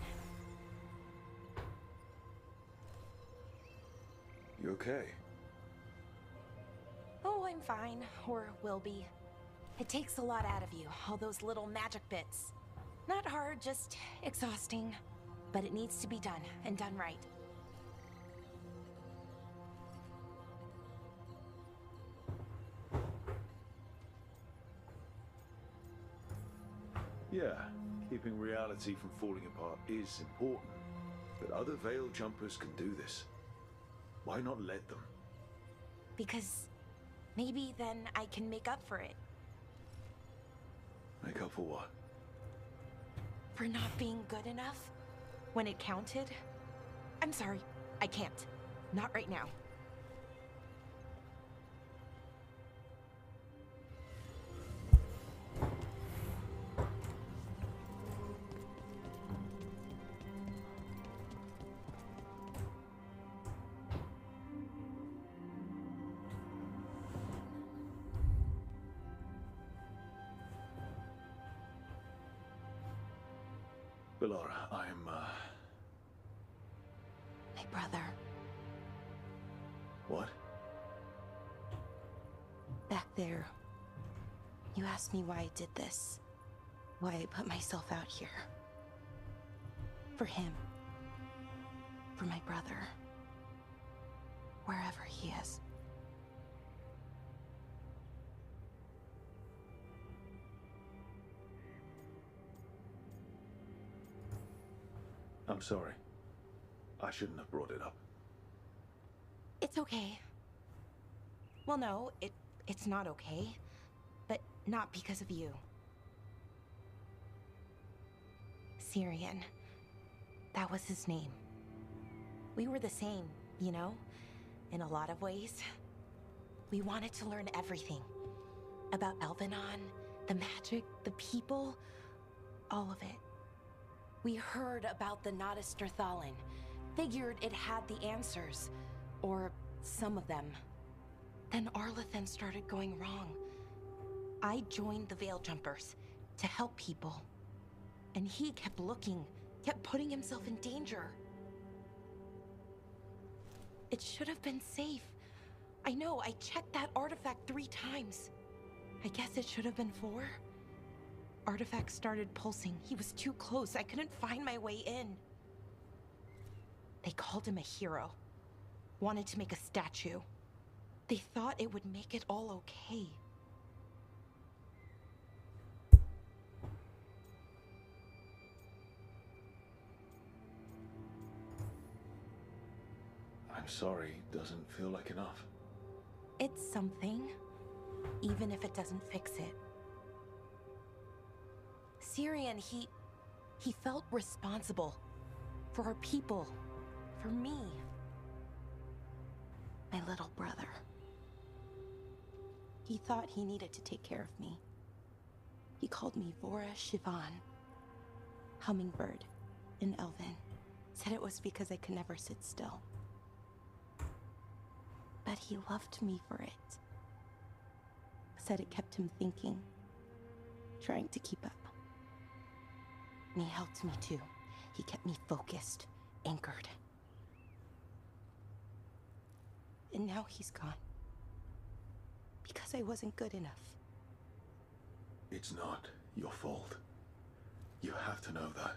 You okay? Oh, I'm fine. Or will be. It takes a lot out of you, all those little magic bits. Not hard, just exhausting. But it needs to be done, and done right. Yeah. Keeping reality from falling apart is important, but other Veil Jumpers can do this. Why not let them? Because maybe then I can make up for it. Make up for what? For not being good enough when it counted. I'm sorry, I can't. Not right now. Bellara, I'm, My brother. What? Back there, you asked me why I did this. Why I put myself out here. For him. For my brother. Wherever he is. I'm sorry. I shouldn't have brought it up. It's okay. Well, no, it's not okay. But not because of you. Syrian. That was his name. We were the same, you know? In a lot of ways. We wanted to learn everything. About Elvenon, the magic, the people, all of it. We heard about the Notisterthalin. Figured it had the answers. Or some of them. Then Arlathan started going wrong. I joined the Veil Jumpers to help people. And he kept looking, kept putting himself in danger. It should have been safe. I know, I checked that artifact 3 times. I guess it should have been 4. Artifact started pulsing. He was too close. I couldn't find my way in. They called him a hero. Wanted to make a statue. They thought it would make it all okay. I'm sorry, doesn't feel like enough. It's something, even if it doesn't fix it. Syrian, he felt responsible for our people, for me. My little brother. He thought he needed to take care of me. He called me Vora Shivan, hummingbird in Elven. Said it was because I could never sit still. But he loved me for it. Said it kept him thinking, trying to keep up. And he helped me too. He kept me focused, anchored. And now he's gone. Because I wasn't good enough. It's not your fault. You have to know that.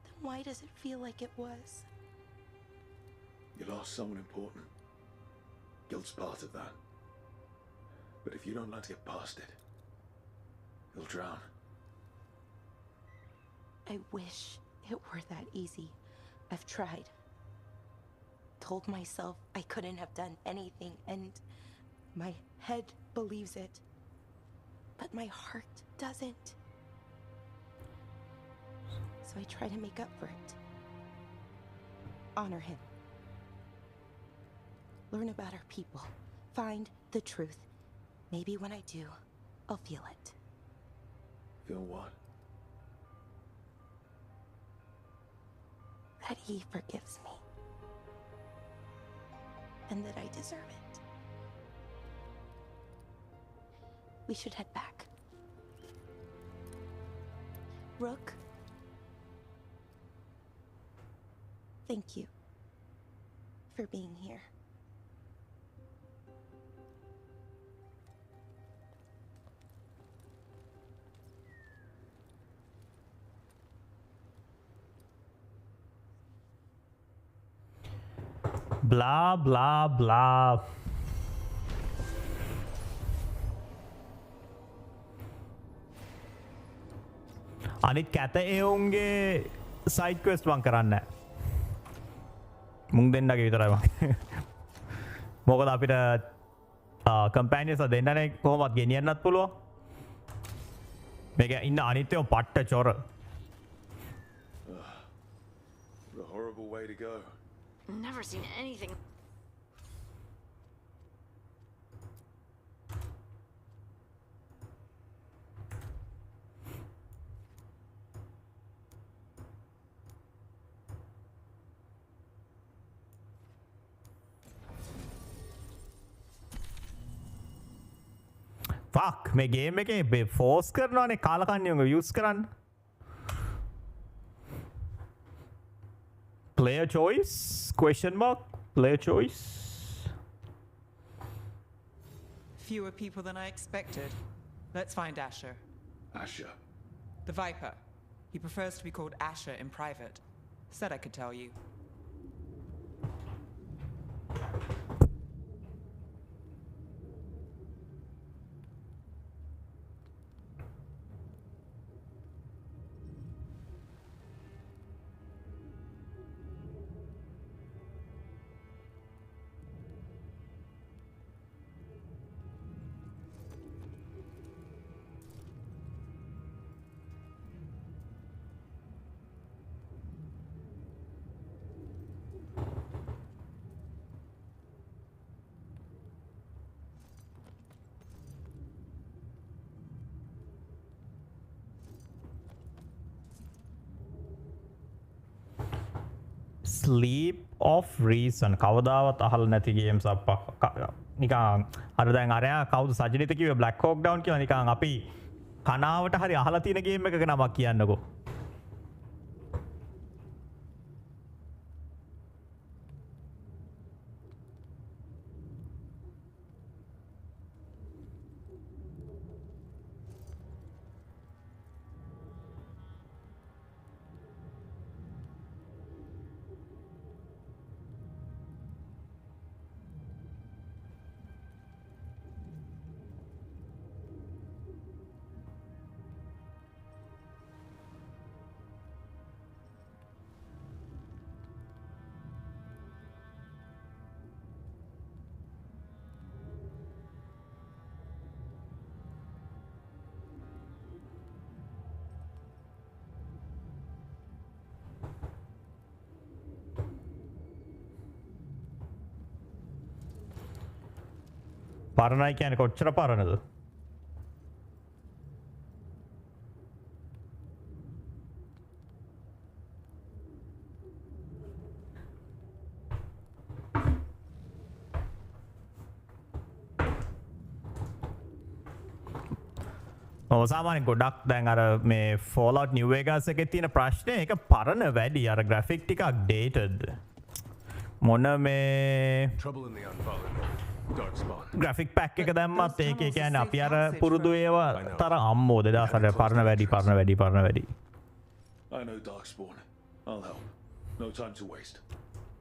Then why does it feel like it was? You lost someone important. Guilt's part of that. But if you don't let get past it, you'll drown. I wish it were that easy. I've tried. Told myself I couldn't have done anything, and my head believes it. But my heart doesn't. So I try to make up for it. Honor him. Learn about our people. Find the truth. Maybe when I do, I'll feel it. Feel what? That he forgives me. And that I deserve it. We should head back. Rook. Thank you for being here. Blah, blah, blah. අනිත් කැත එවුන්ගේ side quest මං කරන්නේ මුං දෙන්නගේ විතරයි මං මොකද අපිට කම්පැනියන්ස් දෙන්නනේ කොහොමත් ගෙනියන්නත් පුළුවන් මේක ඉන්න අනිත්‍යෝ පට්ට චොර The horrible way to go. Never seen anything. Fuck මේ ගේම් එකේ ෆෝස් කරනවානේ කාලකන්නියුන්ව යූස් කරන්න player choice question mark player choice Fewer people than I expected. Let's find Asher. Asher? The Viper. He prefers to be called Asher in private. Said I could tell you. sleep of reason කවදාවත් අහල නැති games අප්පා නිකන් අර දැන් අරයා කවුද සජිනිත කිව්වේ Black Hawk Down කියලා නිකන් අපි කනාවට හරි අහලා තියෙන ගේම් එකක නමක් කියන්නකෝ පරණයි කියන්නේ කොච්චර පරණද? සාමාන්‍ය ගොඩක් දැන් අර මේ Fallout New Vegas එකේ තියෙන ප්‍රශ්නේ ඒක පරණ වැඩි අර graphic ටිකක් dated මොන මේ graphic pack එක දැම්මත් ඒකේ කියන්නේ අපි අර පුරුදු ඒවා තර අම්මෝ 2000 පරණ වැඩි I know Darkspawn. I'll help. No time to waste.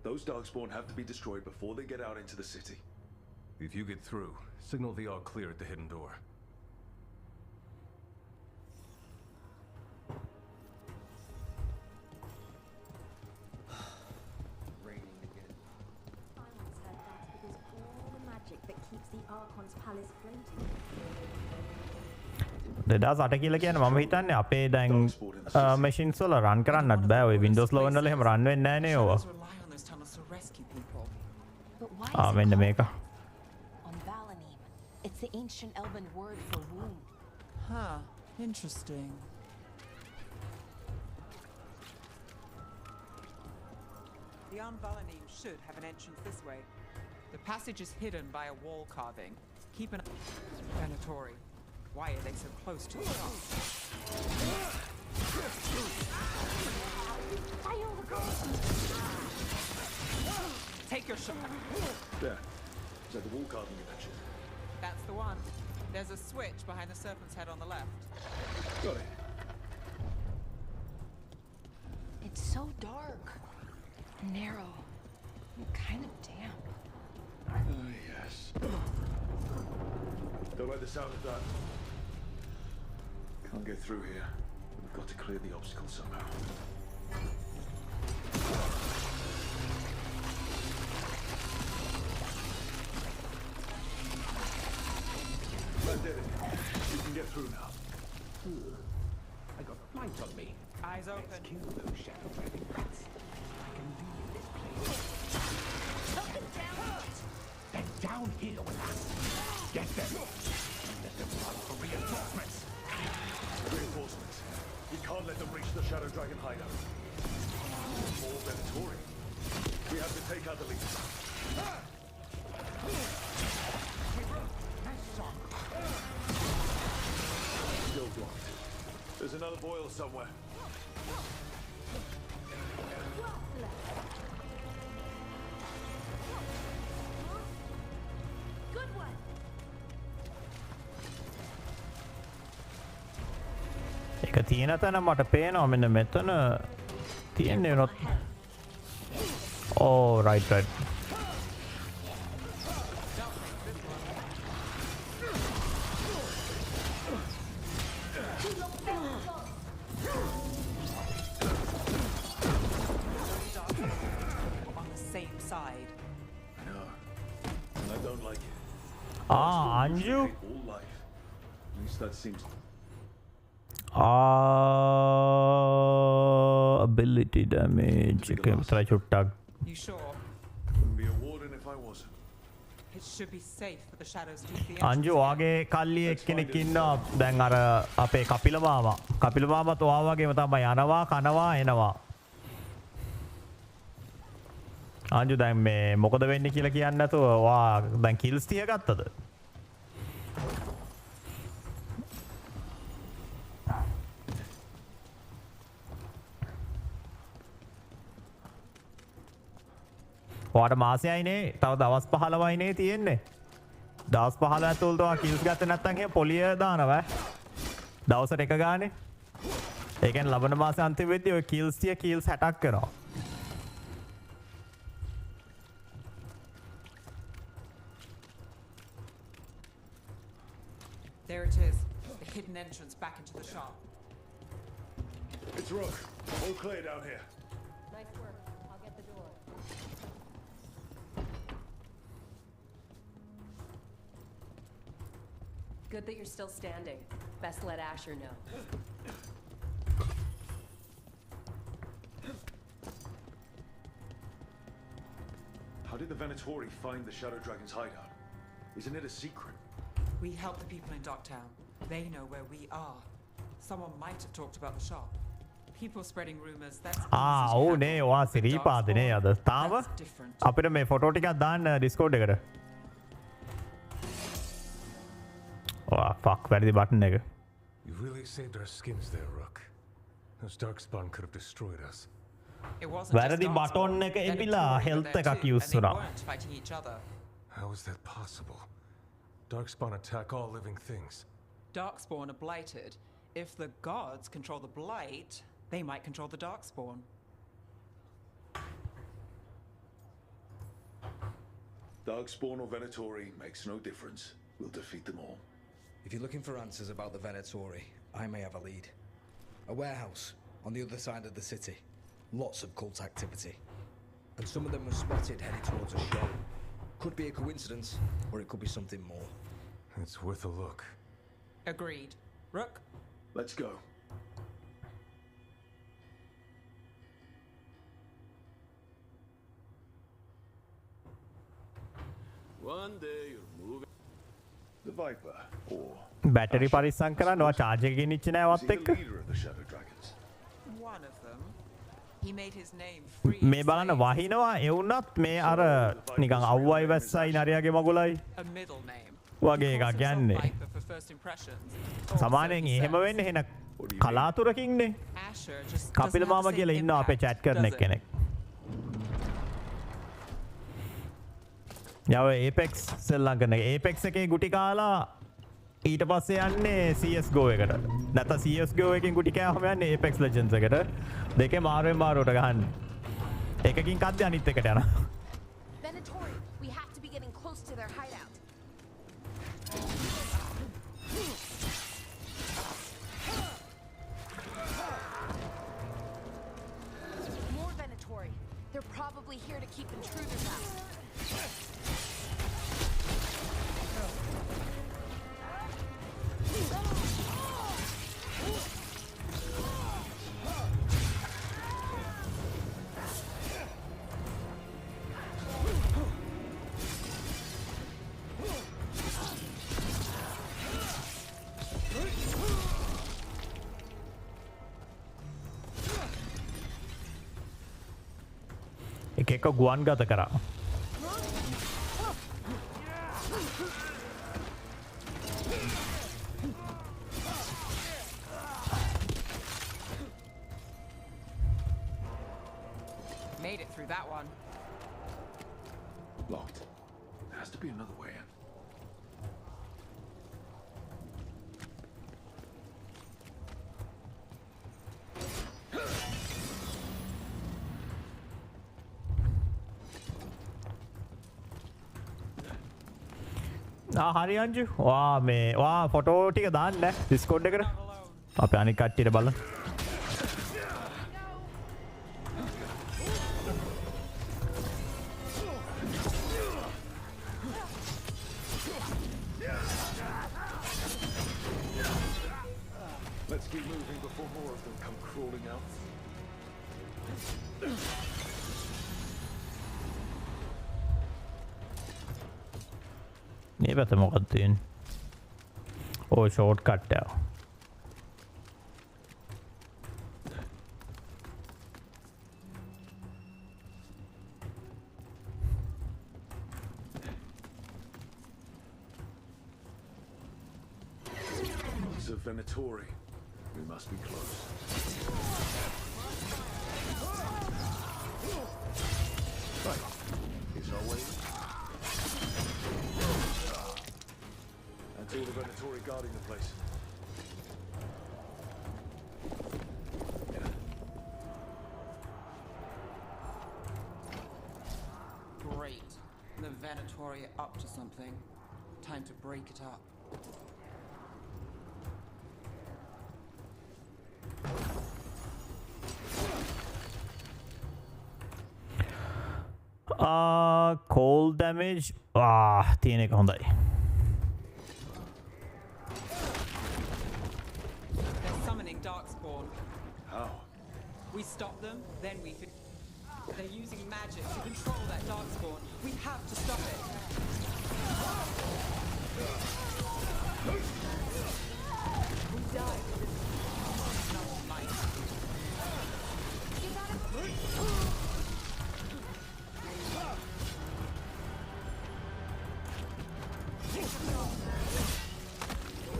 Those Darkspawn have to be destroyed before they get out into the city. If you get through, signal the all clear at the hidden door. දෙදස් අට කියලා කියන්නේ මම හිතන්නේ අපේ දැන් machines වල රන් කරන්නත් බෑ ඔය Windows 11 වල එහෙම රන් වෙන්නේ නැහැ නේ ඕවා. මෙන්න මේක. It's the ancient Elven word for wound. Huh, interesting. The Anvalanim should have an entrance this way. The passage is hidden by a wall carving. Keep an eye. Venatori. Why are they so close to the top? Take your shot. There. Is that the wall carving you mentioned? That's the one. There's a switch behind the serpent's head on the left. Got it. It's so dark. Narrow. And kind of damp. Yes. Don't like the sound of that. Can't get through here. got to clear the obstacle somehow. That did it. You can get through now. I got light on me. Eyes open. Let's kill those shadow dragon rats. I can leave this place. Then down here with us. Get them. Let them run for reinforcements. Reinforcements. We can't let them reach the Shadow Dragon hideout. More Venatori. We have to take out the lead. Still blocked. There's another boil somewhere. Good one. එක තියෙන තැන මට පේනවා මෙන්න මෙතන තියෙන්නේ not. Oh right. On the same side. No. I don't like it. Anju. All life. At least that seems. Ability damage. Okay, try චුට්ටක්. You sure? Wouldn't be a warden if I wasn't. It should be safe for the shadows to use the Anju වාගේ කල්ලි එක්කෙනෙක් ඉන්නවා දැන් අර අපේ කපිල මාමත් ඔයා වගේම තමයි යනවා කනවා එනවා අංජු දැන් මේ මොකද වෙන්නේ කියලා කියන්නේ නැතුව ඔයා දැන් කිල්ස් 30 ගත්තද ඔයාට මාසයයිනේ තව දවස් 15යිනේ තියෙන්නේ දවස් 15 ඇතුළත ඔයා කිල්ස් ගත්තේ නැත්නම් එහෙම පොලිය දානවා දවසට එක ගානේ ඒ කියන්නේ ලබන මාසේ අන්තිම වෙද්දී ඔය කිල්ස් 60 කරනවා There it is. The hidden entrance back into the shop. It's Rook. All clear down here. Nice work. I'll get the door. Good that you're still standing. Best let Asher know. How did the Venatori find the Shadow Dragon's hideout? Isn't it a secret? We help the people in Docktown. They know where we are. Someone might have talked about the shop. People spreading rumors. That's ඔව් නේ ඔයා සිරීපාදනේ අද තාම අපිට මේ photo ටිකක් දාන්න Discord එකට. Fuck, වැරදි බටන් එක. You really saved our skins there, Rook. Those Darkspawn could have destroyed us. වැරදි බටන් එක එපිලා health එකක් use වුණා. How is that possible? Darkspawn attack all living things. Darkspawn are blighted. If the gods control the blight, they might control the Darkspawn. Darkspawn or Venatori makes no difference. We'll defeat them all. If you're looking for answers about the Venatori, I may have a lead. A warehouse on the other side of the city. Lots of cult activity. And some of them were spotted headed towards a shop. Could be a coincidence, or it could be something more. It's worth a look. Agreed. Rook? Let's go. One day you're moving. The Viper, or battery පරිස්සම් කරන්න ඔයා charge එක ගෙනිච්ච නෑ වත් එක්ක. leader of the Shadow Dragons. One of them. He made his name free. මේ බලන්න වහිනවා ඒ වුණත් මේ අර නිකන් අවුවයි වැස්සයි නරියාගේ මගුලයි A middle name. වගේ එකක් යන්නේ. Viper for first impressions. සමානෙන් එහෙම වෙන්නේ එහෙන කලාතුරකින්නේ. Asher just කපිල මාමා කියලා ඉන්නවා අපේ chat කරන කෙනෙක්. යව Apex සෙල්ලම් කරන එක. Apex එකේ ගුටි කාලා ඊට පස්සේ යන්නේ CS:GO එකට. නැත්නම් CS:GO එකෙන් ගුටි කෑවම යන්නේ Apex Legends එකට. දෙකේ මාරුවෙන් මාරුවට ගහන්න. එකකින් කද්ද අනිත් එකට යනවා. Venatori, we have to be getting close to their hideout. to keep intruders out. එක ගුවන් ගත කරා. Made it through that one. Locked. There has to be another way in. හරි අංජු වා මේ වා ෆොටෝ ටික දාන්න ඩිස්කෝඩ් එකට අපි අනිත් කට්ටියට බලන්න. Let's keep moving before more of them come crawling out. මේ පැත්ත මොකක්ද තියෙන්නේ? ඕ ෂෝට් කට් එක. It's a Venatori. We must be close. Right. Here's our way. That's all the Venatori guarding the place. Great. The Venatori are up to something. Time to break it up. Cold damage. තියෙන එක හොඳයි. They're summoning Darkspawn. How? We stop them, then we could. They're using magic to control that Darkspawn. We have to stop it. We died.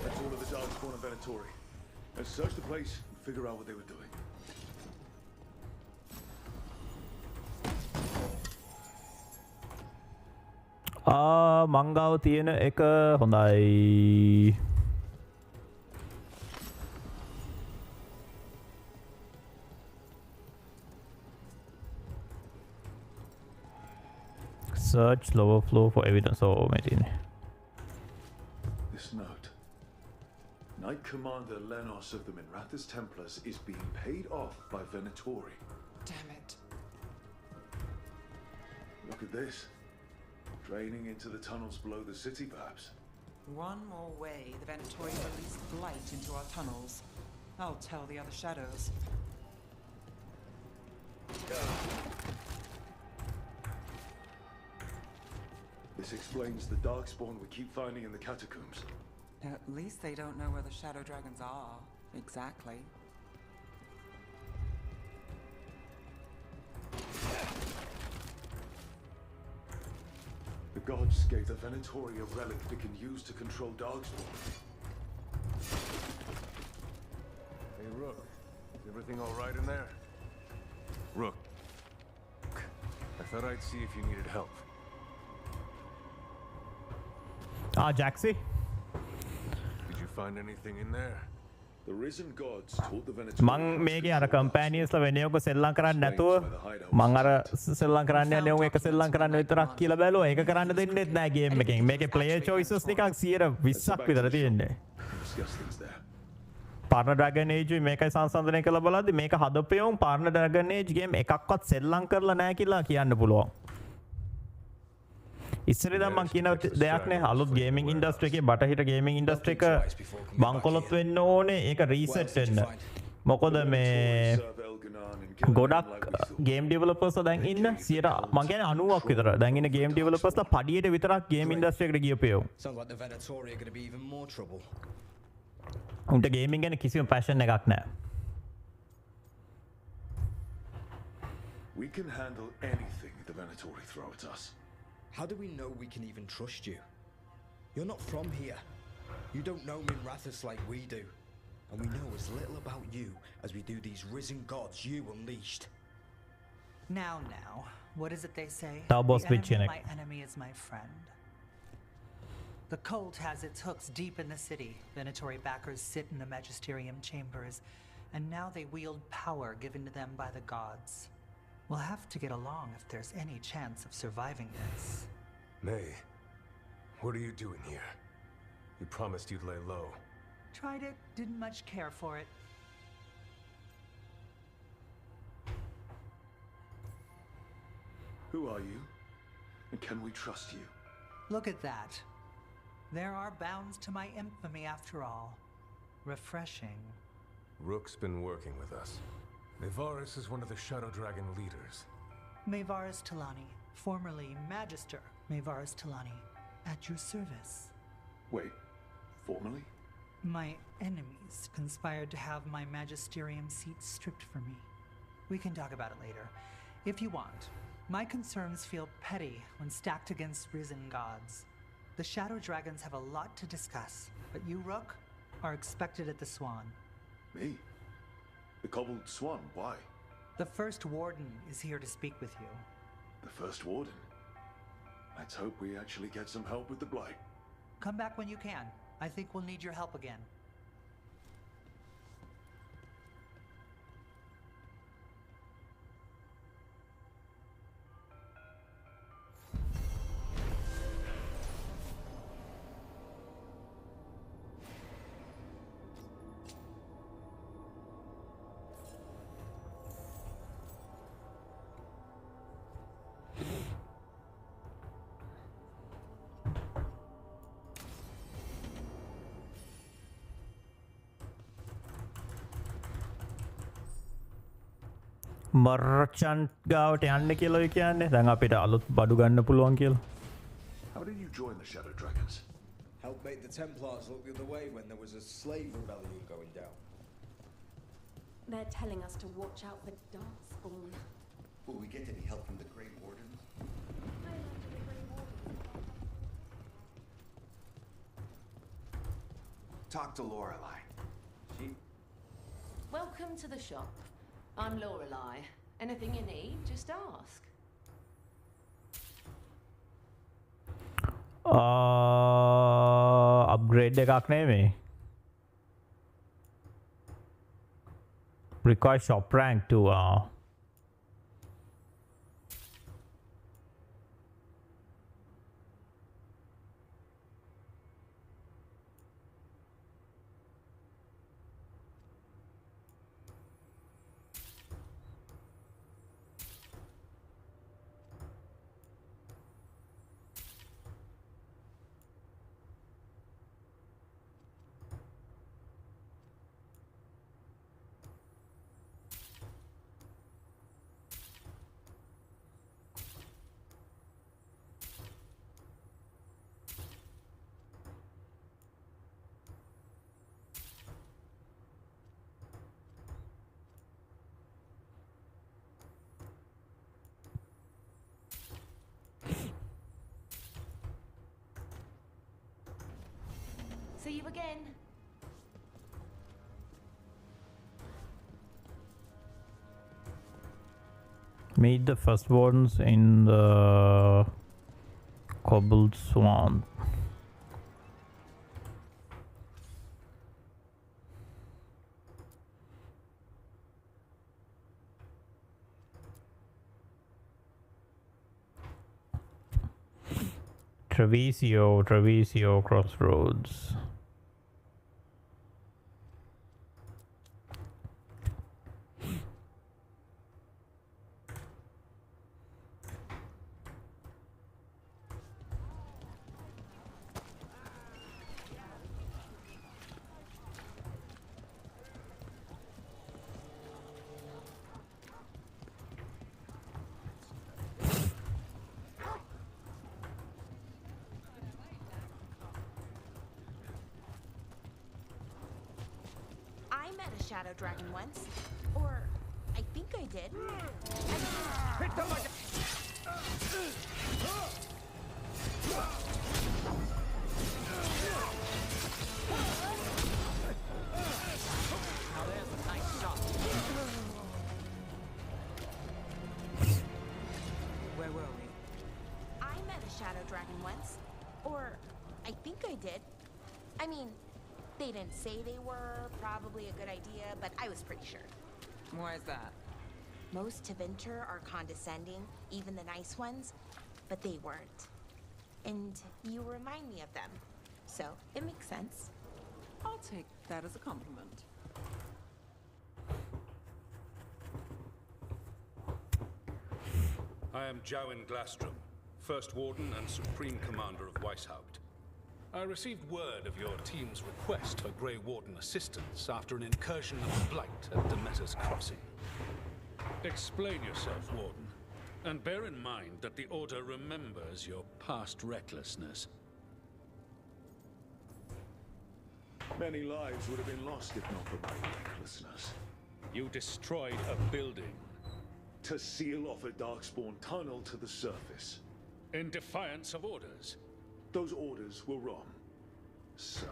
That's all of the Darkspawn and Venatori. Let's search the place and figure out what they were doing. මංගාව තියෙන එක හොඳයි. Search lower floor for evidence of material. This note. Knight Commander Lenos of the Minrathous Templars is being paid off by Venatori. Damn it. Look at this. Draining into the tunnels below the city, perhaps. One more way the Venatori release blight into our tunnels. I'll tell the other shadows. This explains the Darkspawn we keep finding in the catacombs. At least they don't know where the shadow dragons are. Exactly. The gods gave the Venatori a relic they can use to control Darkspawn. Hey, Rook. Is everything all right in there? Rook. I thought I'd see if you needed help. Jaxie. Did you find anything in there? The risen gods taught the Venatori. මං මේකේ අර කම්පැනියන්ස්ලා වෙන එක සෙල්ලම් කරන්න නැතුව මං අර සෙල්ලම් කරන්න යන්නේ උන් එක සෙල්ලම් කරන්න විතරක් කියලා බැලුවා. ඒක කරන්න දෙන්නෙත් නෑ ගේම් එකෙන්. මේකේ ප්ලේයර් චොයිසස් නිකන් 120ක් විතර තියෙන්නේ. පරණ ඩ්‍රැගන් ඒජ් මේකයි සංසන්දනය කළ බලද්දි මේක හදපයවුම් පරණ ඩ්‍රැගන් ඒජ් ගේම් එකක්වත් සෙල්ලම් කරලා නැහැ කියලා කියන්න පුළුවන්. ඉස්සර ඉඳන් මම කියන දෙයක් නේ අලුත් ගේමින් ඉන්ඩස්ට්‍රි එකේ බටහිර ගේමින් ඉන්ඩස්ට්‍රි එක බංකොලොත් වෙන්න ඕනේ ඒක රීසෙට් වෙන්න. මොකද මේ ගොඩක් ගේම් ඩෙවලොපර්ස්ලා දැන් ඉන්න 100 මම කියන්නේ 90ක් විතර දැන් ඉන්න ගේම් ඩෙවලොපර්ස්ලා පඩියට විතරක් ගේම් ඉන්ඩස්ට්‍රි එකට ගියපේව. Sounds like the Venatori are going to be even more trouble. උන්ට ගේමින් ගැන කිසිම පැෂන් එකක් නැහැ. We can handle anything the Venatori throw at us. How do we know we can even trust you? You're not from here. You don't know Minrathous like we do. And we know as little about you as we do these risen gods you unleashed. Now, what is it they say? Tao boss The enemy bitch of my enemy is my friend. The cult has its hooks deep in the city. Venatori backers sit in the magisterium chambers, and now they wield power given to them by the gods. We'll have to get along if there's any chance of surviving this. May, what are you doing here? You promised you'd lay low. Tried it, didn't much care for it. Who are you? And can we trust you? Look at that. There are bounds to my infamy after all. Refreshing. Rook's been working with us. Nevaris is one of the Shadow Dragon leaders. Maevaris Talani, formerly Magister Maevaris Talani, at your service. Wait, formerly? My enemies conspired to have my magisterium seat stripped from me. We can talk about it later, if you want. My concerns feel petty when stacked against risen gods. The Shadow Dragons have a lot to discuss, but you, Rook, are expected at the Swan. Me? The Cobbled Swan, why? The First Warden is here to speak with you. The First Warden? Let's hope we actually get some help with the Blight. Come back when you can. I think we'll need your help again. Merchant ගාවට යන්න කියලා ඔය කියන්නේ දැන් අපිට අලුත් බඩු ගන්න පුළුවන් කියලා. How did you join the Shadow Dragons? Helped make the Templars look the other way when there was a slave rebellion going down. They're telling us to watch out for Darkspawn. Will we get any help from the Grey Warden? Talk to Lorelei. Welcome to the shop. I'm Lorelei. Anything you need, just ask. Upgrade එකක් නෙමෙයි. Require shop rank to See you again. meet the first wardens in the Cobbled Swan. Trevisio Crossroads. shadow dragon once. Or I think I did. Hit them like Now there's a nice shot. Where were we? I met a shadow dragon once. Or I think I did. I mean, they didn't say they were probably a good idea, but I was pretty sure. Why is that? Most Tevinter are condescending, even the nice ones, but they weren't. And you remind me of them, so it makes sense. I'll take that as a compliment. I am Jowin Glastrom, First Warden and Supreme Commander of Weishaupt. I received word of your team's request for Grey Warden assistance after an incursion of the Blight at Demeter's Crossing. Explain yourself, Warden, and bear in mind that the Order remembers your past recklessness. Many lives would have been lost if not for my recklessness. You destroyed a building. To seal off a Darkspawn tunnel to the surface. In defiance of orders. Those orders were wrong, sir.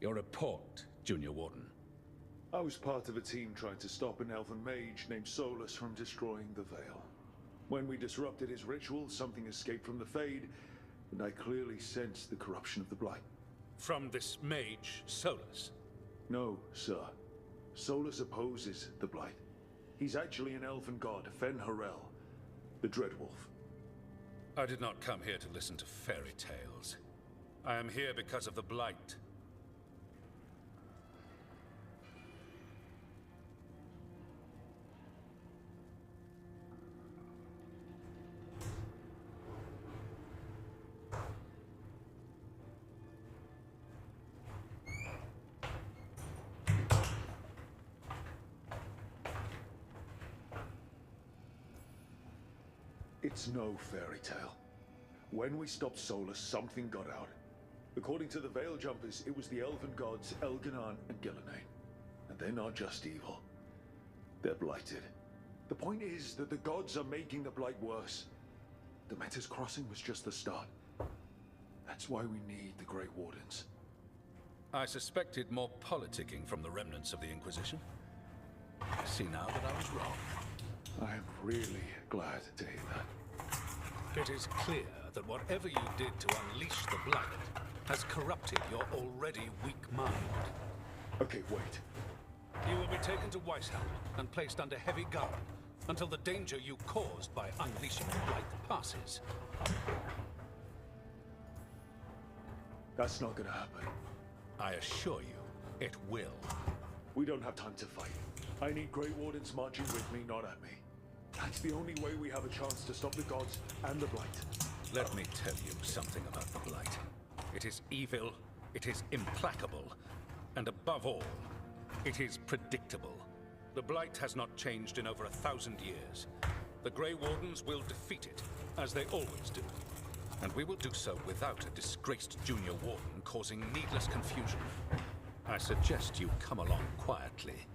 Your report, Junior Warden. I was part of a team trying to stop an elven mage named Solus from destroying the Veil. When we disrupted his ritual, something escaped from the Fade, and I clearly sensed the corruption of the Blight. From this mage, Solus? No, sir. Solus opposes the Blight. He's actually an elven god, Fen Harel, the Dreadwolf. I did not come here to listen to fairy tales. I am here because of the Blight. It's no fairy tale. When we stopped Solus, something got out. According to the Veil Jumpers, it was the elven gods Elganon and Gillenane. And they're not just evil. They're blighted. The point is that the gods are making the Blight worse. Demeter's Crossing was just the start. That's why we need the Grey Wardens. I suspected more politicking from the remnants of the Inquisition. I see now that I was wrong. I am really glad to hear that. It is clear that whatever you did to unleash the Blight has corrupted your already weak mind. Okay, wait. You will be taken to Weishaupt and placed under heavy guard until the danger you caused by unleashing the Blight passes. That's not gonna happen. I assure you, it will. We don't have time to fight. I need Grey Wardens marching with me, not at me. That's the only way we have a chance to stop the gods and the Blight. Let me tell you something about the Blight. It is evil, it is implacable, and above all, it is predictable. The Blight has not changed in over 1,000 years. The Grey Wardens will defeat it, as they always do. And we will do so without a disgraced junior warden causing needless confusion. I suggest you come along quietly.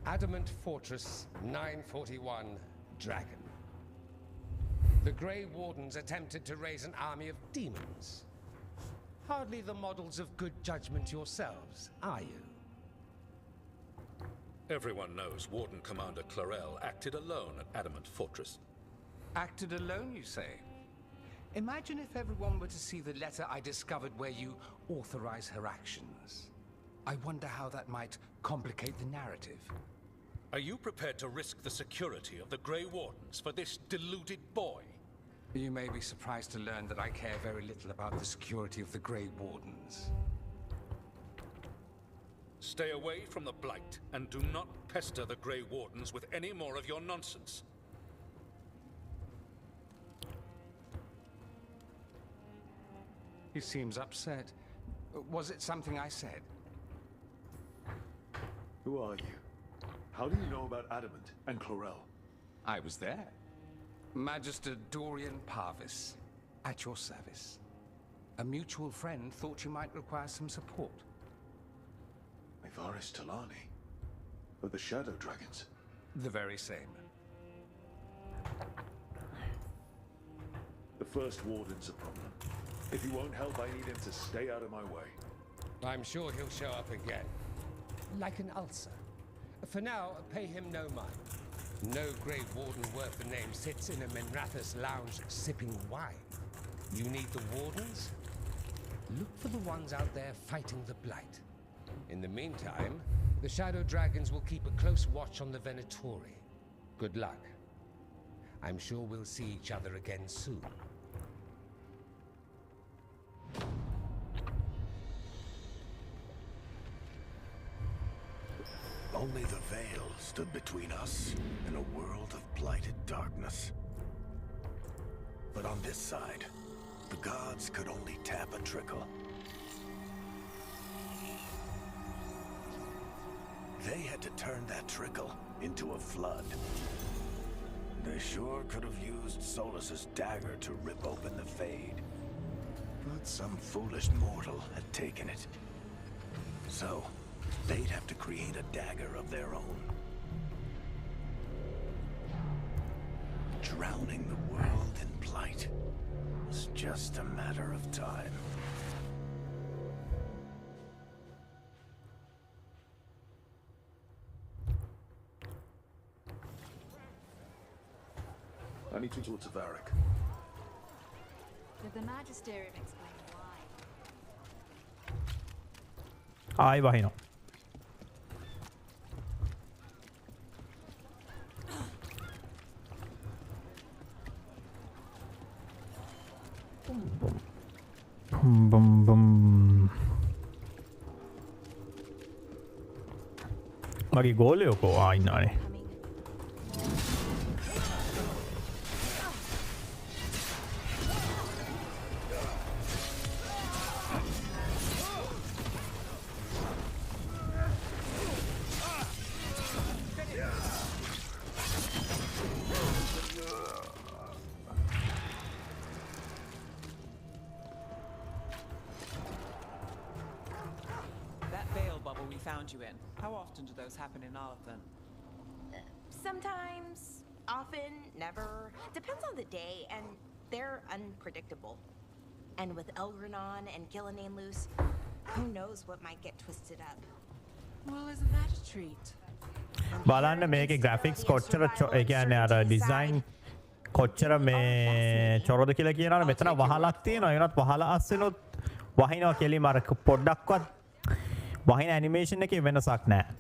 Adamant Fortress 941 Dragon. The Grey Wardens attempted to raise an army of demons. Hardly the models of good judgment yourselves, are you? Everyone knows Warden Commander Clarel acted alone at Adamant Fortress. Acted alone, you say? Imagine if everyone were to see the letter I discovered where you authorize her actions. I wonder how that might complicate the narrative. Are you prepared to risk the security of the Grey Wardens for this deluded boy? You may be surprised to learn that I care very little about the security of the Grey Wardens. Stay away from the Blight, and do not pester the Grey Wardens with any more of your nonsense. He seems upset. Was it something I said? Who are you? How do you know about Adamant and Clarel? I was there. Magister Dorian Parvis, at your service. A mutual friend thought you might require some support. My Karis Talani? Of the Shadow Dragons? The very same. The first warden's a problem. If he won't help, I need him to stay out of my way. I'm sure he'll show up again. Like an ulcer. For now, pay him no mind. No Grey Warden worth the name sits in a Minrathous lounge sipping wine. You need the Wardens? Look for the ones out there fighting the Blight. In the meantime, the Shadow Dragons will keep a close watch on the Venatori. Good luck. I'm sure we'll see each other again soon. Only the veil stood between us and a world of blighted darkness. But on this side, the gods could only tap a trickle. They had to turn that trickle into a flood. They sure could have used Solus's dagger to rip open the Fade. But some foolish mortal had taken it. So, they'd have to create a dagger of their own. Drowning the world in blight was just a matter of time. I need to talk to Varric. Did the Magisterium explain why? ආයි වහිනවා. Bum bum. මගේ ගෝලයෝ කෝ ඉන්නවනේ. That veil bubble we found you in, how often do those happen in Arthan? Sometimes, often, never. Depends on the day, and they're unpredictable. And with Elgranon and Gillinane loose, who knows what might get twisted up. Well, isn't that a treat? බලන්න මේකේ graphics කොච්චර ඒ කියන්නේ අර design කොච්චර මේ චොරද කියලා කියනවනේ මෙතන වහලක් තියෙනවා ඒනත් වහල අස්සෙනොත් වහිනවා කෙලිම අර පොඩ්ඩක්වත් වහින animation එකේ වෙනසක් නැහැ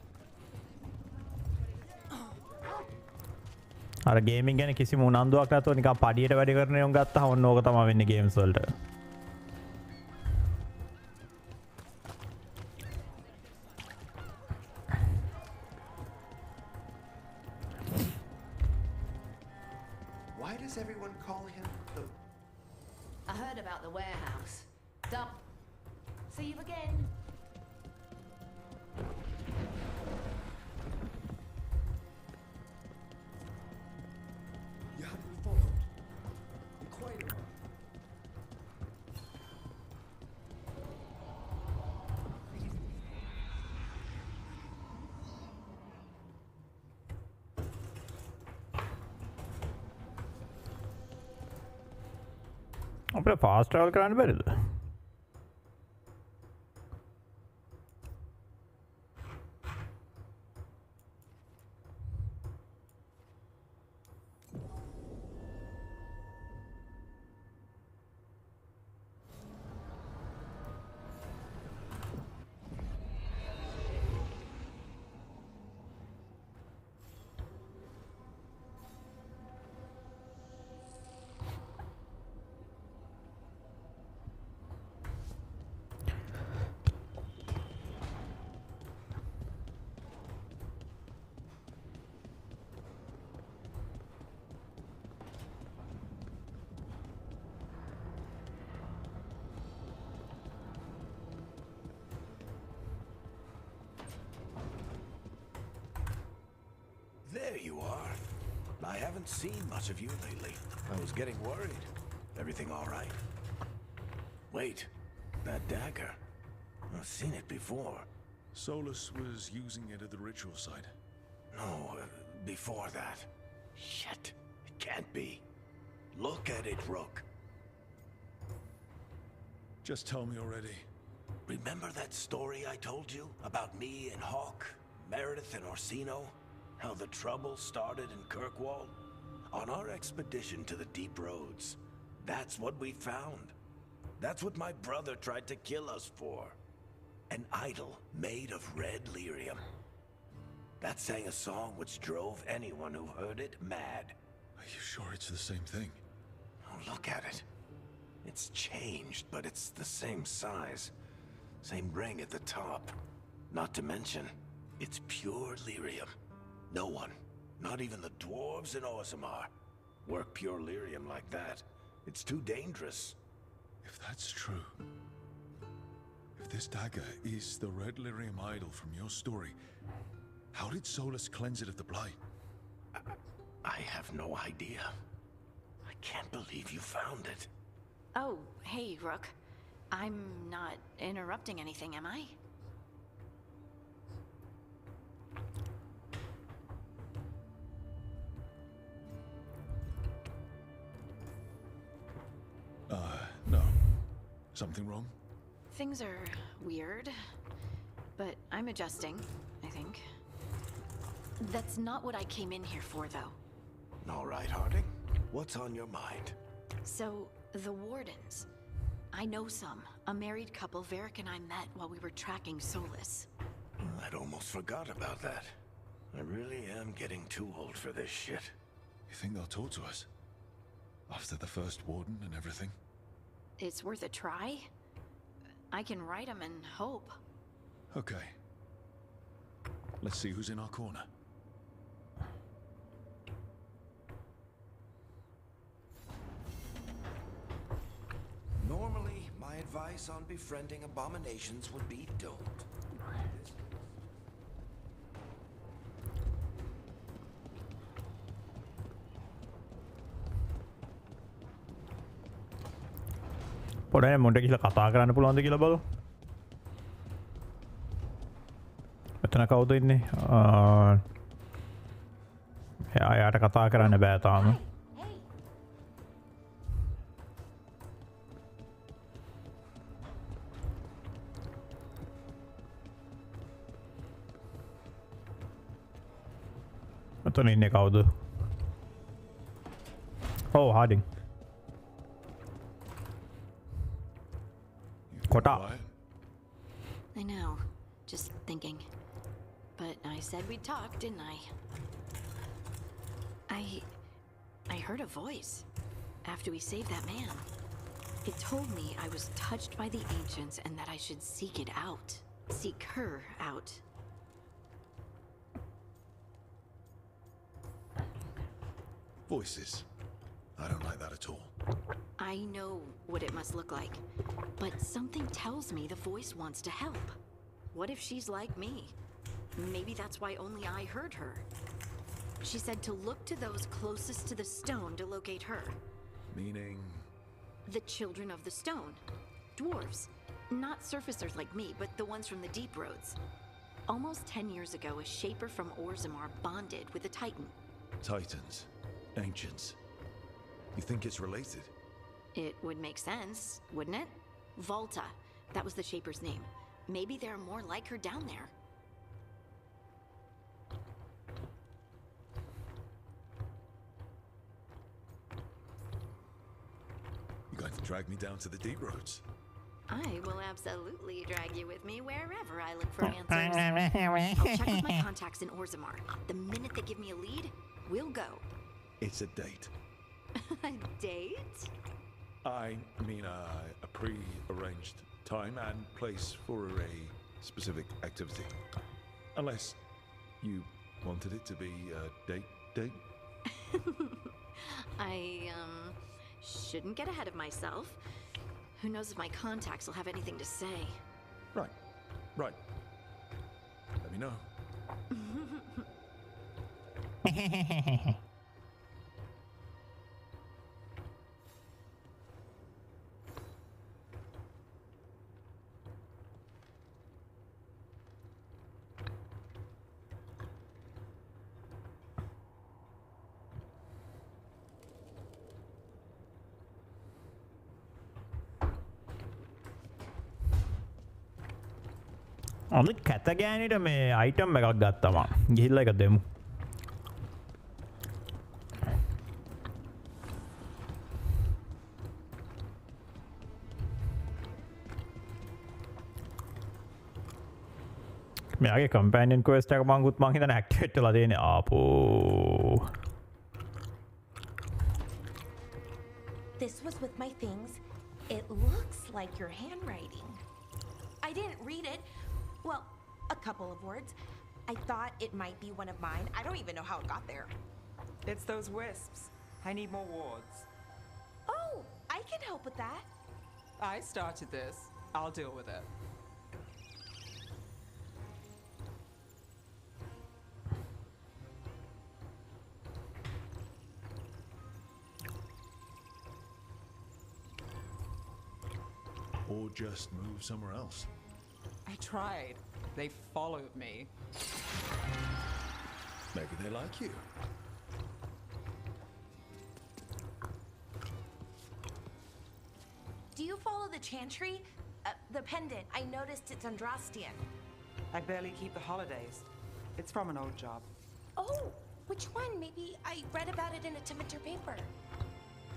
අර ගේමින් ගැන කිසිම උනන්දුවක් නැතුව නිකන් පඩියට වැඩ කරන යොන් ගත්තා ඔන්න ඕක තමයි වෙන්නේ ගේම්ස් වලට Why does everyone call him the... I heard about the warehouse. Dump. See you again. You had me followed. Inquire. අපිට fast travel කරන්න බැරිද? There you are. I haven't seen much of you lately. I was getting worried. Everything all right? Wait, that dagger. I've seen it before. Solus was using it at the ritual site. No, before that. Shit, it can't be. Look at it, Rook. Just tell me already. Remember that story I told you about me and Hawk, Meredith and Orsino? How the trouble started in Kirkwall? On our expedition to the Deep Roads, that's what we found. That's what my brother tried to kill us for. An idol made of red lyrium. That sang a song which drove anyone who heard it mad. Are you sure it's the same thing? Oh, look at it. It's changed, but it's the same size. Same ring at the top. Not to mention, it's pure lyrium. No one, not even the dwarves in Orzammar, work pure lyrium like that. It's too dangerous. If that's true, if this dagger is the red lyrium idol from your story, how did Solus cleanse it of the blight? I have no idea. I can't believe you found it. Oh, hey, Rook. I'm not interrupting anything, am I? No. Something wrong? Things are weird, but I'm adjusting, I think. That's not what I came in here for, though. All right, Harding. What's on your mind? So, the Wardens. I know some. A married couple Varric and I met while we were tracking Solus. I'd almost forgot about that. I really am getting too old for this shit. You think they'll talk to us? After the first warden and everything? It's worth a try. I can write them and hope. Okay. Let's see who's in our corner. Normally, my advice on befriending abominations would be don't. පොඩ මොන්ට කියලා කතා කරන්න පුළුවන්ද කියලා බලමු. මෙතන කවුද ඉන්නේ? එයාට කතා කරන්න බෑ තාම. මෙතන ඉන්නේ කවුද? Oh, Harding. Kota. I know. Just thinking. But I said we'd talk, didn't I? I heard a voice after we saved that man. It told me I was touched by the ancients and that I should seek it out. Seek her out. Voices. I don't like that at all. I know what it must look like, but something tells me the voice wants to help. What if she's like me? Maybe that's why only I heard her. She said to look to those closest to the stone to locate her. Meaning? The children of the stone. Dwarves. Not surfacers like me, but the ones from the Deep Roads. Almost 10 years ago, a shaper from Orzammar bonded with a titan. Titans. Ancients. You think it's related? It would make sense, wouldn't it? Volta. That was the shaper's name. Maybe there are more like her down there. You're going to drag me down to the Deep Roads? I will absolutely drag you with me wherever I look for answers. I'll check with my contacts in Orzammar. The minute they give me a lead, we'll go. It's a date. A date? I mean a pre-arranged time and place for a specific activity. Unless you wanted it to be a date? I, shouldn't get ahead of myself. Who knows if my contacts will have anything to say. Right. Let me know. අද කැත ගෑනිට මේ item එකක් ගත්තම ගිහිල්ල එක දෙමු. මෙයාගේ කම්පෑනියන් quest එක මං උත් මං හිතන ඇක්ටිවේට් වෙලා තියෙන්නේ ආපෝ. This was with my things. It looks like your handwriting. I didn't read it. Well, a couple of words. I thought it might be one of mine. I don't even know how it got there. It's those wisps. I need more wards. Oh, I can help with that. I started this. I'll deal with it. Or just move somewhere else. I tried. They followed me. Maybe they like you. Do you follow the chantry? The pendant. I noticed it's Andrastian. I barely keep the holidays. It's from an old job. Oh, which one? Maybe I read about it in a Timiter paper.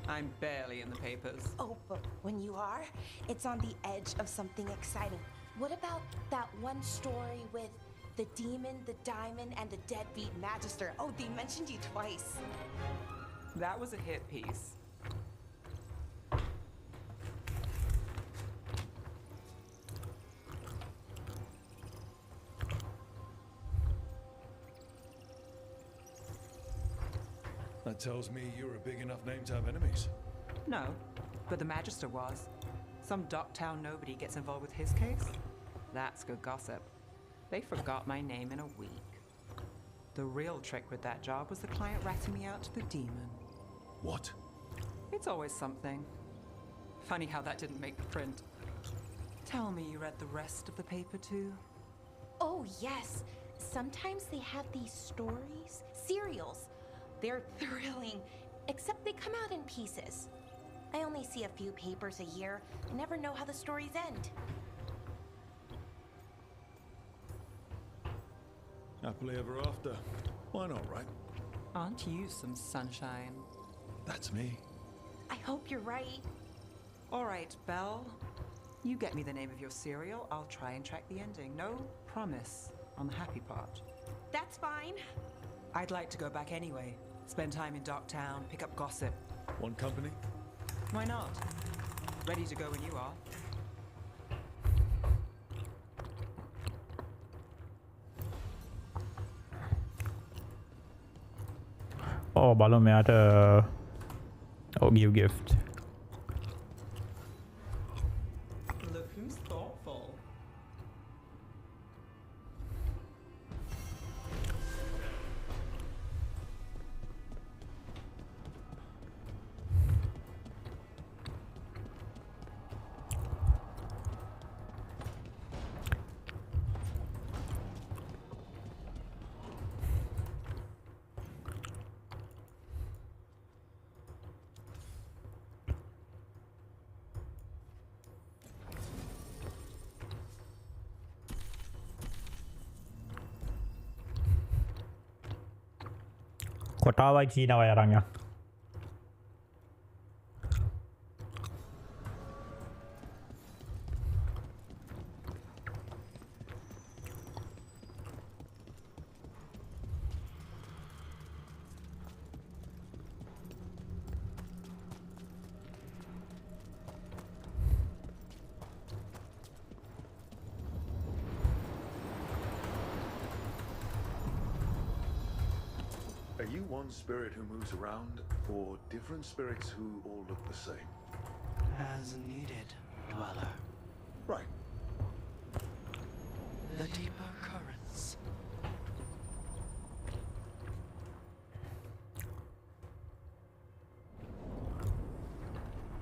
I'm barely in the papers. Oh, but when you are, it's on the edge of something exciting. What about that one story with the demon, the diamond, and the deadbeat magister? Oh, they mentioned you twice. That was a hit piece. That tells me you're a big enough name to have enemies. No, but the Magister was. Some Docktown nobody gets involved with his case. That's good gossip. They forgot my name in a week. The real trick with that job was the client ratting me out to the demon. What? It's always something. Funny how that didn't make the print. Tell me you read the rest of the paper too? Oh, yes. Sometimes they have these stories, serials. They're thrilling, except they come out in pieces. I only see a few papers a year. I never know how the stories end. Happily ever after. Why not, right? Aren't you some sunshine? That's me. I hope you're right. All right, Belle. You get me the name of your serial, I'll try and track the ending. No promise on the happy part. That's fine. I'd like to go back anyway. Spend time in Docktown, pick up gossip. Want company? Why not? Ready to go when you are. Oh, බලමු මෙයාට give gift. Look who's thoughtful. කොටාවයි චීනාවයි අරන් යන්න. Are you one spirit who moves around, or different spirits who all look the same? As needed, dweller. Right. The deeper currents.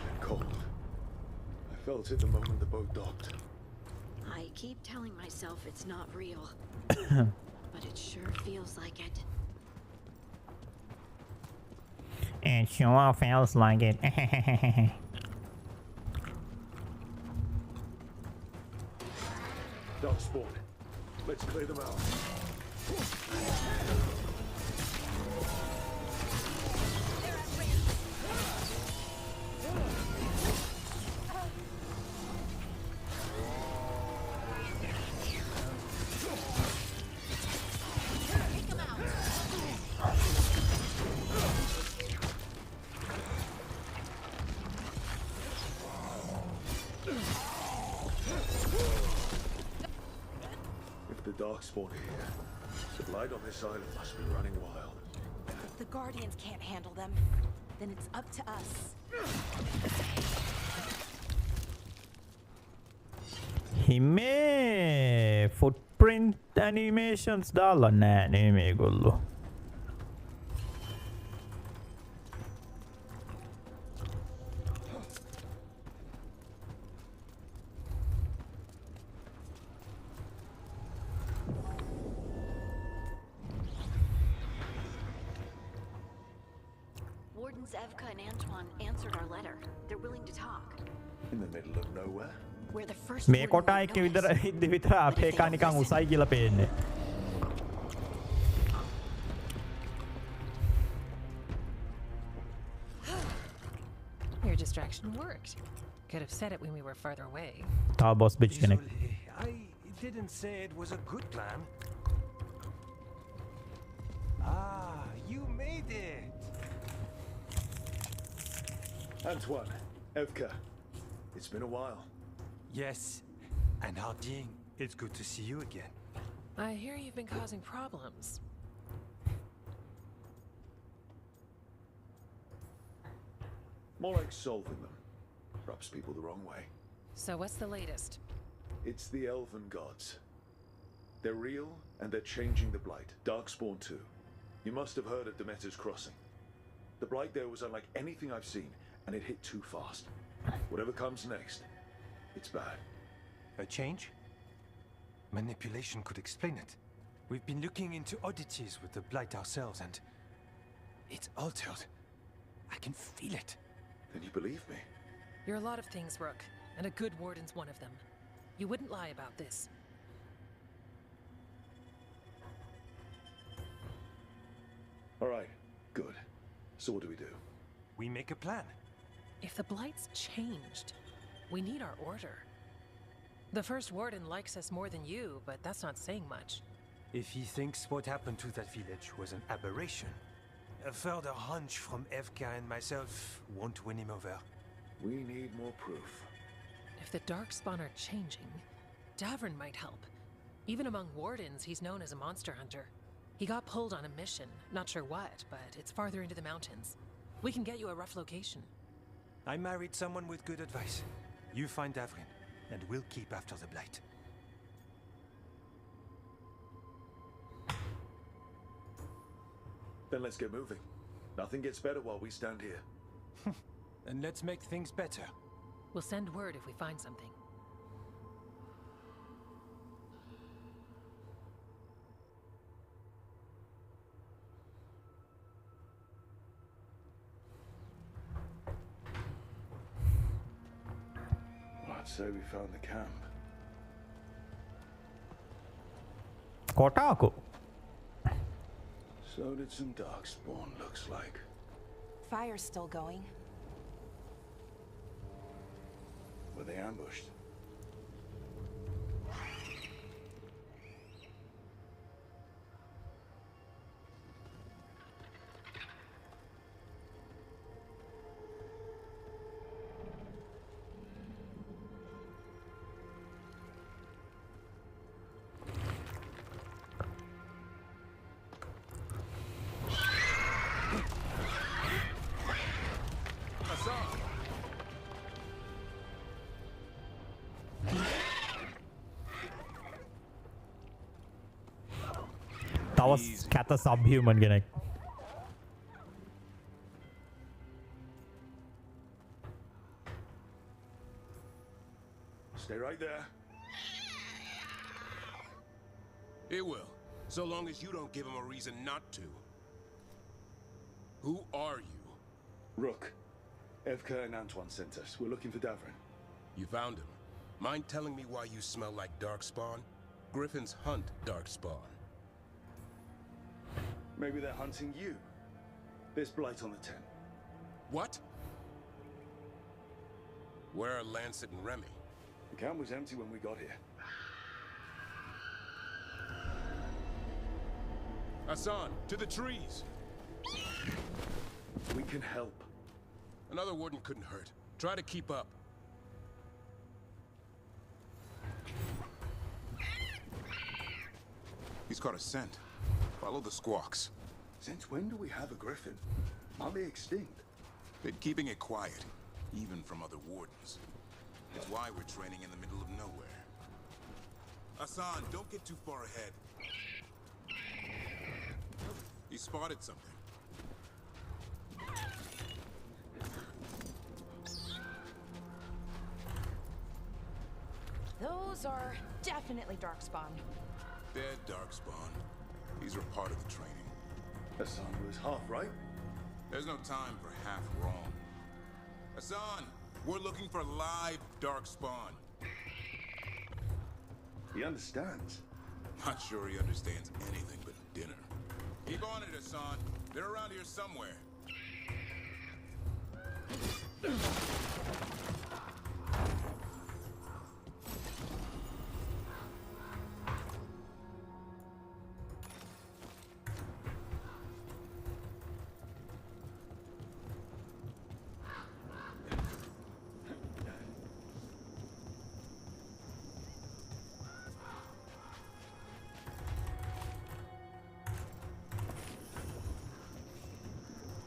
And cold. I felt it the moment the boat docked. I keep telling myself it's not real. But it sure feels like it. It sure feels like it. Dark spawn. Let's clear them out. Darkspawn here. The light on this island must be running wild. If the Guardians can't handle them, then it's up to us. හිමේ footprint animations දාලා නෑ නේ මේගොල්ලෝ. Wardens Evka and Antoine answered our letter. They're willing to talk. In the middle of nowhere? We're the first මේ කොටා එක විතර ඉද්දි විතර අපේ එකා නිකන් උසයි කියලා පේන්නේ. Your distraction worked. Could have said it when we were farther away. තා බොස් බිච් කෙනෙක්. I didn't say it was a good plan. Ah, you made it! Antoine, Evka, it's been a while. Yes, and Harding, it's good to see you again. I hear you've been causing problems. More like solving them. Rubs people the wrong way. So what's the latest? It's the Elven Gods. They're real, and they're changing the Blight. Darkspawn too. You must have heard of Demeter's Crossing. The Blight there was unlike anything I've seen, and it hit too fast. Whatever comes next, it's bad. A change? Manipulation could explain it. We've been looking into oddities with the Blight ourselves, and it's altered. I can feel it. Then you believe me? You're a lot of things, Rook, and a good warden's one of them. You wouldn't lie about this. All right, good. So what do we do? We make a plan. If the Blight's changed, we need our order. The first warden likes us more than you, but that's not saying much. If he thinks what happened to that village was an aberration, a further hunch from Evka and myself won't win him over. We need more proof. If the Darkspawn are changing, Davrin might help. Even among wardens, he's known as a monster hunter. He got pulled on a mission, not sure what, but it's farther into the mountains. We can get you a rough location. I married someone with good advice. You find Davrin, and we'll keep after the Blight. Then let's get moving. Nothing gets better while we stand here. And let's make things better. We'll send word if we find something. I'd say we found the camp. කොටාකෝ. So did some Darkspawn, looks like. Fire's still going. Were they ambushed? තවස් කැත සබ්හියුමන් කෙනෙක්. Stay right there. It will, so long as you don't give him a reason not to. Who are you? Rook. Evka and Antoine sent us. We're looking for Davrin. You found him. Mind telling me why you smell like Darkspawn? Griffins hunt darkspawn. Maybe they're hunting you. There's blight on the tent. What? Where are Lancet and Remy? The camp was empty when we got here. Hassan, to the trees! We can help. Another warden couldn't hurt. Try to keep up. He's caught a scent. Follow the squawks. Since when do we have a griffin? Aren't they extinct? Been keeping it quiet, even from other wardens. It's why we're training in the middle of nowhere. Hassan, don't get too far ahead. He spotted something. Those are definitely darkspawn. Dead darkspawn. These are part of the training. Hassan was half right. There's no time for half wrong. Hassan, we're looking for live darkspawn. He understands. Not sure he understands anything but dinner. Keep on it, Hassan. They're around here somewhere.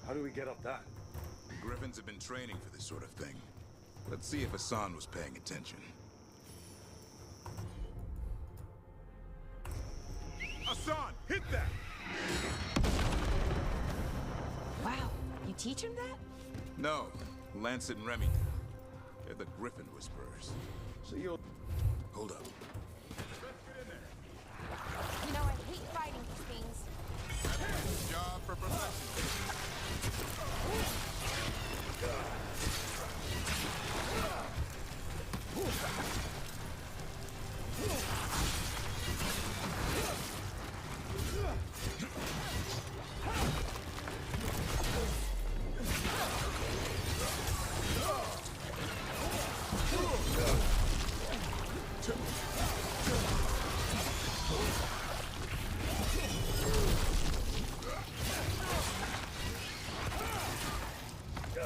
How do we get up that? Griffins have been training for this sort of thing. Let's see if Hassan was paying attention. Hassan, hit that! Wow, you teach him that? No, Lancet and Remy did. They're the Griffin Whisperers. So you're... Hold up. You know, I hate fighting these things. Job for perfection.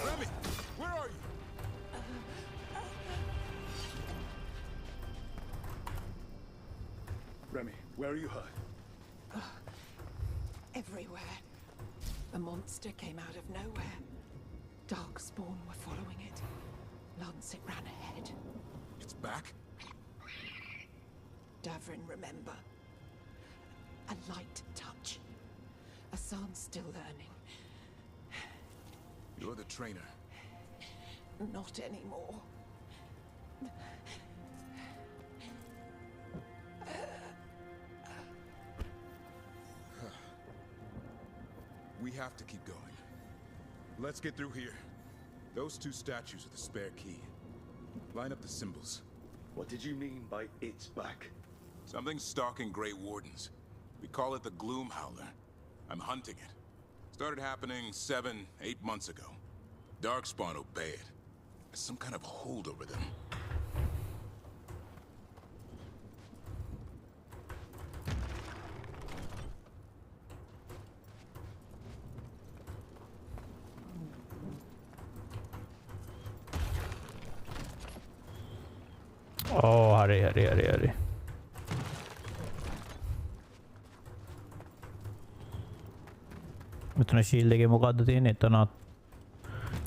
Remy, where are you? Remy, where are you hurt? Everywhere. A monster came out of nowhere. Darkspawn were following it. Lancet ran ahead. It's back? Davrin, remember. A light touch. Hassan's still learning. You're the trainer. Not anymore. We have to keep going. Let's get through here. Those two statues are the spare key. Line up the symbols. What did you mean by it's back? Something's stalking Grey Wardens. We call it the Gloom Howler. I'm hunting it. Started happening 7, 8 months ago. Darkspawn obey it. There's some kind of hold over them. Oh, hurry. මෙතන ශීල්ඩ් එකේ මොකද්ද තියෙන්නේ? එතනත්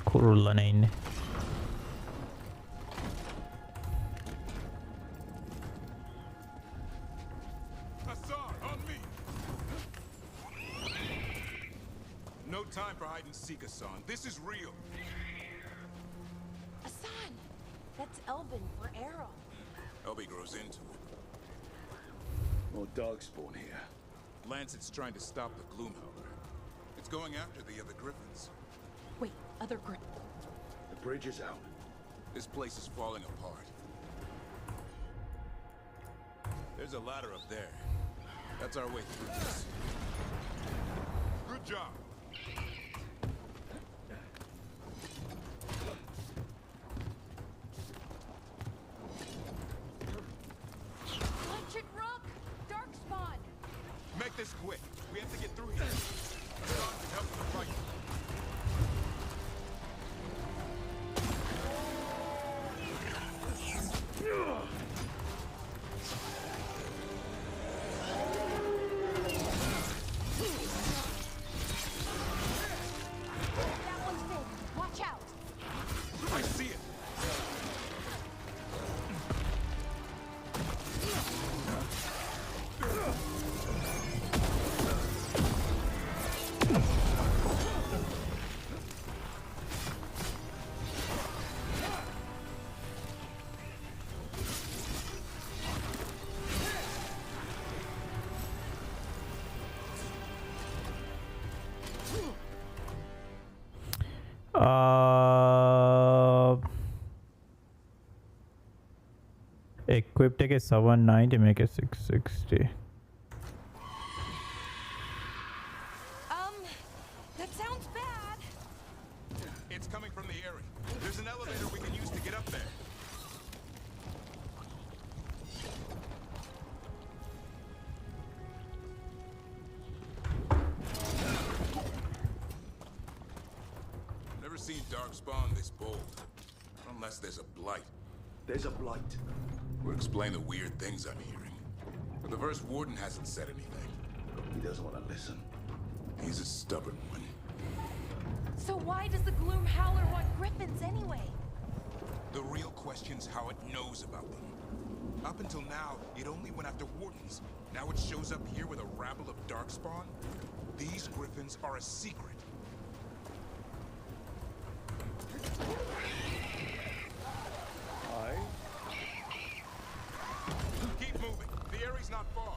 කුරුල්ලනේ ඉන්නේ. Hassan, on me! No time for hide and seek, Hassan. This is real. Hassan! That's Elvin for Errol. Elby grows into it. More darkspawn here. Lancet's trying to stop the Gloom Howler. It's going after the other Griffins. Wait, other Griffin. The bridge is out. This place is falling apart. There's a ladder up there. That's our way through this. Good job. Watch it, Rook! Darkspawn! Make this quick. We have to get through here. Help the fight. That one's big. Watch out! I see it. Equipped එක 790 make it 660. That sounds bad. It's coming from the area. There's an elevator we can use to get up there. Never seen Darkspawn this bold. Unless there's a blight. There's a blight. Would explain the weird things I'm hearing. But the first warden hasn't said anything. He doesn't want to listen. He's a stubborn one. So why does the Gloom Howler want griffins anyway? The real question's how it knows about them. Up until now, it only went after wardens. Now it shows up here with a rabble of Darkspawn? These griffins are a secret. Keep moving. The area's not far.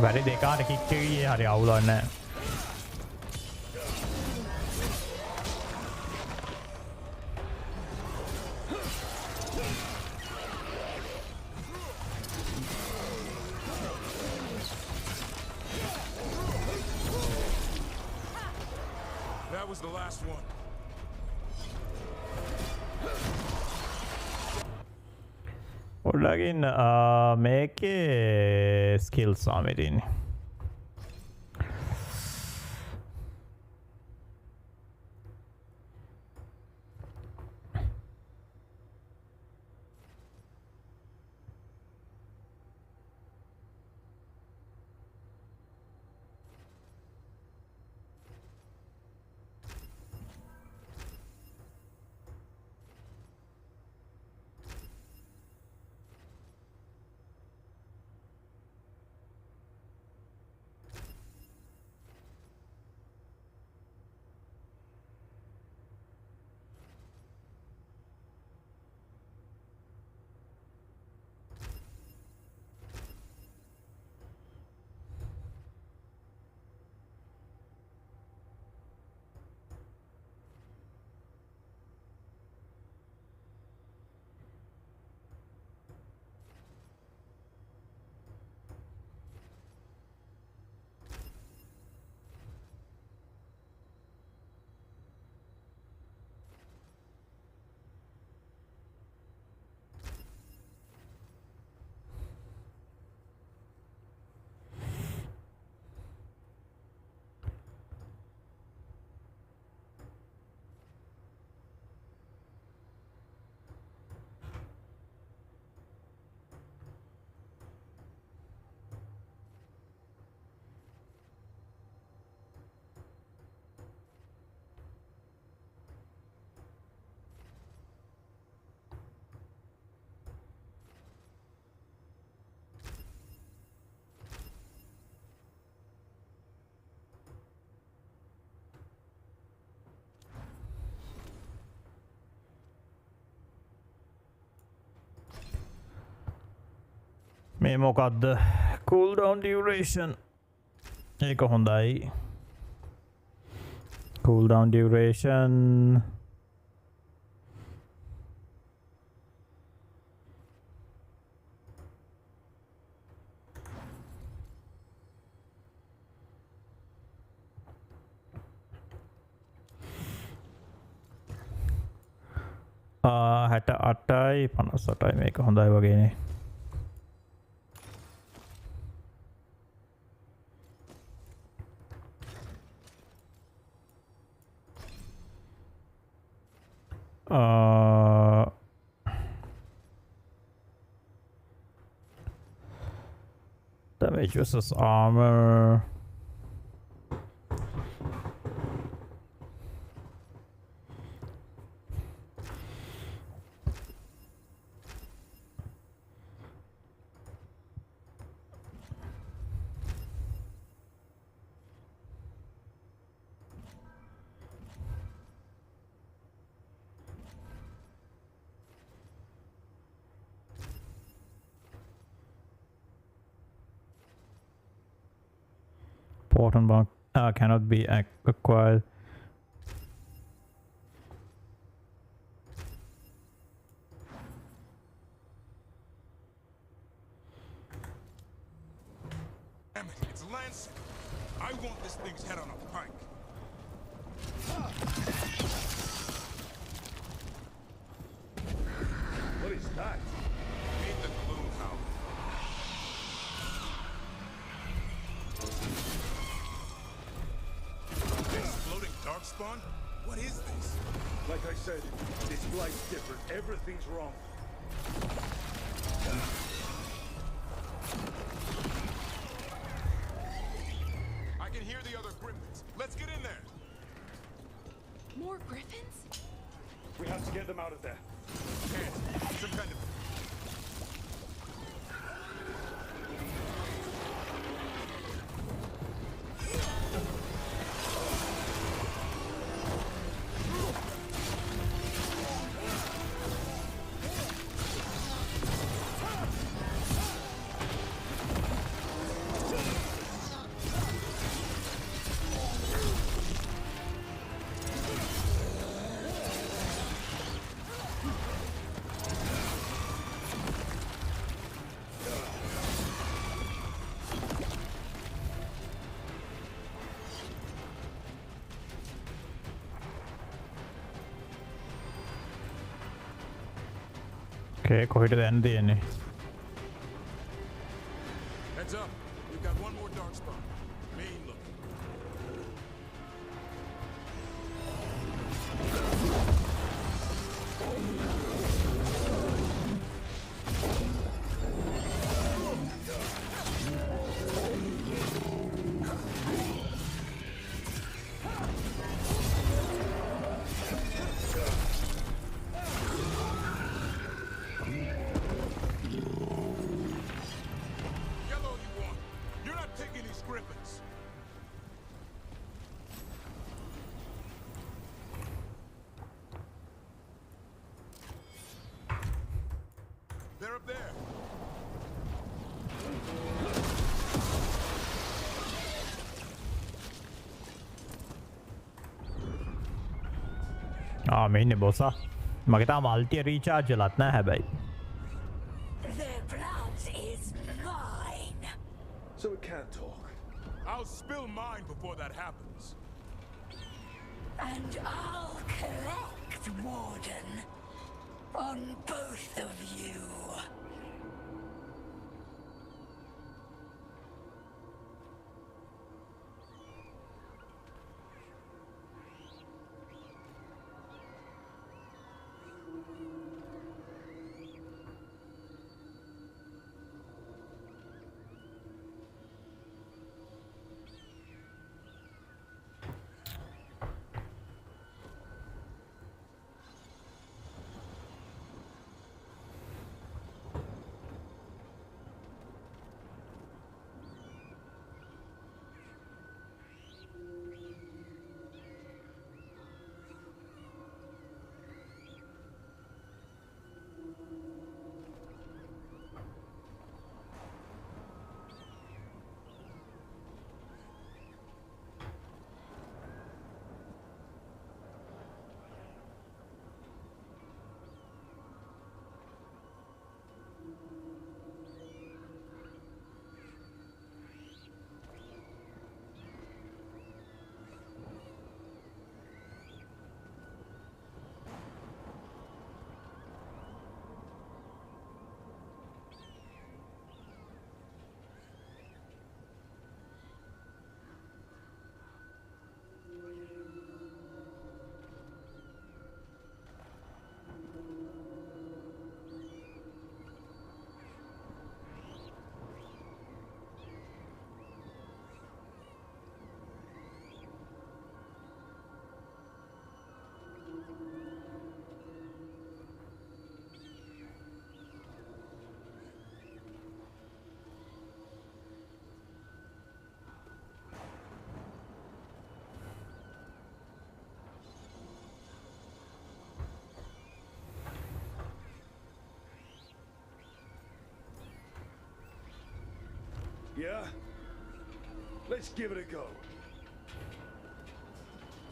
වැඩි දෙකාට kick ගියේ හරි අවුලක් නැහැ. That was the last one. ඔයාලගින් මේකේ skills ආමේ තියෙන්නේ. මේ මොකක්ද cooldown duration ඒක හොඳයි cooldown duration හැට අටයි 58යි මේක හොඳයි වගේනේ damage versus armor Important mark cannot be acquired. Damn it, it's Lancet. I want this thing's head on a pike. What is that? Meet the gloom howler. Exploding darkspawn? What is this? Like I said, this blight's different. Everything's wrong. I can hear the other griffins. Let's get in there. More griffins? We have to get them out of there. Can't. Some kind of... Okay, කොහෙටද යන්න තියෙන්නේ Heads up. We've got one more darkspawn. Main looking. Yellow you want. You're not taking these griffins. They're up there. මේ ඉන්නේ බොස්සා මගේ තාම අල්ටිය recharge වෙලත් නැහැ හැබැයි Their blood is mine. So it can't talk. I'll spill mine before that happens. And I'll collect, Warden. On both of you. yeah? Let's give it a go.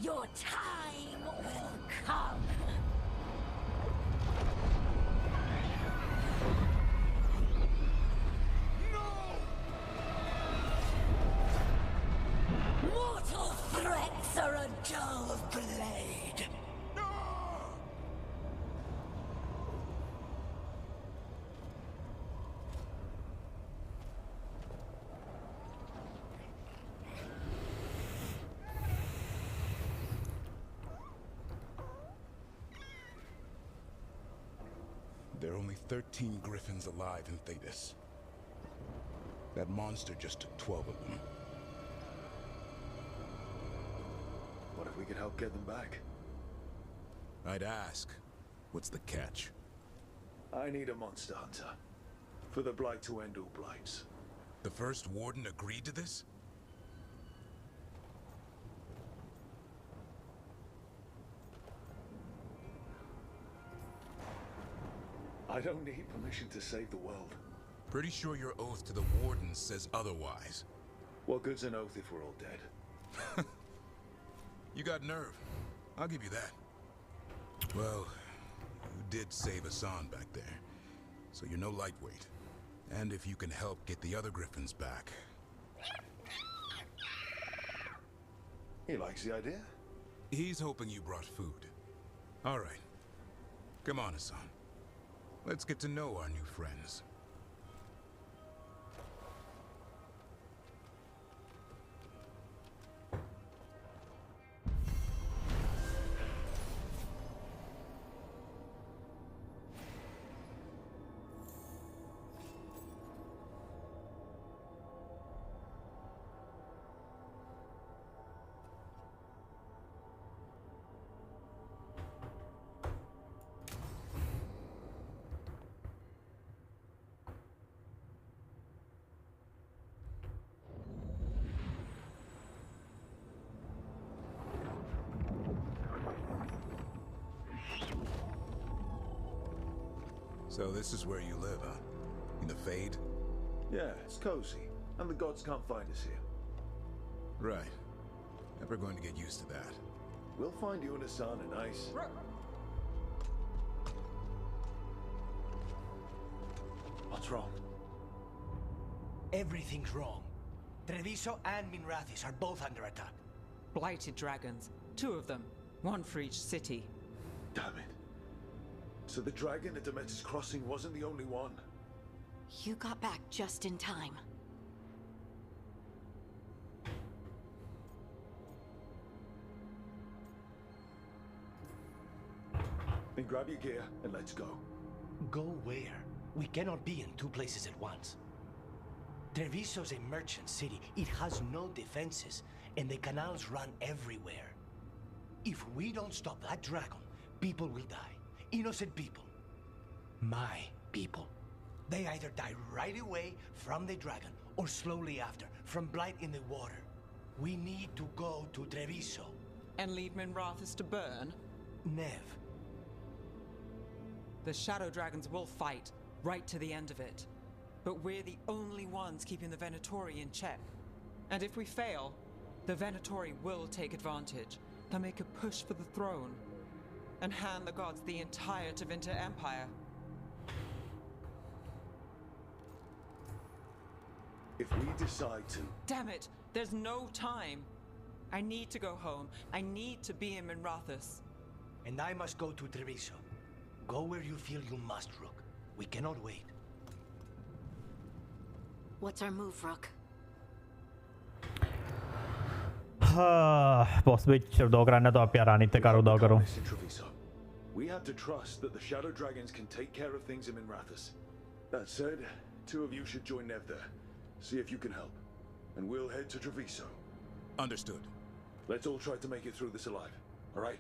Your time will come. Mortal threats are a dull blade. There are only 13 griffins alive in Thetis. That monster just took 12 of them. What if we could help get them back? I'd ask, what's the catch? I need a monster hunter. For the Blight to end all blights. The first warden agreed to this? I don't need permission to save the world. Pretty sure your oath to the warden says otherwise. What good's an oath if we're all dead? You got nerve. I'll give you that. Well, you did save Hassan back there, so you're no lightweight. And if you can help get the other griffins back... He likes the idea. He's hoping you brought food. All right. Come on, Hassan. Let's get to know our new friends. So this is where you live, huh? In the Fade? Yeah, it's cozy. And the gods can't find us here. Right. Never going to get used to that. We'll find you and Hassan a nice... What's wrong? Everything's wrong. Treviso and Minrathis are both under attack. Blighted dragons. 2 of them. 1 for each city. Damn it. So the dragon at Demeter's Crossing wasn't the only one. You got back just in time. Then grab your gear and let's go. Go where? We cannot be in 2 places at once. Treviso's a merchant city. It has no defenses, and the canals run everywhere. If we don't stop that dragon, people will die. Innocent people. My people. They either die right away from the dragon, or slowly after, from blight in the water. We need to go to Treviso. And leave Minrathis to burn? Nev. The Shadow Dragons will fight, right to the end of it. But we're the only ones keeping the Venatori in check. And if we fail, the Venatori will take advantage. They'll make a push for the throne. And hand the gods the entire Tevinter Empire. If we decide to... Damn it! There's no time! I need to go home. I need to be in Minrathis. And I must go to Treviso. Go where you feel you must, Rook. We cannot wait. What's our move, Rook? Boss bitch, do කරන්න તો අපි අර අනිත් එක උදව් කරමු. We have to trust that the Shadow Dragons can take care of things in Minrathis. That said, 2 of you should join Nev there. See if you can help. And we'll head to Treviso. Understood. Let's all try to make it through this alive. All right?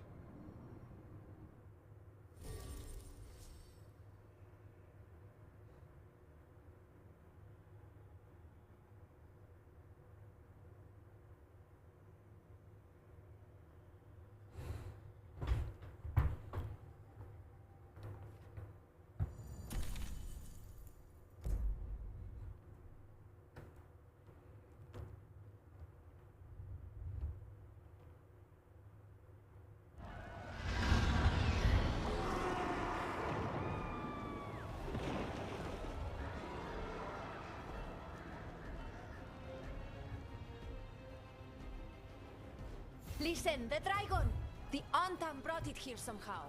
Listen, the dragon! The Antam brought it here somehow.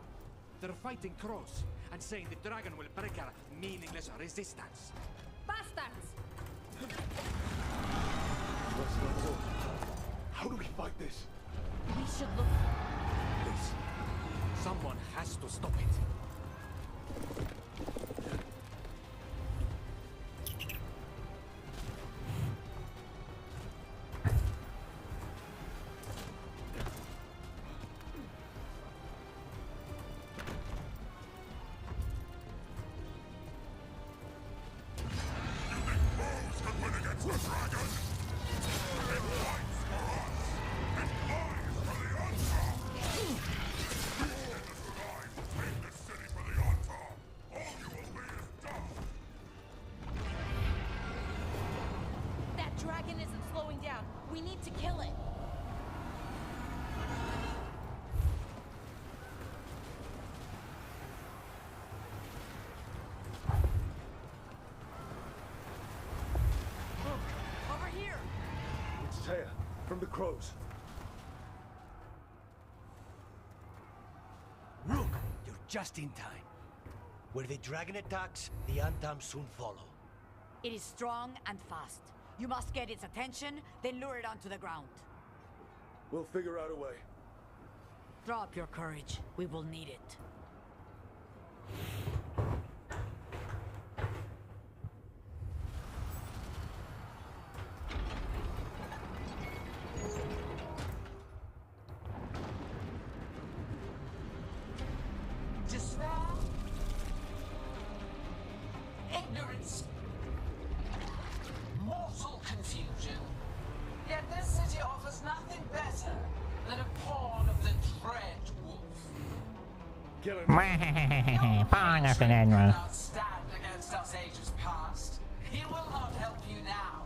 They're fighting crows and saying the dragon will break our meaningless resistance. Bastards! Let's not go. How do we fight this? We should look. Please. Someone has to stop it. That dragon isn't slowing down. We need to kill it. Over here! It's Taya, from the crows. Rook, you're just in time. Where the dragon attacks, the Antam soon follow. It is strong and fast. You must get its attention, then lure it onto the ground. We'll figure out a way. Drop your courage. We will need it. Despair, ignorance, mortal confusion. Yet this city offers nothing better than a pawn of the Dread Wolf. Kill him. Cannot stand against us ages past. He will not help you now.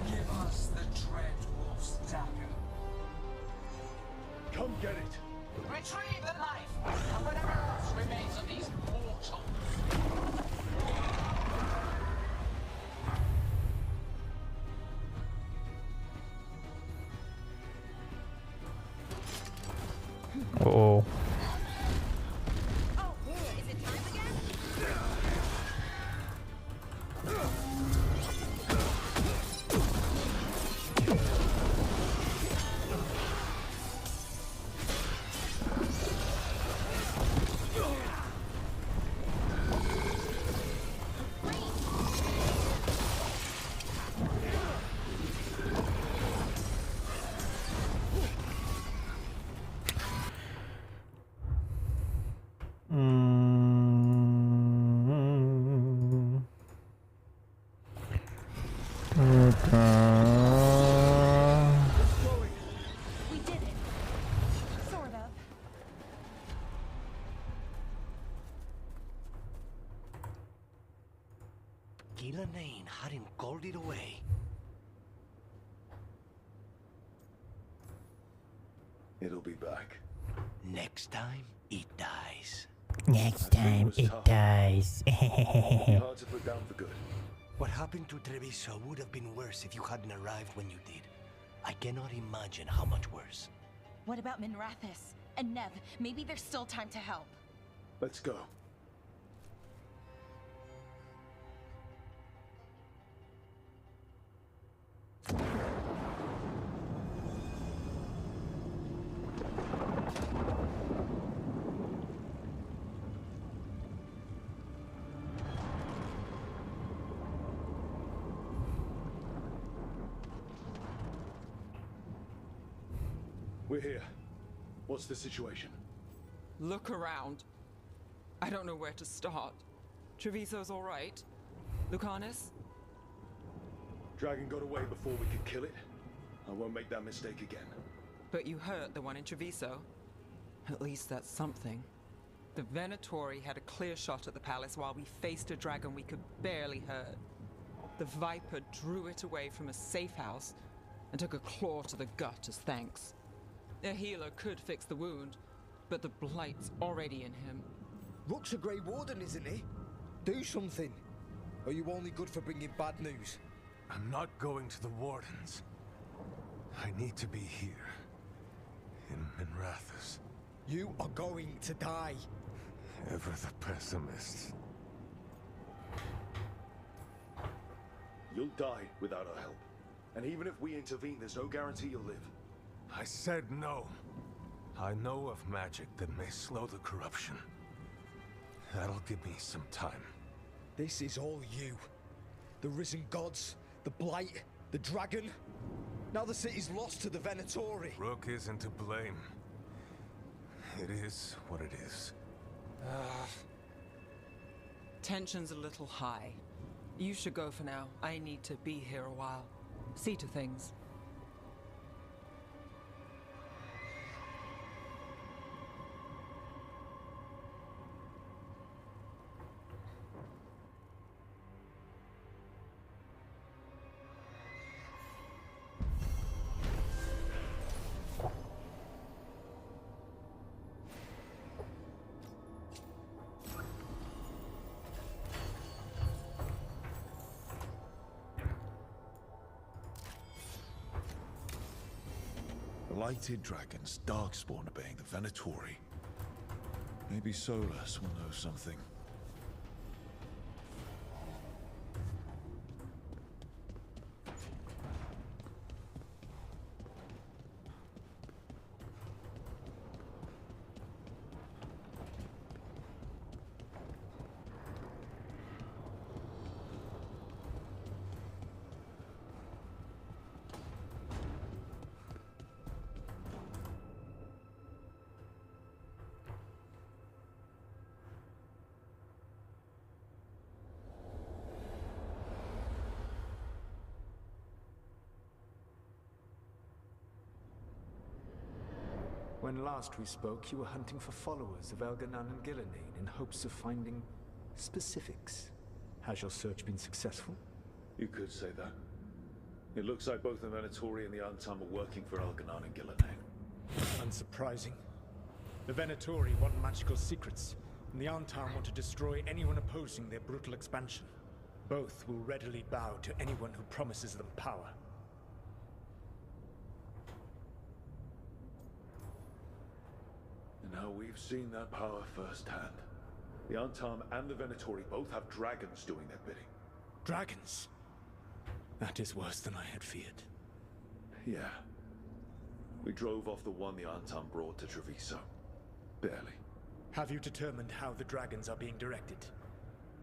Give us the Dread Wolf's dagger. Come get it. Retrieve the knife and whatever else remains of these mortals. Uh-oh. Oh, is it time again? We did it. Sort of. Gillanane had him called it away. It'll be back. Next time, it dies. Next time it dies. Hard to put down for good. What happened to Treviso would have been worse if you hadn't arrived when you did. I cannot imagine how much worse. What about Minrathis and Nev? Maybe there's still time to help. Let's go. We're here. What's the situation? Look around. I don't know where to start. Treviso's all right. Lucanus? Dragon got away before we could kill it. I won't make that mistake again. But you hurt the one in Treviso. At least that's something. The Venatori had a clear shot at the palace while we faced a dragon we could barely hurt. The Viper drew it away from a safe house and took a claw to the gut as thanks. A healer could fix the wound, but the Blight's already in him. Rook's a Grey Warden, isn't he? Do something. Are you only good for bringing bad news? I'm not going to the Wardens. I need to be here. in Minrathous. You are going to die. Ever the pessimist. You'll die without our help. And even if we intervene, there's no guarantee you'll live. I said no. I know of magic that may slow the corruption. That'll give me some time. This is all you. The risen gods, the blight, the dragon. Now the city's lost to the Venatori. Rook isn't to blame. It is what it is. Tension's a little high. You should go for now. I need to be here a while. See to things. Blighted dragons, darkspawn obeying the Venatori. Maybe Solus will know something. When last we spoke, you were hunting for followers of Elganan and Gillenane in hopes of finding specifics. Has your search been successful? You could say that. It looks like both the Venatori and the Antam are working for Elganan and Gillenane. Unsurprising. The Venatori want magical secrets, and the Antam want to destroy anyone opposing their brutal expansion. Both will readily bow to anyone who promises them power. And now we've seen that power firsthand. The Antam and the Venatori both have dragons doing their bidding. Dragons? That is worse than I had feared. Yeah. We drove off the one the Antam brought to Treviso. Barely. Have you determined how the dragons are being directed?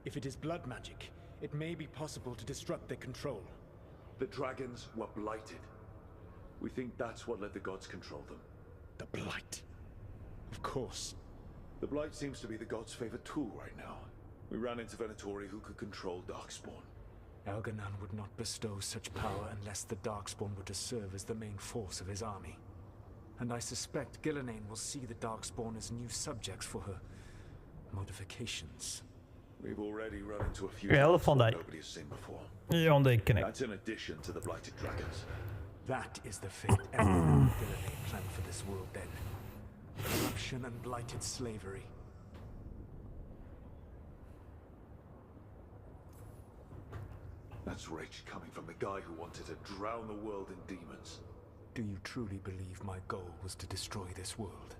If it is blood magic, it may be possible to disrupt their control. The dragons were blighted. We think that's what let the gods control them. The blight? Of course. The blight seems to be the gods' favorite tool right now. We ran into Venatori who could control Darkspawn. Elganan would not bestow such power unless the Darkspawn were to serve as the main force of his army. And I suspect Gillenane will see the Darkspawn as new subjects for her modifications. We've already run into a few I alla fall där. nobody has seen before. Ja, det kan That's in addition to the blighted dragons. That is the fate Elganan and Gillenane planned for this world then. Corruption and blighted slavery. That's rage coming from the guy who wanted to drown the world in demons. Do you truly believe my goal was to destroy this world?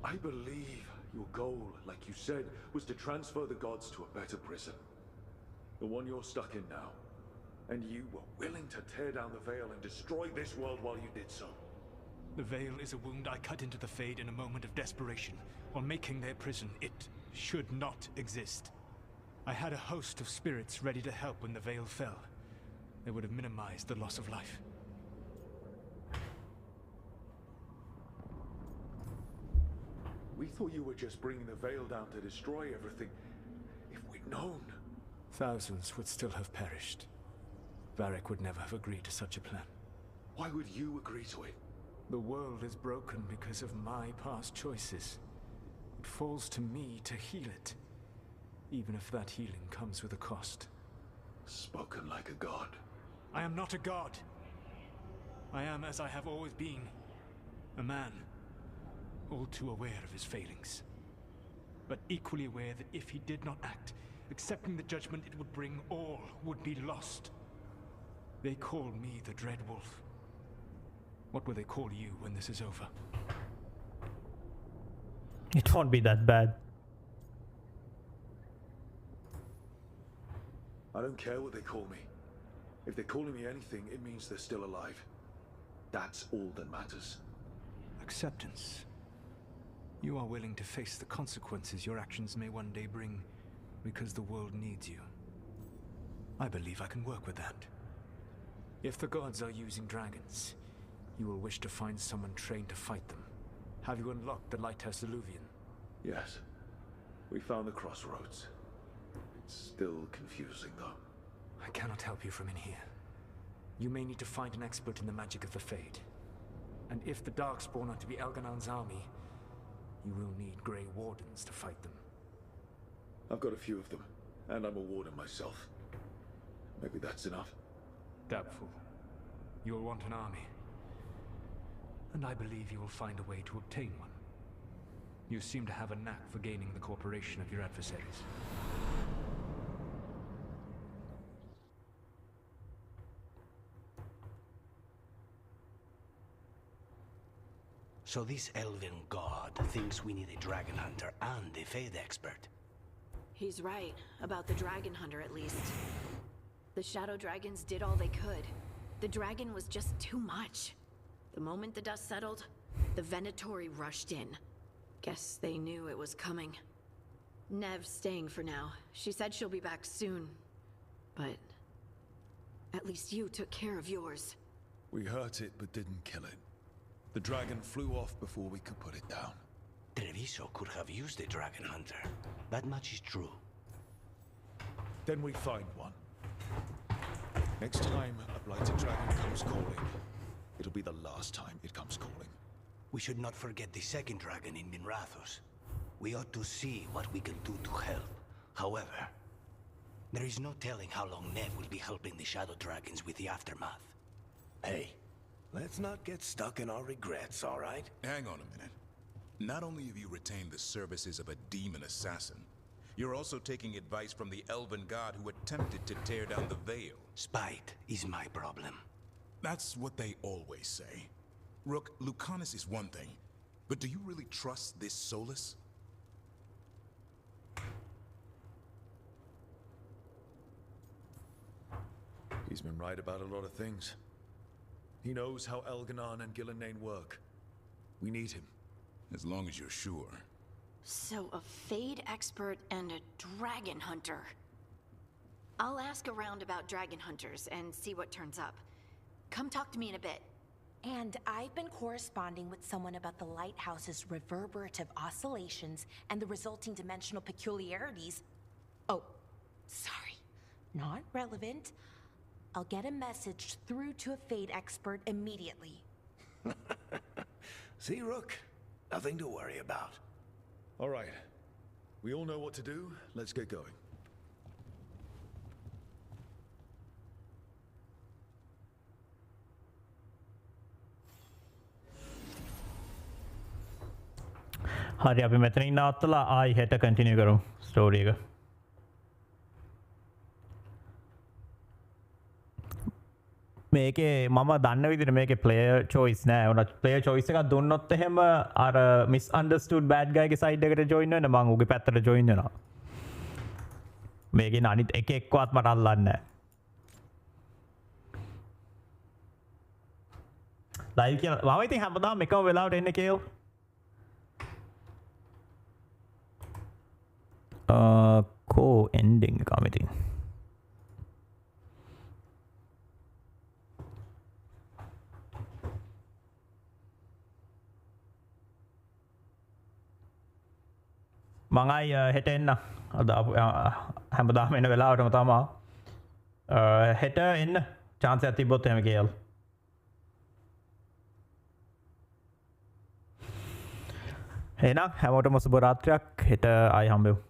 I believe your goal, like you said, was to transfer the gods to a better prison. The one you're stuck in now. And you were willing to tear down the veil and destroy this world while you did so. The veil is a wound I cut into the Fade in a moment of desperation, while making their prison. It should not exist. I had a host of spirits ready to help when the veil fell. They would have minimized the loss of life. We thought you were just bringing the veil down to destroy everything. If we'd known. Thousands would still have perished. Varric would never have agreed to such a plan. Why would you agree to it? The world is broken because of my past choices. It falls to me to heal it, even if that healing comes with a cost. Spoken like a god. I am not a god. I am as I have always been, a man, all too aware of his failings. But equally aware that if he did not act, accepting the judgment it would bring, all would be lost. They call me the Dread Wolf. What will they call you when this is over? It won't be that bad. I don't care what they call me. If they're calling me anything, it means they're still alive. That's all that matters. Acceptance. You are willing to face the consequences your actions may one day bring because the world needs you. I believe I can work with that. If the gods are using dragons, you will wish to find someone trained to fight them. Have you unlocked the Lighthouse Illuvian? Yes. We found the crossroads. It's still confusing, though. I cannot help you from in here. You may need to find an expert in the magic of the Fade. And if the Darkspawn are to be Elganon's army, you will need Grey Wardens to fight them. I've got a few of them, and I'm a warden myself. Maybe that's enough. Doubtful. You will want an army. And I believe you will find a way to obtain one. You seem to have a knack for gaining the cooperation of your adversaries. So this elven god thinks we need a dragon hunter and a Fade expert. He's right, about the dragon hunter at least. The shadow dragons did all they could. The dragon was just too much. The moment the dust settled, the Venatori rushed in. Guess they knew it was coming. Nev's staying for now. She said she'll be back soon. But at least you took care of yours. We hurt it, but didn't kill it. The dragon flew off before we could put it down. Treviso could have used a dragon hunter. That much is true. Then we find one. Next time a blighted dragon comes calling, it'll be the last time it comes calling. We should not forget the second dragon in Minrathos. We ought to see what we can do to help. However, there is no telling how long Nev will be helping the shadow dragons with the aftermath. Hey, let's not get stuck in our regrets, all right? Hang on a minute. Not only have you retained the services of a demon assassin, you're also taking advice from the elven god who attempted to tear down the veil. Spite is my problem. That's what they always say. Rook, Lucanus is one thing, but do you really trust this Solus? He's been right about a lot of things. He knows how Elganon and Gillenane work. We need him. As long as you're sure. So a Fade expert and a dragon hunter. I'll ask around about dragon hunters and see what turns up. Come talk to me in a bit. And I've been corresponding with someone about the lighthouse's reverberative oscillations and the resulting dimensional peculiarities. Oh, sorry. Not relevant. I'll get a message through to a Fade expert immediately. See, Rook? Nothing to worry about. All right. We all know what to do. Let's get going. හරි අපි මෙතනින් නවත්තලා ආයි හෙට continue කරමු story එක. මේකේ මම දන්න විදිහට මේකේ ප්ලේයර් චොයිස් නෑ. උනත් ප්ලේයර් චොයිස් එකක් දුන්නොත් එහෙම අර මිස්අන්ඩර්ස්ටුඩ් බෑඩ් ගයිගේ සයිඩ් එකට ජොයින් වෙන්න මම උගේ පැත්තට ජොයින් වෙනවා. මේකේ අනිත් එක එක්කවත් මට අල්ලන්නේ නෑ. ලයිව් කියලා මම ඉතින් හැමදාම එකම වෙලාවට එන්නේ කේල්. කෝ එන්ඩිං එකම ඉතින්. මංයි හෙට එන්න අද හැමදාම එන වෙලාවටම තමා හෙට එන්න චාන්සයක් තිබ්බොත් එහෙම කියල්. එහෙනම් හැමෝටම සුබ රාත්‍රියක්. හෙට ආයි හම්බෙමු.